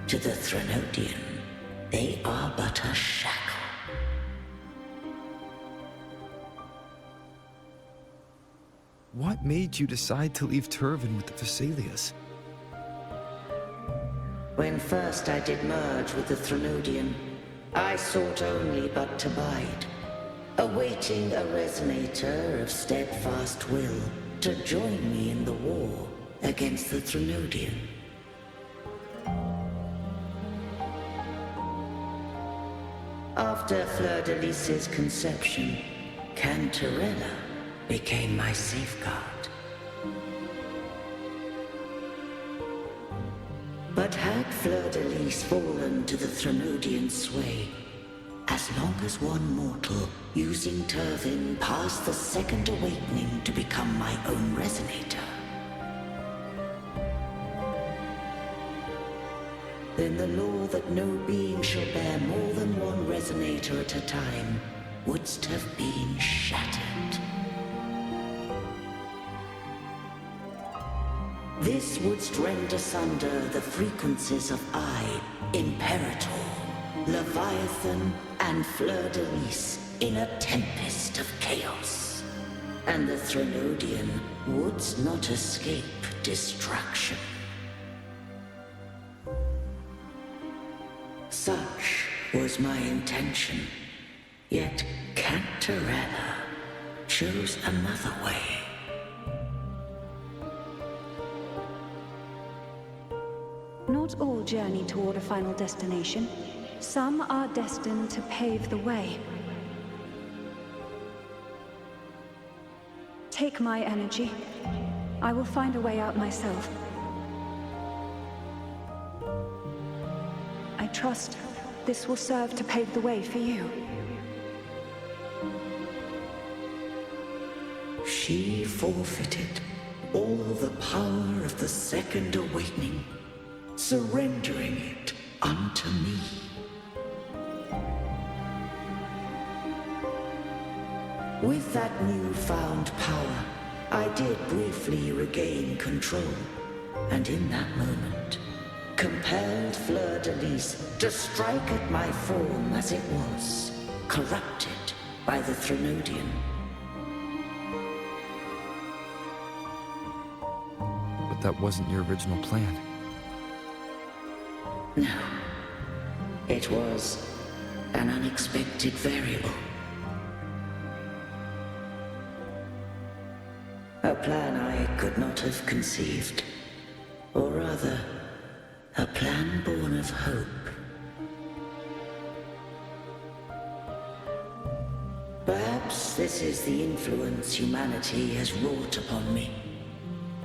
To the Threnodian, they are but a shackle. What made you decide to leave Turvin with the Thessalias? When first I did merge with the Threnodian, I sought only but to bide, awaiting a Resonator of steadfast will to join me in the war against the Threnodian. After Fleur de Lis's conception, Cantarella became my safeguard. But had Fleur de Lis fallen to the Threnodian sway, as long as one mortal using Turvin passed the second awakening to become my own Resonator, then the law that no being shall bear more than one Resonator at a time wouldst have been shattered. This wouldst rend asunder the frequencies of I, Imperator, Leviathan, and Fleur-de-Lis in a tempest of chaos. And the Threnodian wouldst not escape destruction. Such was my intention, yet Cantarella chose another way. Not all journey toward a final destination. Some are destined to pave the way. Take my energy. I will find a way out myself. I trust this will serve to pave the way for you. She forfeited all the power of the Second Awakening, surrendering it unto me. With that newfound power, I did briefly regain control, and in that moment, compelled Fleur-de-Lis to strike at my form as it was, corrupted by the Threnodian. But that wasn't your original plan. No. It was an unexpected variable. A plan I could not have conceived. Or rather, a plan born of hope. Perhaps this is the influence humanity has wrought upon me.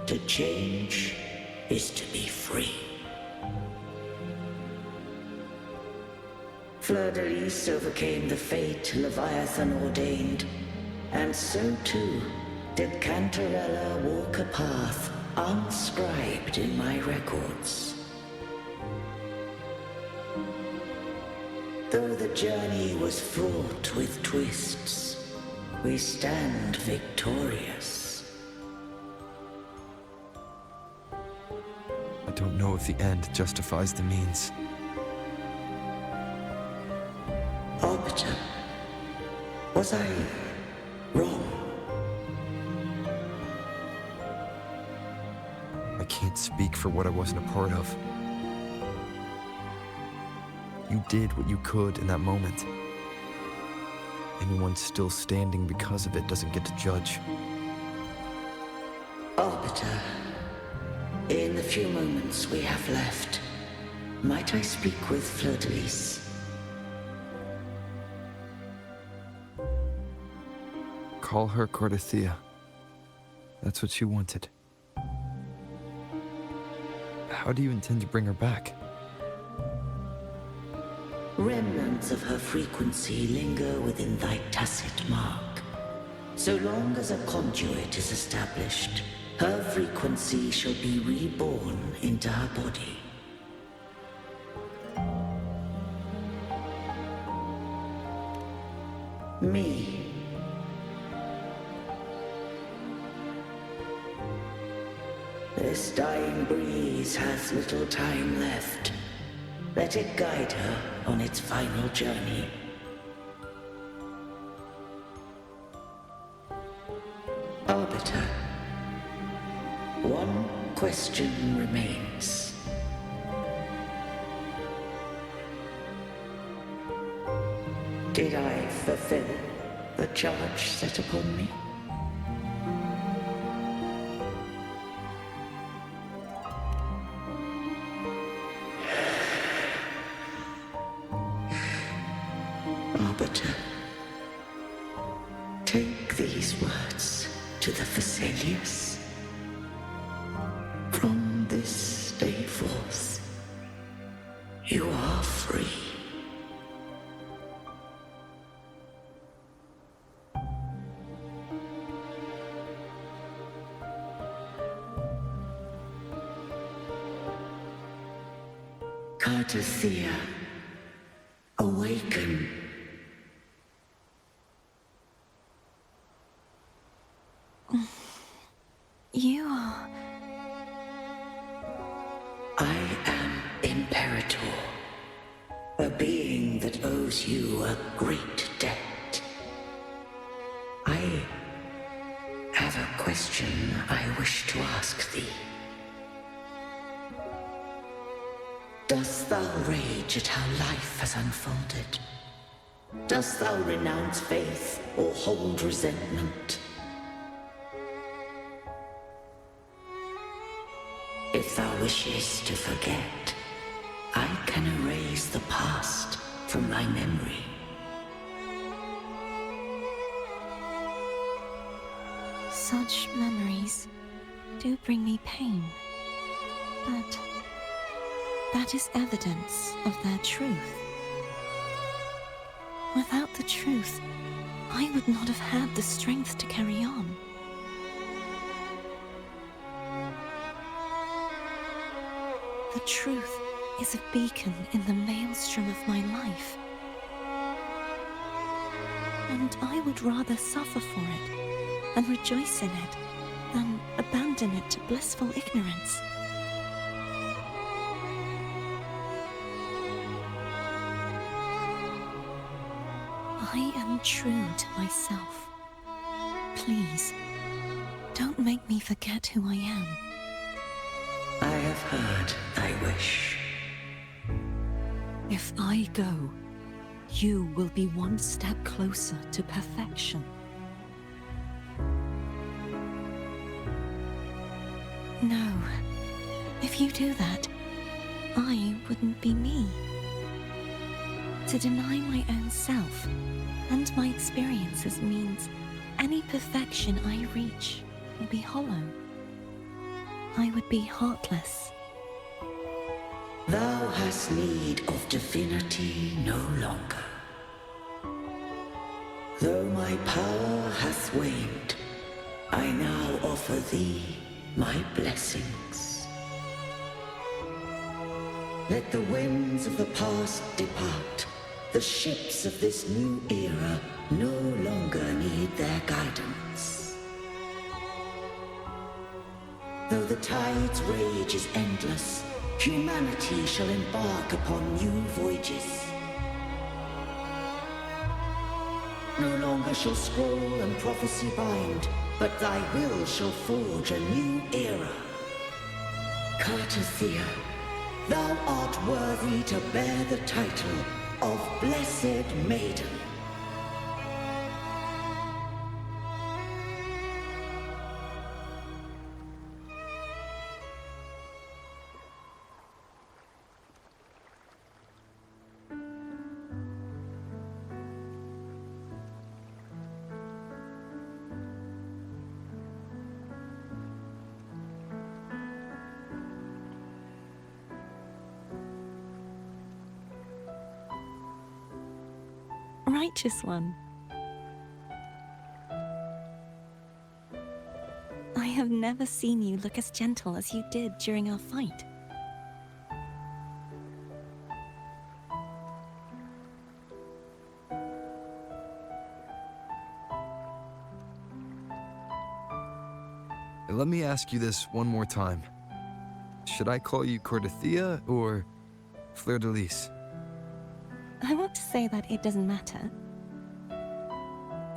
To change is to be free. Fleur-de-Lis overcame the fate Leviathan ordained, and so too did Cantarella walk a path unscribed in my records. Though the journey was fraught with twists, we stand victorious. I don't know if the end justifies the means. Arbiter, was I wrong? I can't speak for what I wasn't a part of. You did what you could in that moment. Anyone still standing because of it doesn't get to judge. Arbiter, in the few moments we have left, might I speak with Fleur-de-Lis? Call her Cardathea. That's what she wanted. How do you intend to bring her back? Remnants of her frequency linger within thy tacit mark. So long as a conduit is established, her frequency shall be reborn into her body. Me. This dying breeze hath little time left. Let it guide her on its final journey. Arbiter, one question remains. Did I fulfill the charge set upon me? Arbiter, take these words to the Thessalians. From this day forth, you are free. Cardathea, awaken. You are... inheritor. A being that owes you a great debt. I have a question I wish to ask thee. Dost thou rage at how life has unfolded? Dost thou renounce faith or hold resentment? If thou wishes to forget, I can erase the past from thy memory. Such memories do bring me pain, but that is evidence of their truth. Without the truth, I would not have had the strength to carry on. The truth is a beacon in the maelstrom of my life. And I would rather suffer for it and rejoice in it than abandon it to blissful ignorance. I am true to myself. Please, don't make me forget who I am. I have heard thy wish. If I go, you will be one step closer to perfection. No. If you do that, I wouldn't be me. To deny my own self and my experiences means any perfection I reach will be hollow. I would be heartless. Thou hast need of divinity no longer. Though my power hath waned, I now offer thee my blessings. Let the winds of the past depart. The ships of this new era no longer need their guidance. Though the tide's rage is endless, humanity shall embark upon new voyages. No longer shall scroll and prophecy bind, but thy will shall forge a new era. Cartothea, thou art worthy to bear the title of Blessed Maiden. Righteous one. I have never seen you look as gentle as you did during our fight. Let me ask you this one more time. Should I call you Cartothea or Fleur-de-Lis? I want to say that it doesn't matter.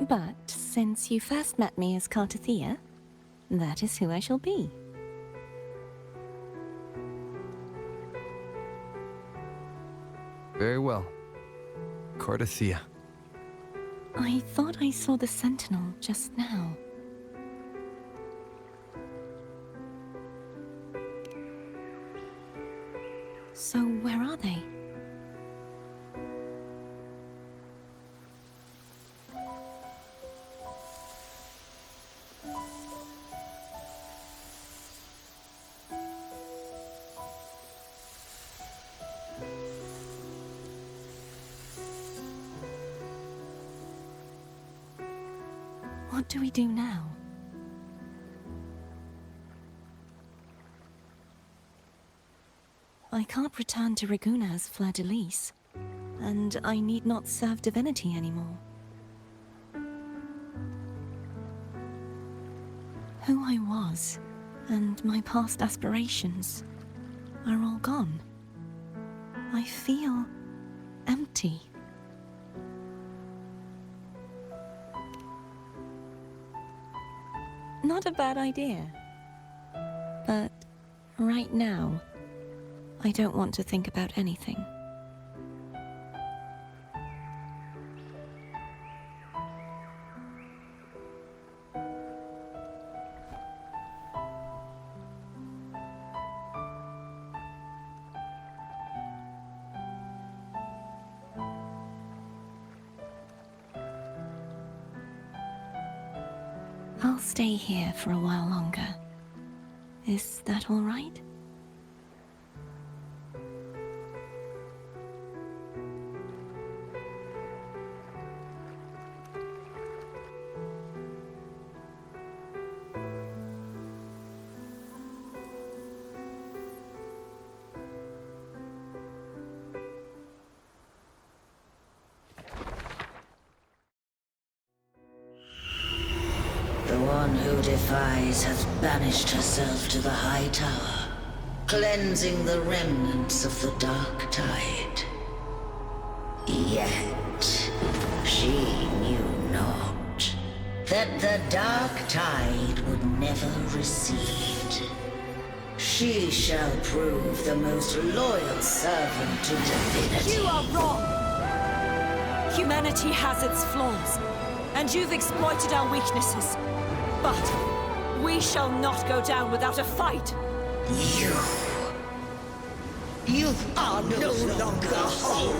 But since you first met me as Cartothea, that is who I shall be. Very well. Cartothea. I thought I saw the Sentinel just now. So where are they? What do we do now? I can't return to Reguna as Fleur-de-Lis, and I need not serve divinity anymore. Who I was, and my past aspirations, are all gone. I feel empty. Not a bad idea. But right now, I don't want to think about anything. I'll stay here for a while longer. Is that all right? The one who defies has banished herself to the High Tower, cleansing the remnants of the Dark Tide. Yet, she knew not that the Dark Tide would never recede. She shall prove the most loyal servant to divinity. You are wrong! Humanity has its flaws, and you've exploited our weaknesses. But we shall not go down without a fight. You are no longer whole.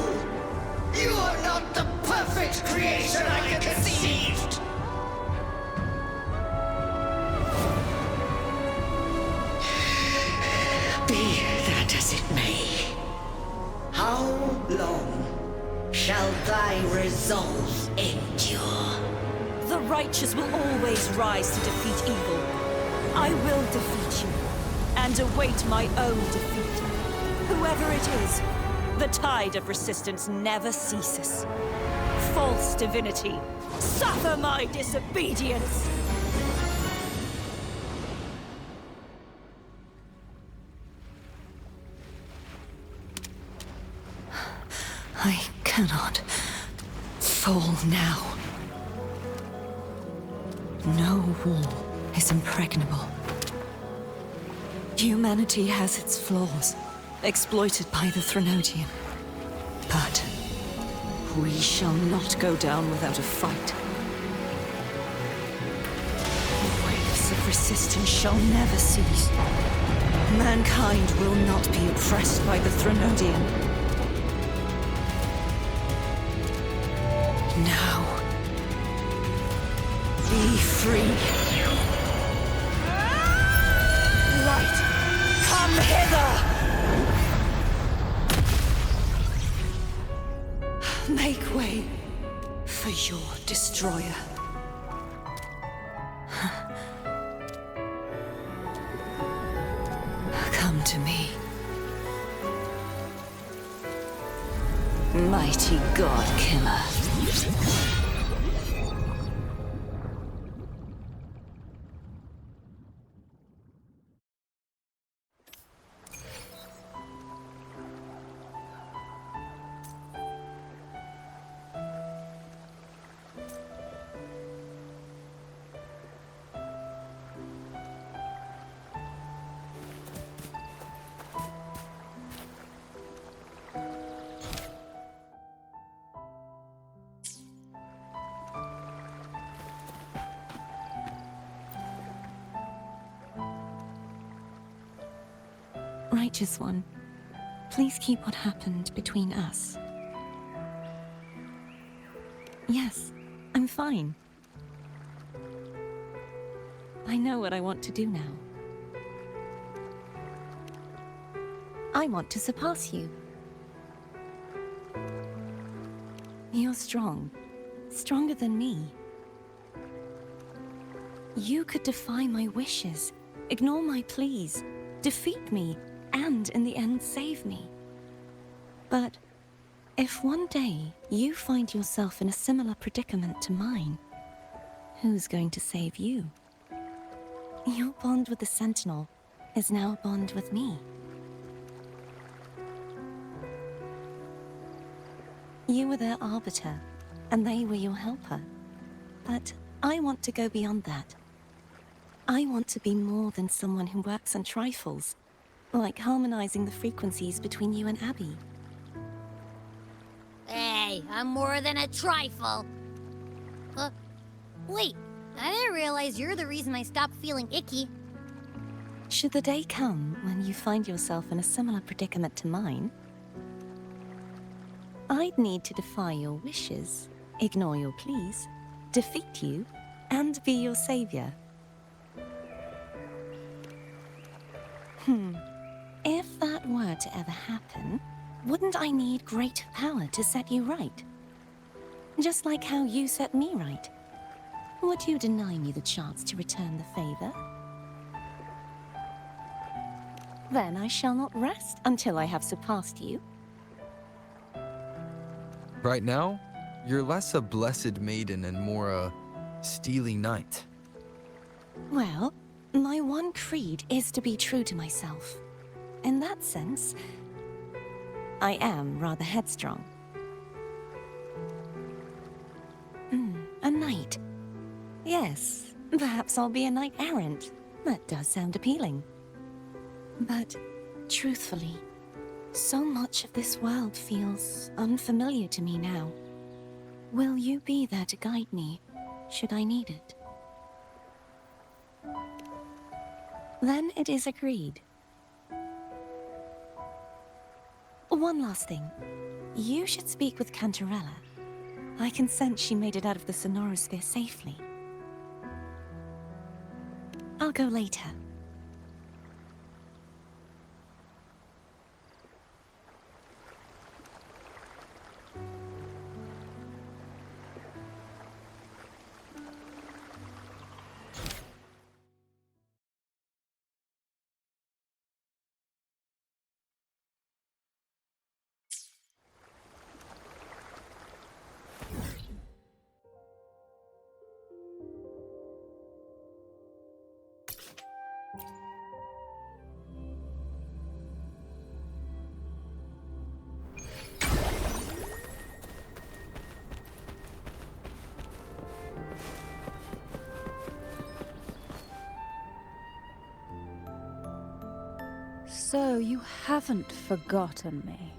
You are not the perfect creation I conceived. Be that as it may, how long shall thy resolve endure? The righteous will always rise to defeat evil. I will defeat you, and await my own defeat. Whoever it is, the tide of resistance never ceases. False divinity, suffer my disobedience! I cannot fall now. No wall is impregnable. Humanity has its flaws, exploited by the Threnodian. But we shall not go down without a fight. Waves of resistance shall never cease. Mankind will not be oppressed by the Threnodian. Now, be free. Light, come hither! Make way for your destroyer. Come to me. Mighty God Killer. Righteous One, please keep what happened between us. Yes, I'm fine. I know what I want to do now. I want to surpass you. You're strong. Stronger than me. You could defy my wishes, ignore my pleas, defeat me, and in the end save me. But if one day you find yourself in a similar predicament to mine, who's going to save you? Your bond with the Sentinel is now a bond with me. You were their arbiter, and they were your helper. But I want to go beyond that. I want to be more than someone who works on trifles, like harmonizing the frequencies between you and Abby. Hey, I'm more than a trifle. Wait, I didn't realize you're the reason I stopped feeling icky. Should the day come when you find yourself in a similar predicament to mine, I'd need to defy your wishes, ignore your pleas, defeat you, and be your savior. If that were to ever happen, wouldn't I need great power to set you right? Just like how you set me right. Would you deny me the chance to return the favor? Then I shall not rest until I have surpassed you. Right now, you're less a blessed maiden and more a steely knight. Well, my one creed is to be true to myself. In that sense, I am rather headstrong. A knight. Yes, perhaps I'll be a knight errant. That does sound appealing. But, truthfully, so much of this world feels unfamiliar to me now. Will you be there to guide me, should I need it? Then it is agreed. One last thing. You should speak with Cantarella. I can sense she made it out of the Sonorosphere safely. I'll go later. So you haven't forgotten me.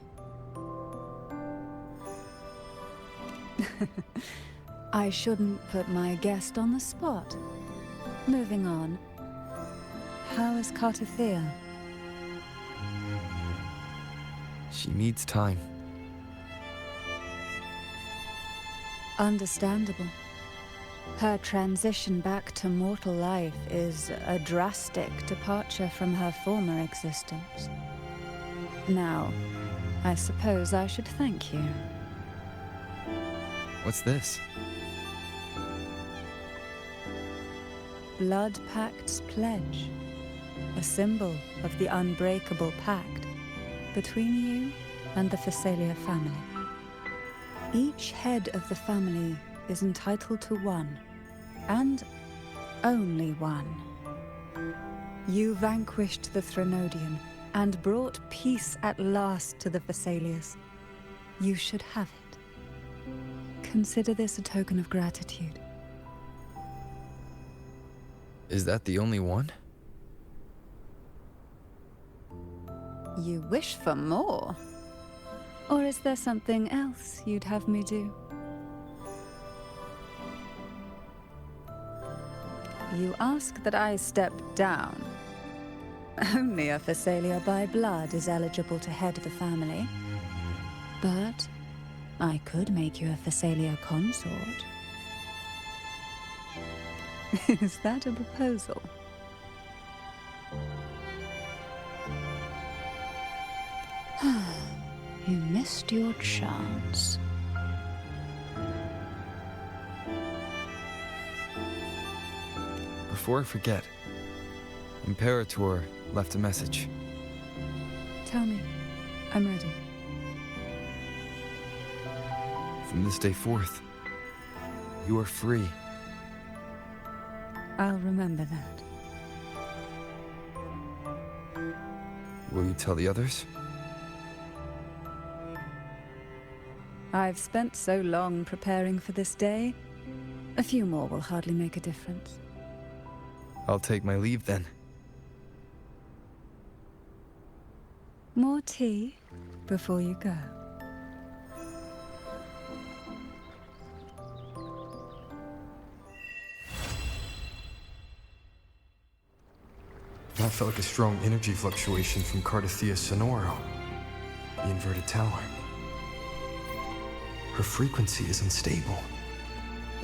I shouldn't put my guest on the spot. Moving on. How is Cartathea? She needs time. Understandable. Her transition back to mortal life is a drastic departure from her former existence. Now, I suppose I should thank you. What's this? Blood Pact's pledge. A symbol of the unbreakable pact between you and the Phasalia family. Each head of the family is entitled to one, and only one. You vanquished the Threnodian and brought peace at last to the Phasalias. You should have it. Consider this a token of gratitude. Is that the only one? You wish for more? Or is there something else you'd have me do? You ask that I step down. Only a Phasalia by blood is eligible to head the family. But I could make you a Phasalia consort. Is that a proposal? You missed your chance. Before I forget, Imperator left a message. Tell me. I'm ready. From this day forth, you are free. I'll remember that. Will you tell the others? I've spent so long preparing for this day. A few more will hardly make a difference. I'll take my leave then. More tea before you go. That felt like a strong energy fluctuation from Cardathea Sonoro, the inverted tower. Her frequency is unstable.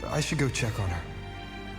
I should go check on her.